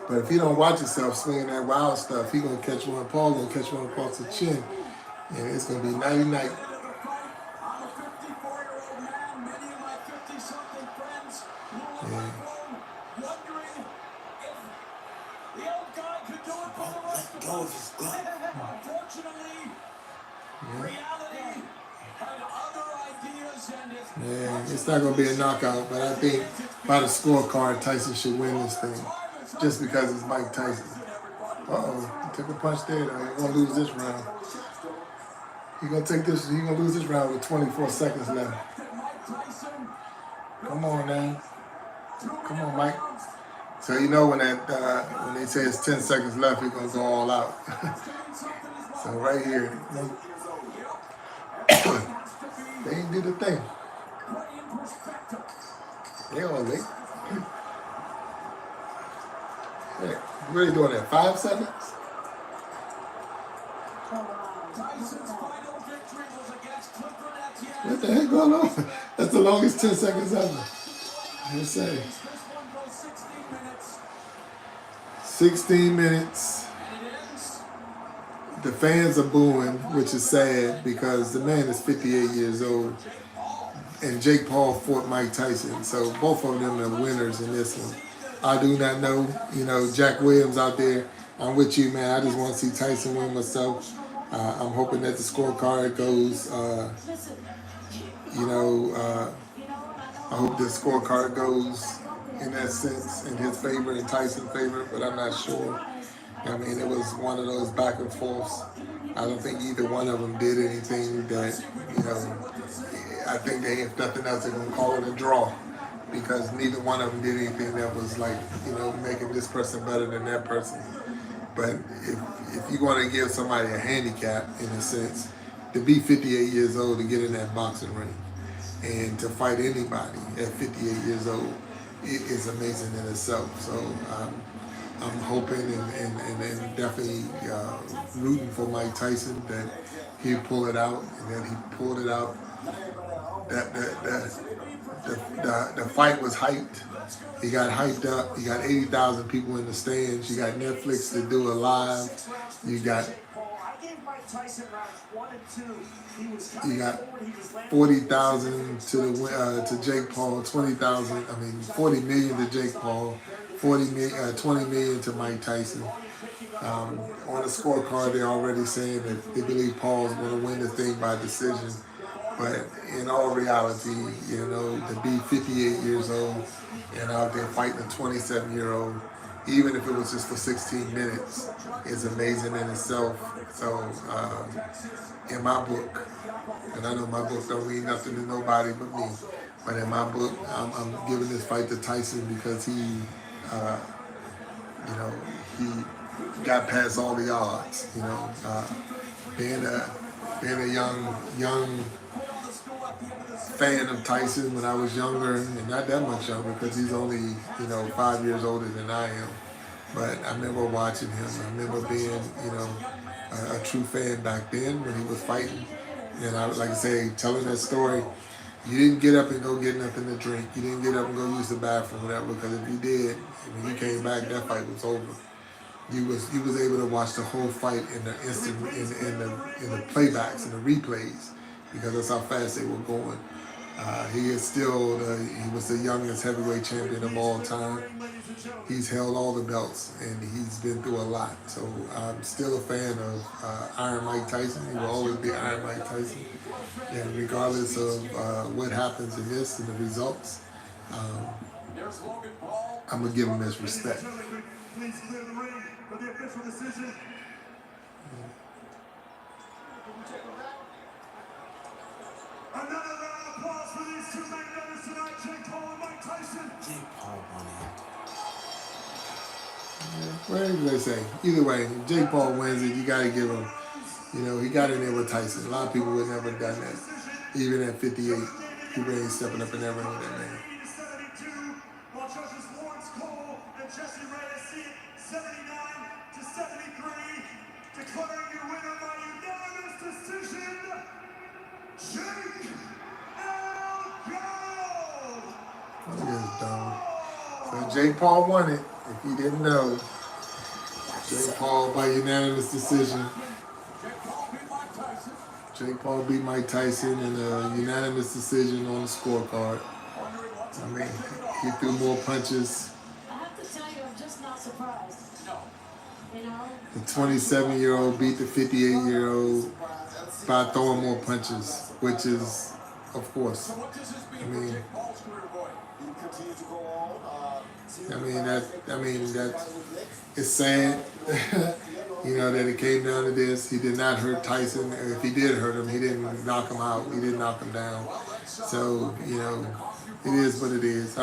But if he don't watch himself swinging that wild stuff, he gonna catch one. Paul gonna catch one across the chin, and it's gonna be nighty-night. Yeah. Let go of his glove. Yeah, It's not going to be a knockout, but I think by the scorecard, Tyson should win this thing. Just because it's Mike Tyson. Uh-oh, he took a punch there, though. He's going to lose this round. He's going to lose this round with 24 seconds left. Come on, now. Come on, Mike. So you know when they say it's 10 seconds left, he's going to go all out. So right here, they ain't do the thing. They on late. Hey, what are you doing there? 5 seconds? What the heck going on? That's the longest 10 seconds ever. Let's say 16 minutes. The fans are booing, which is sad because the man is 58 years old. And Jake Paul fought Mike Tyson. So both of them are winners in this one. I do not know. You know, Jack Williams out there. I'm with you, man. I just want to see Tyson win myself. I'm hoping that the scorecard goes, I hope the scorecard goes in that sense in his favor and Tyson's favor, but I'm not sure. I mean, it was one of those back and forths. I don't think either one of them did anything that, I think they, if nothing else, they're going to call it a draw because neither one of them did anything that was like, making this person better than that person. But if you want to give somebody a handicap, in a sense, to be 58 years old to get in that boxing ring and to fight anybody at 58 years old, it is amazing in itself. So I'm hoping and definitely rooting for Mike Tyson that he'll pull it out, and then he pulled it out. The fight was hyped. He got hyped up. You got 80,000 people in the stands. You got Netflix to do a live. You got 40,000 to Jake Paul, 20,000. 40 million to Jake Paul, 20 million to Mike Tyson. On the scorecard, they're already saying that they believe Paul's going to win the thing by decision. But in all reality, to be 58 years old and out there fighting a 27-year-old, even if it was just for 16 minutes, is amazing in itself. So, in my book, and I know my book don't mean nothing to nobody but me, but in my book, I'm giving this fight to Tyson because he got past all the odds. Being a young fan of Tyson when I was younger, and not that much younger because he's only 5 years older than I am. But I remember watching him. I remember being a true fan back then when he was fighting. And I would like to say, telling that story, you didn't get up and go get nothing to drink. You didn't get up and go use the bathroom or whatever, because if you did, when you came back, that fight was over. You was able to watch the whole fight in the instant in the playbacks and the replays, because that's how fast they were going. He was the youngest heavyweight champion of all time. He's held all the belts, and he's been through a lot. So I'm still a fan of Iron Mike Tyson. He will always be Iron Mike Tyson. And regardless of what happens in this and the results, I'm going to give him his respect. Please clear the ring for the official decision. Another round of applause for these two main eventers tonight, Jake Paul and Mike Tyson. Jake Paul won it. Whatever they say. Either way, if Jake Paul wins it, you got to give him, he got in there with Tyson. A lot of people would never have done that. Even at 58, people ain't stepping up in that ring with that man. While judges Lawrence Cole and Jesse Reyes see it 79-73, declaring your winner by unanimous decision, Jake Look at this dog. So Jake Paul won it. If you didn't know, Jake Paul by unanimous decision. Jake Paul beat Mike Tyson in a unanimous decision on the scorecard. I mean, he threw more punches. I have to tell you, I'm just not surprised. The 27-year-old beat the 58-year-old by throwing more punches, which is of course. I mean, that it's sad, you know, that it came down to this. He did not hurt Tyson. If he did hurt him, he didn't knock him out. He didn't knock him down. So, you know, it is what it is.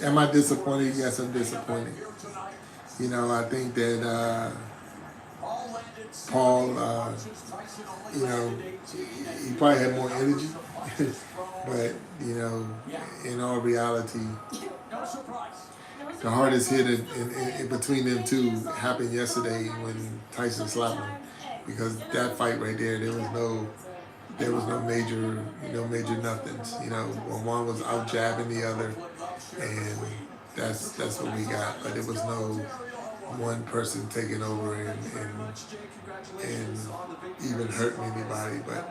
Am I disappointed? Yes, I'm disappointed. You know, I think that Paul, you know, he probably had more energy. But, you know, in all reality, the hardest hit in between them two happened yesterday when Tyson slapped him. Because that fight right there, there was no major nothings. You know, one was out jabbing the other, and that's what we got. But there was no one person taking over and even hurting anybody. But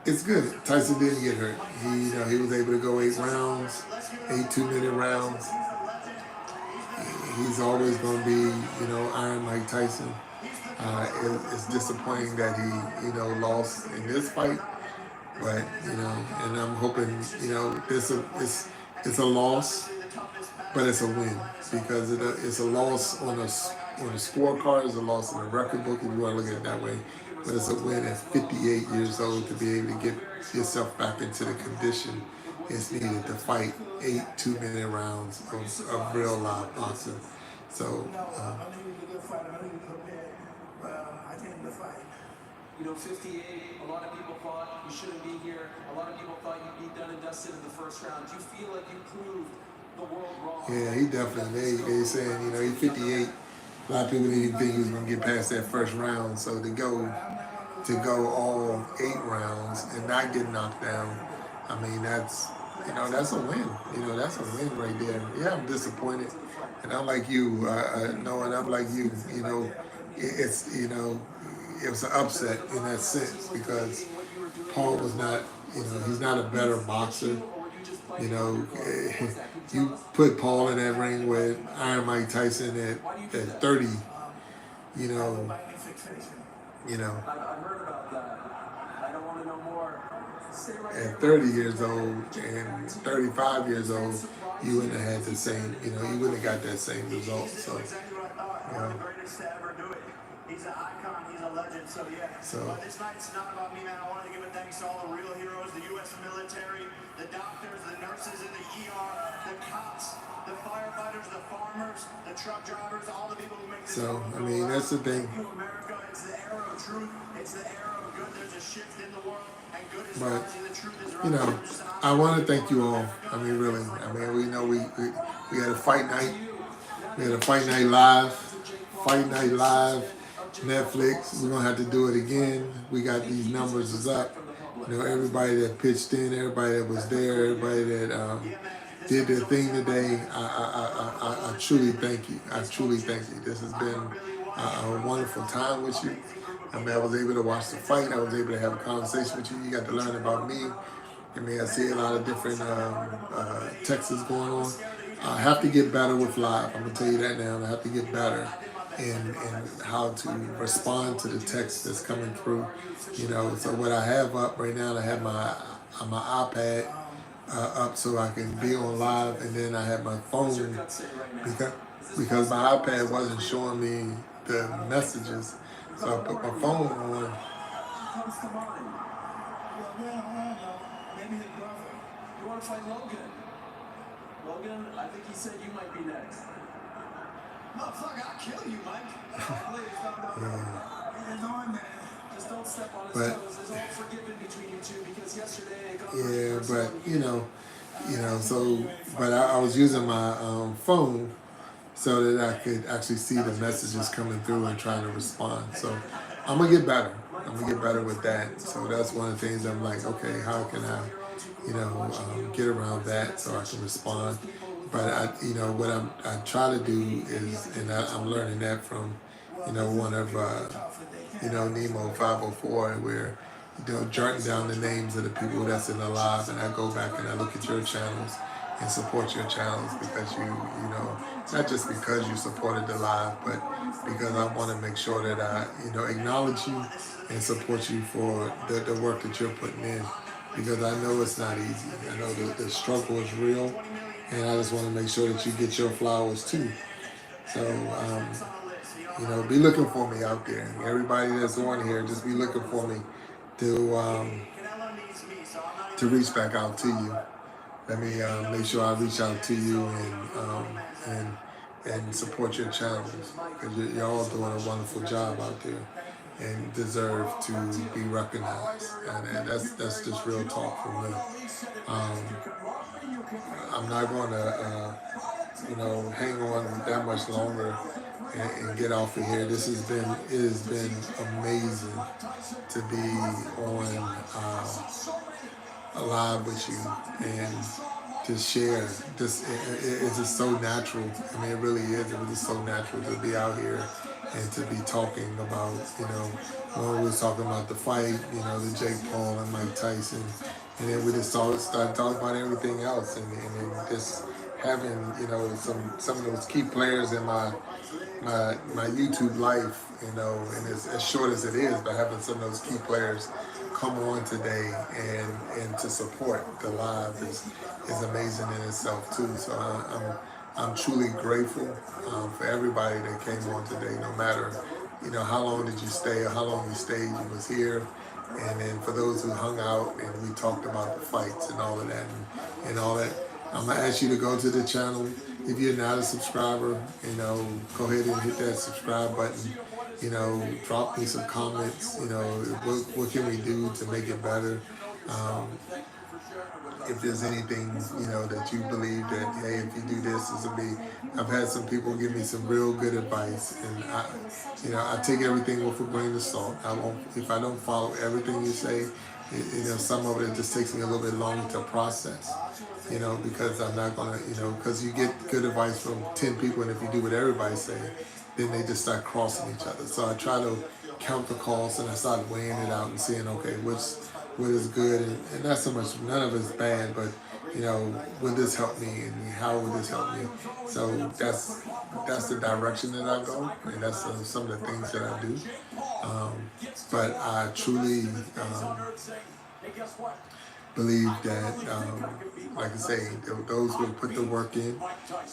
it's good. Tyson didn't get hurt. He was able to go 8 rounds, 8 2-minute rounds. He's always going to be, Iron Mike Tyson. It's disappointing that he, lost in this fight, but and I'm hoping, it's a loss, but it's a win because it's a loss on a scorecard, it's a loss on the record book if you want to look at it that way. But it's a win at 58 years old to be able to get yourself back into the condition it's needed to fight 8 2-minute rounds of real live boxing. So. You know, 58, a lot of people thought you shouldn't be here. A lot of people thought you'd be done and dusted in the first round. Do you feel like you proved the world wrong? Yeah, he definitely. They saying, he's 58. A lot of people didn't think he was going to get past that first round. So to go all 8 rounds and not get knocked down, I mean, that's a win. That's a win right there. Yeah, I'm disappointed. And I'm like you, knowing I'm like you, it's, it was an upset in that sense because Paul was not, he's not a better boxer. You put Paul in that ring with Iron Mike Tyson at 30, I've heard about that. I don't want to know more. At 30 years old and 35 years old, you wouldn't have had the same, you wouldn't have got that same result. So, He's an icon, he's a legend, so yeah. But this night's not about me, man. I wanted to give a thanks to all the real heroes, the U.S. military, the doctors, the nurses in the ER, the cops, the firefighters, the farmers, the truck drivers, all the people who make this So, I mean, that's the thing. America, it's the era of truth, it's the era of good. There's a shift in the world, and good is rising, the truth is rising. I want to thank you all. I mean, really. I mean, we know we had a fight night. We had a fight night live. Fight night live. Netflix, we're gonna have to do it again. We got these numbers is up. Everybody that pitched in, everybody that was there, everybody that did their thing today. I truly thank you. I truly thank you. This has been a wonderful time with you. I mean, I was able to watch the fight. I was able to have a conversation with you. You got to learn about me. I mean, I see a lot of different texts going on. I have to get better with live. I'm gonna tell you that now. I have to get better. And how to respond to the text that's coming through, So what I have up right now, I have my iPad up so I can be on live, and then I have my phone because my iPad wasn't showing me the messages, so I put my phone on. Maybe his brother. You want to fight Logan? Logan, I think he said you might be next. Motherfucker, I'll kill you, Mike. Just don't step on his toes. There's all forgiven between you two because yesterday but I was using my phone so that I could actually see the messages coming through and trying to respond. So I'm gonna get better. I'm gonna get better with that. So that's one of the things I'm like, okay, how can I, get around that so I can respond. But what I try to do is, and I'm learning that from, one of, Nemo 504, where, jotting down the names of the people that's in the live, and I go back and I look at your channels and support your channels because not just because you supported the live, but because I want to make sure that I, acknowledge you and support you for the work that you're putting in. because I know it's not easy. I know the struggle is real, and I just want to make sure that you get your flowers too. So, be looking for me out there. Everybody that's on here, just be looking for me to reach back out to you. Let me make sure I reach out to you and support your channels, because you're all doing a wonderful job out there and deserve to be recognized. And that's just real talk from me. I'm not going to hang on that much longer and get off of here. It has been amazing to be on live with you and to share. It's just so natural. I mean, it really is. It was just so natural to be out here and to be talking about, when we was talking about the fight, the Jake Paul and Mike Tyson, and then we just started talking about everything else, and then just having, some of those key players in my YouTube life, and as short as it is, but having some of those key players come on today and to support the live is amazing in itself too. So I'm truly grateful for everybody that came on today, no matter how long did you stay or how long you stayed, you was here. And then for those who hung out and we talked about the fights and all of that and all that, I'm gonna ask you to go to the channel. If you're not a subscriber, go ahead and hit that subscribe button. Drop me some comments. What can we do to make it better? If there's anything, that you believe that, hey, if you do this will be. I've had some people give me some real good advice, and I take everything with a grain of salt. If I don't follow everything you say, some of it just takes me a little bit longer to process, because I'm not gonna, because you get good advice from 10 people, and if you do what everybody say, then they just start crossing each other. So I try to count the costs, and I start weighing it out and seeing, okay, what is good, and not so much, none of it's bad, but would this help me, and how would this help me? So that's the direction that I go, and that's some of the things that I do. But I truly believe that, like I say, those who put the work in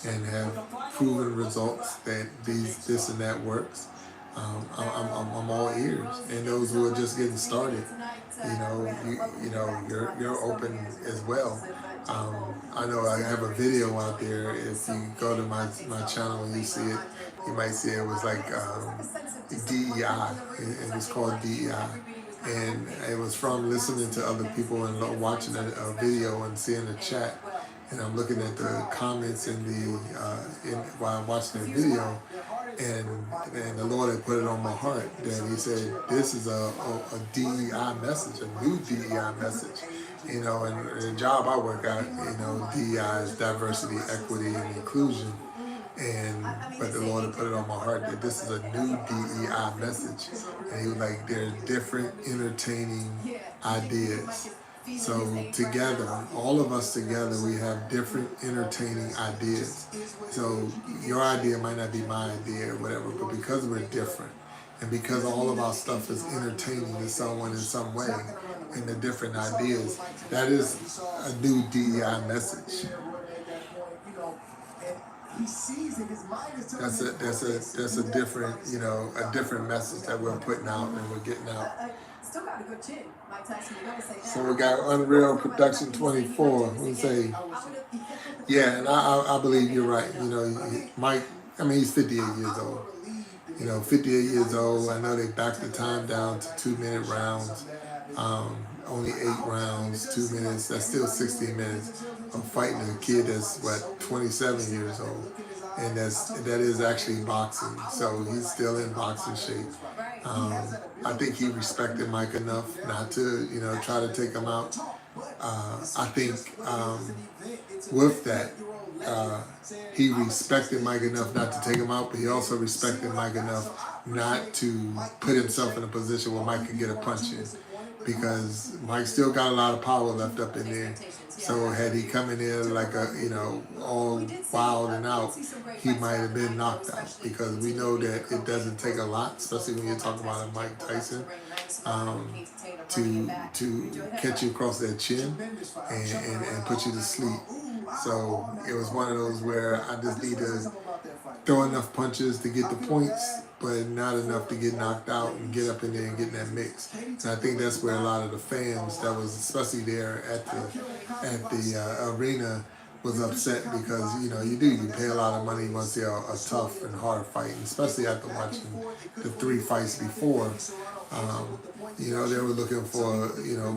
and have proven results that this and that works, I'm all ears. And those who are just getting started, you're open as well. I know I have a video out there. If you go to my channel and you see it, you might see it was like DEI. It was called DEI. And it was from listening to other people and watching a video and seeing the chat. And I'm looking at the comments while I'm watching the video, and the Lord had put it on my heart that He said, this is a DEI message, a new DEI message. And the job I work at, DEI is diversity, equity, and inclusion. But the Lord had put it on my heart that this is a new DEI message. And He was like, there's different entertaining ideas. So together, all of us together, we have different entertaining ideas. So your idea might not be my idea or whatever, but because we're different, and because all of our stuff is entertaining to someone in some way, and the different ideas, that is a new DEI message. That's a different, a different message that we're putting out and we're getting out. So we got Unreal Production 24. We say, yeah, and I believe you're right. Mike, he's 58 years old. 58 years old. I know they backed the time down to 2-minute rounds. Only 8 rounds, 2 minutes. That's still 16 minutes of fighting a kid that's 27 years old, and that is actually boxing. So he's still in boxing shape. I think he respected Mike enough not to, try to take him out. I think with that, he respected Mike enough not to take him out, but he also respected Mike enough not to put himself in a position where Mike could get a punch in. because Mike still got a lot of power left up in there. So had he come in there like a, all wild and out, he might have been knocked out, because we know that it doesn't take a lot, especially when you're talking about a Mike Tyson, to catch you across that chin and put you to sleep. So it was one of those where I just need to throw enough punches to get the points, but not enough to get knocked out and get up in there and get in that mix. And I think that's where a lot of the fans that was especially there at the arena was upset, because you pay a lot of money once they're a tough and hard fight, and especially after watching the 3 fights before. They were looking for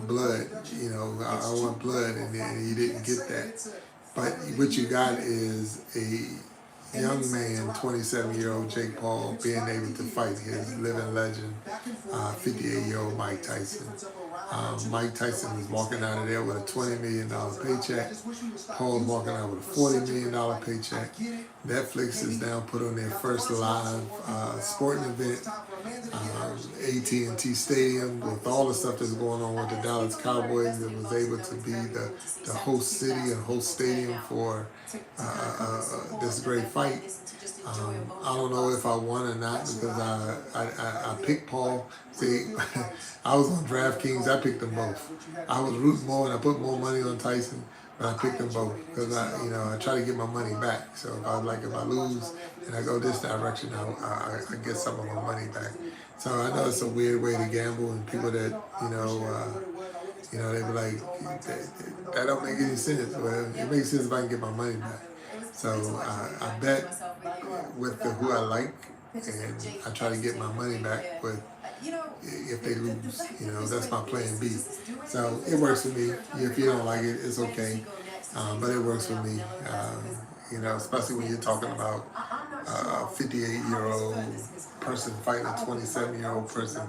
blood. I want blood, and you didn't get that. But what you got is a young man, 27-year-old Jake Paul, being able to fight his living legend, 58-year-old Mike Tyson. Mike Tyson was walking out of there with a $20 million paycheck. Paul's walking out with a $40 million paycheck. Netflix is now put on their first live sporting event, AT&T Stadium, with all the stuff that's going on with the Dallas Cowboys. It was able to be the host city and host stadium for this great fight. I don't know if I won or not, because I picked Paul. See, I was on DraftKings. I picked them both. I was rooting more and I put more money on Tyson, but I picked them both because I try to get my money back. So if I lose and I go this direction, I get some of my money back. So I know it's a weird way to gamble, and people that they be like, that don't make any sense. Well, it makes sense if I can get my money back. So I bet with who I like, and I try to get my money back with if they lose. That's my plan B. So it works for me. If you don't like it, it's okay. But it works for me. Especially when you're talking about a 58-year-old person fighting a 27-year-old person.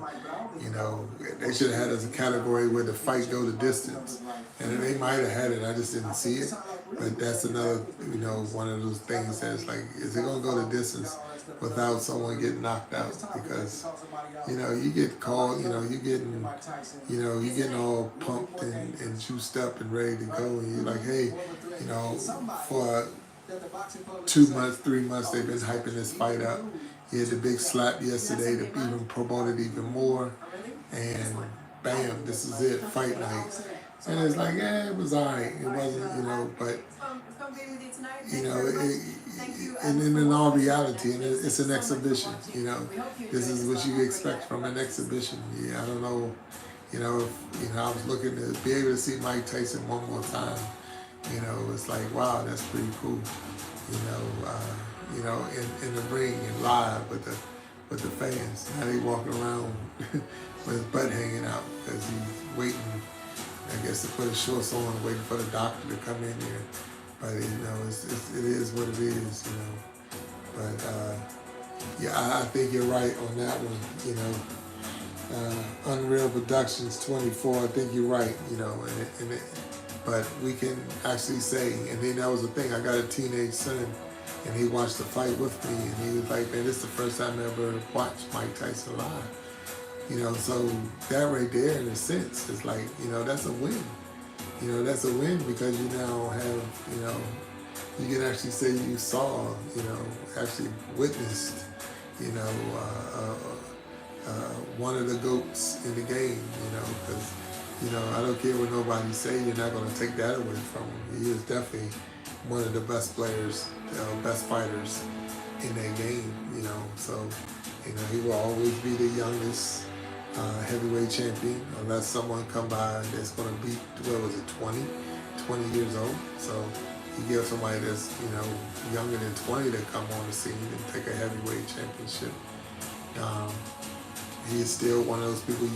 They should have had as a category where the fight go the distance. And they might have had it, I just didn't see it. But that's another, one of those things that's like, is it going to go the distance without someone getting knocked out? Because, you get called, you're getting all pumped and juiced up and ready to go. And you're like, hey, for 2 months, 3 months, they've been hyping this fight up. He had the big slap yesterday to even promote it even more. And bam, this is it, fight night. And it's like, it was all right. It wasn't, but, and then in all reality, and it's an exhibition, This is what you expect from an exhibition. I don't know, if, I was looking to be able to see Mike Tyson one more time. It's like, wow, that's pretty cool. In the ring and live with the fans. Now they walking around with his butt hanging out because he's waiting, I guess, to put his shorts on, waiting for the doctor to come in here. But it is what it is, But I think you're right on that one. Unreal Productions 24. I think you're right, but we can actually say, and then that was the thing. I got a teenage son, and he watched the fight with me, and he was like, "Man, this is the first time I ever watched Mike Tyson live." So that right there, in a sense, is like, that's a win. That's a win because you now have, you can actually say you saw, actually witnessed, one of the GOATs in the game, because, I don't care what nobody say, you're not going to take that away from him. He is definitely one of the best players, best fighters in that game, So, he will always be the youngest heavyweight champion unless someone come by that's going to beat, 20 years old. So you give somebody that's, younger than 20 to come on the scene and take a heavyweight championship. He is still one of those people,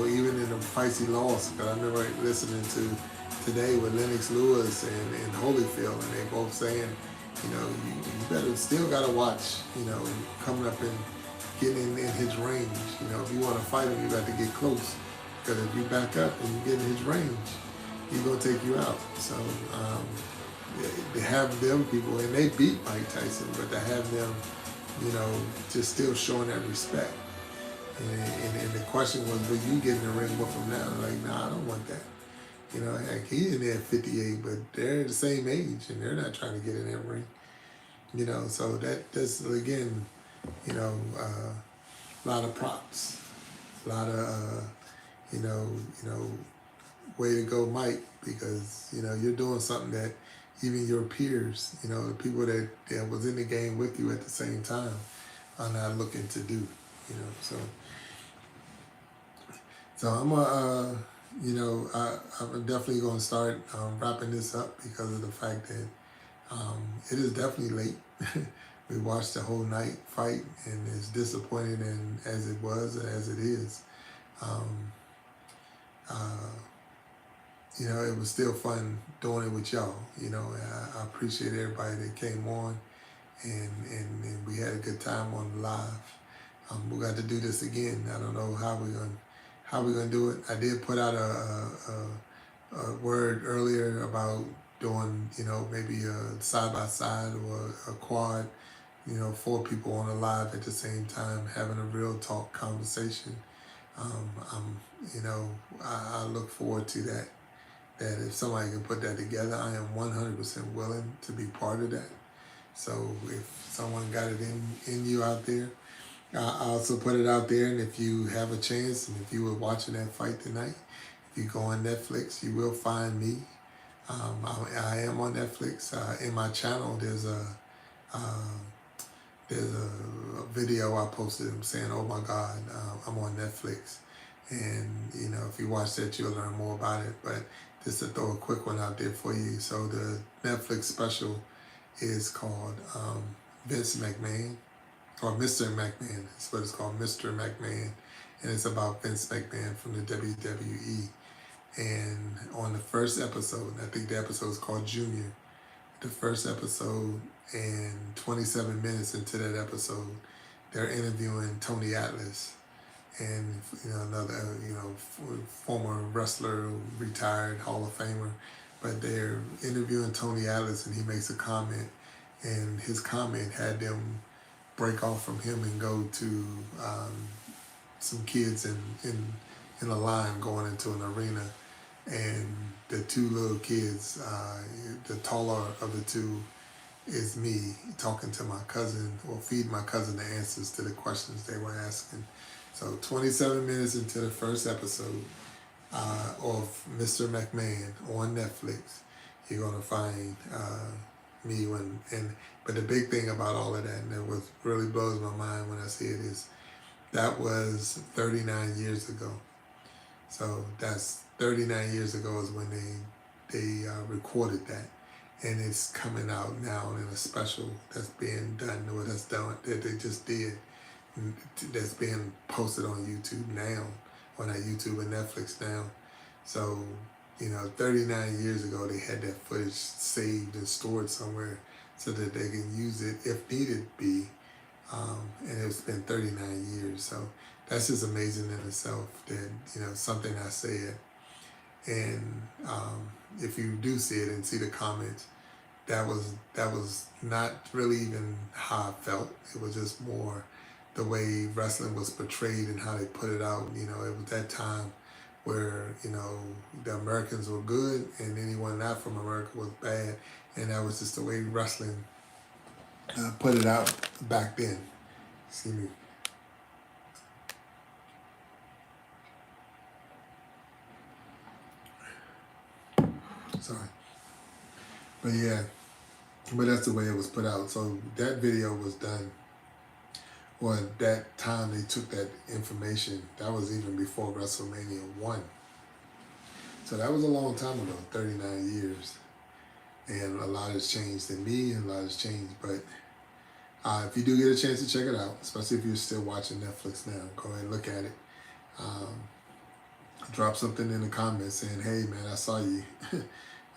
even in the fights he lost, because I remember listening to today with Lennox Lewis and Holyfield, and they both saying, you better still got to watch, coming up and getting in his range. If you want to fight him, you got to get close, because if you back up and you get in his range, he's going to take you out. So they have them people, and they beat Mike Tyson, but to have them, just still showing that respect. And the question was, will you get in the ring with him now? Like, nah, I don't want that. You know, heck, he's in there at 58, but they're the same age, and they're not trying to get in that ring. You know, so that's again, you know, a lot of props, a lot of you know, way to go, Mike, because you know you're doing something that even your peers, you know, the people that was in the game with you at the same time, are not looking to do. You know, so I'm you know, I'm definitely going to start wrapping this up because of the fact that it is definitely late. We watched the whole night fight, and as disappointing and as it was, as it is, um, you know, it was still fun doing it with y'all. You know, I appreciate everybody that came on, and we had a good time on the live. We got to do this again. I don't know how we're gonna do it. I did put out a word earlier about doing, you know, maybe a side by side or a quad, you know, 4 people on a live at the same time, having a real talk conversation. You know, I look forward to that. That if somebody can put that together, I am 100% willing to be part of that. So if someone got it in you out there, I also put it out there, and if you have a chance, and if you were watching that fight tonight, if you go on Netflix, you will find me. I am on Netflix. In my channel, there's a video I posted. I'm saying, "Oh my God, I'm on Netflix," and you know, if you watch that, you'll learn more about it. But just to throw a quick one out there for you. So the Netflix special is called Vince McMahon. Or Mr. McMahon, that's what it's called, Mr. McMahon, and it's about Vince McMahon from the WWE. And on the first episode, I think the episode is called Junior, the first episode, and 27 minutes into that episode, they're interviewing Tony Atlas, and you know, another, you know, former wrestler, retired Hall of Famer, but they're interviewing Tony Atlas, and he makes a comment, and his comment had them break off from him and go to some kids in a line going into an arena, and the 2 little kids, the taller of the 2 is me talking to my cousin, or feed my cousin the answers to the questions they were asking. So 27 minutes into the first episode of Mr. McMahon on Netflix, you're gonna find me but the big thing about all of that, and it was really blows my mind when I see it, is that was 39 years ago. So that's 39 years ago is when they recorded that, and it's coming out now in a special that's being done, or that's done, that they just did, that's being posted on YouTube now, on that YouTube and Netflix now. So, you know, 39 years ago, they had that footage saved and stored somewhere so that they can use it if needed be. And it's been 39 years. So that's just amazing in itself that, you know, something I said. And if you do see it and see the comments, that was not really even how I felt. It was just more the way wrestling was portrayed and how they put it out. You know, it was that time where, you know, the Americans were good and anyone not from America was bad, and that was just the way wrestling put it out back then. See me. Sorry. But yeah, but that's the way it was put out. So that video was done, or at that time they took that information, that was even before WrestleMania 1. So that was a long time ago, 39 years. And a lot has changed in me, and a lot has changed. But if you do get a chance to check it out, especially if you're still watching Netflix now, go ahead and look at it. Drop something in the comments saying, hey man, I saw you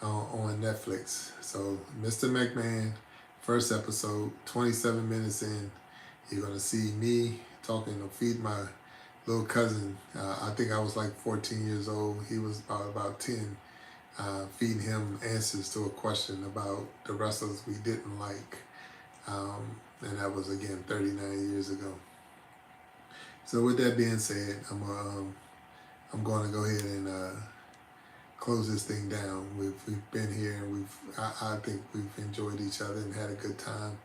on Netflix. So Mr. McMahon, first episode, 27 minutes in, you're going to see me talking to feed my little cousin. I think I was like 14 years old. He was about 10. Feeding him answers to a question about the wrestlers we didn't like. And that was, again, 39 years ago. So with that being said, I'm going to go ahead and close this thing down. We've been here and I think we've enjoyed each other and had a good time.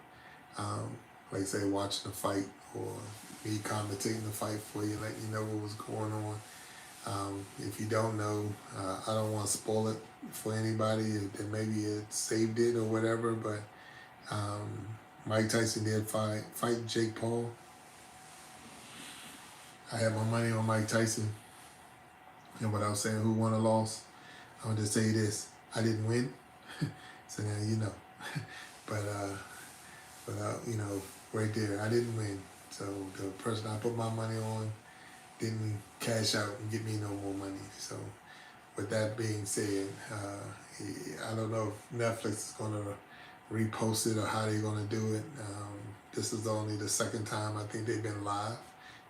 Like I say, watching the fight or me commentating the fight for you, letting you know what was going on. If you don't know, I don't want to spoil it for anybody that maybe it saved it or whatever, but Mike Tyson did fight Jake Paul. I had my money on Mike Tyson. And what I was saying, who won or lost, I'm going to just say this. I didn't win, so now you know. but you know, right there, I didn't win. So the person I put my money on didn't cash out and give me no more money. So with that being said, I don't know if Netflix is going to repost it or how they're going to do it. This is only the second time I think they've been live,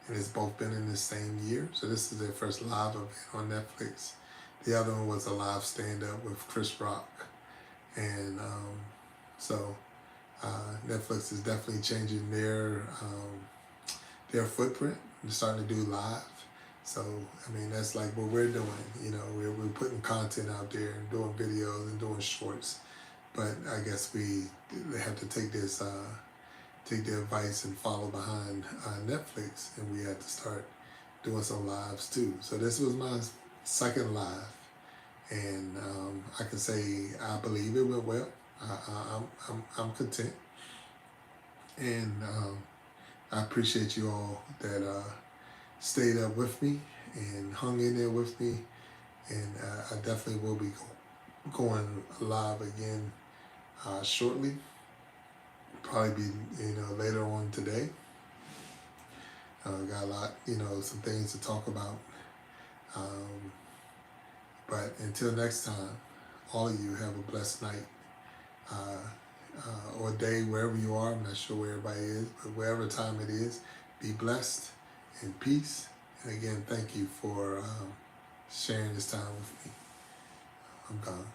and it's both been in the same year. So this is their first live event on Netflix. The other one was a live stand-up with Chris Rock. And so Netflix is definitely changing their footprint. They're starting to do live. So, I mean, that's like what we're doing. You know, we're putting content out there and doing videos and doing shorts. But I guess they have to take their advice and follow behind Netflix, and we had to start doing some lives too. So this was my second live, and I can say I believe it went well. I'm content, and I appreciate you all that stayed up with me and hung in there with me, and I definitely will be going live again shortly. Probably be later on today. Got a lot, some things to talk about. But until next time, all of you have a blessed night or day wherever you are. I'm not sure where everybody is, but wherever time it is, be blessed and peace. And again, thank you for sharing this time with me. I'm gone.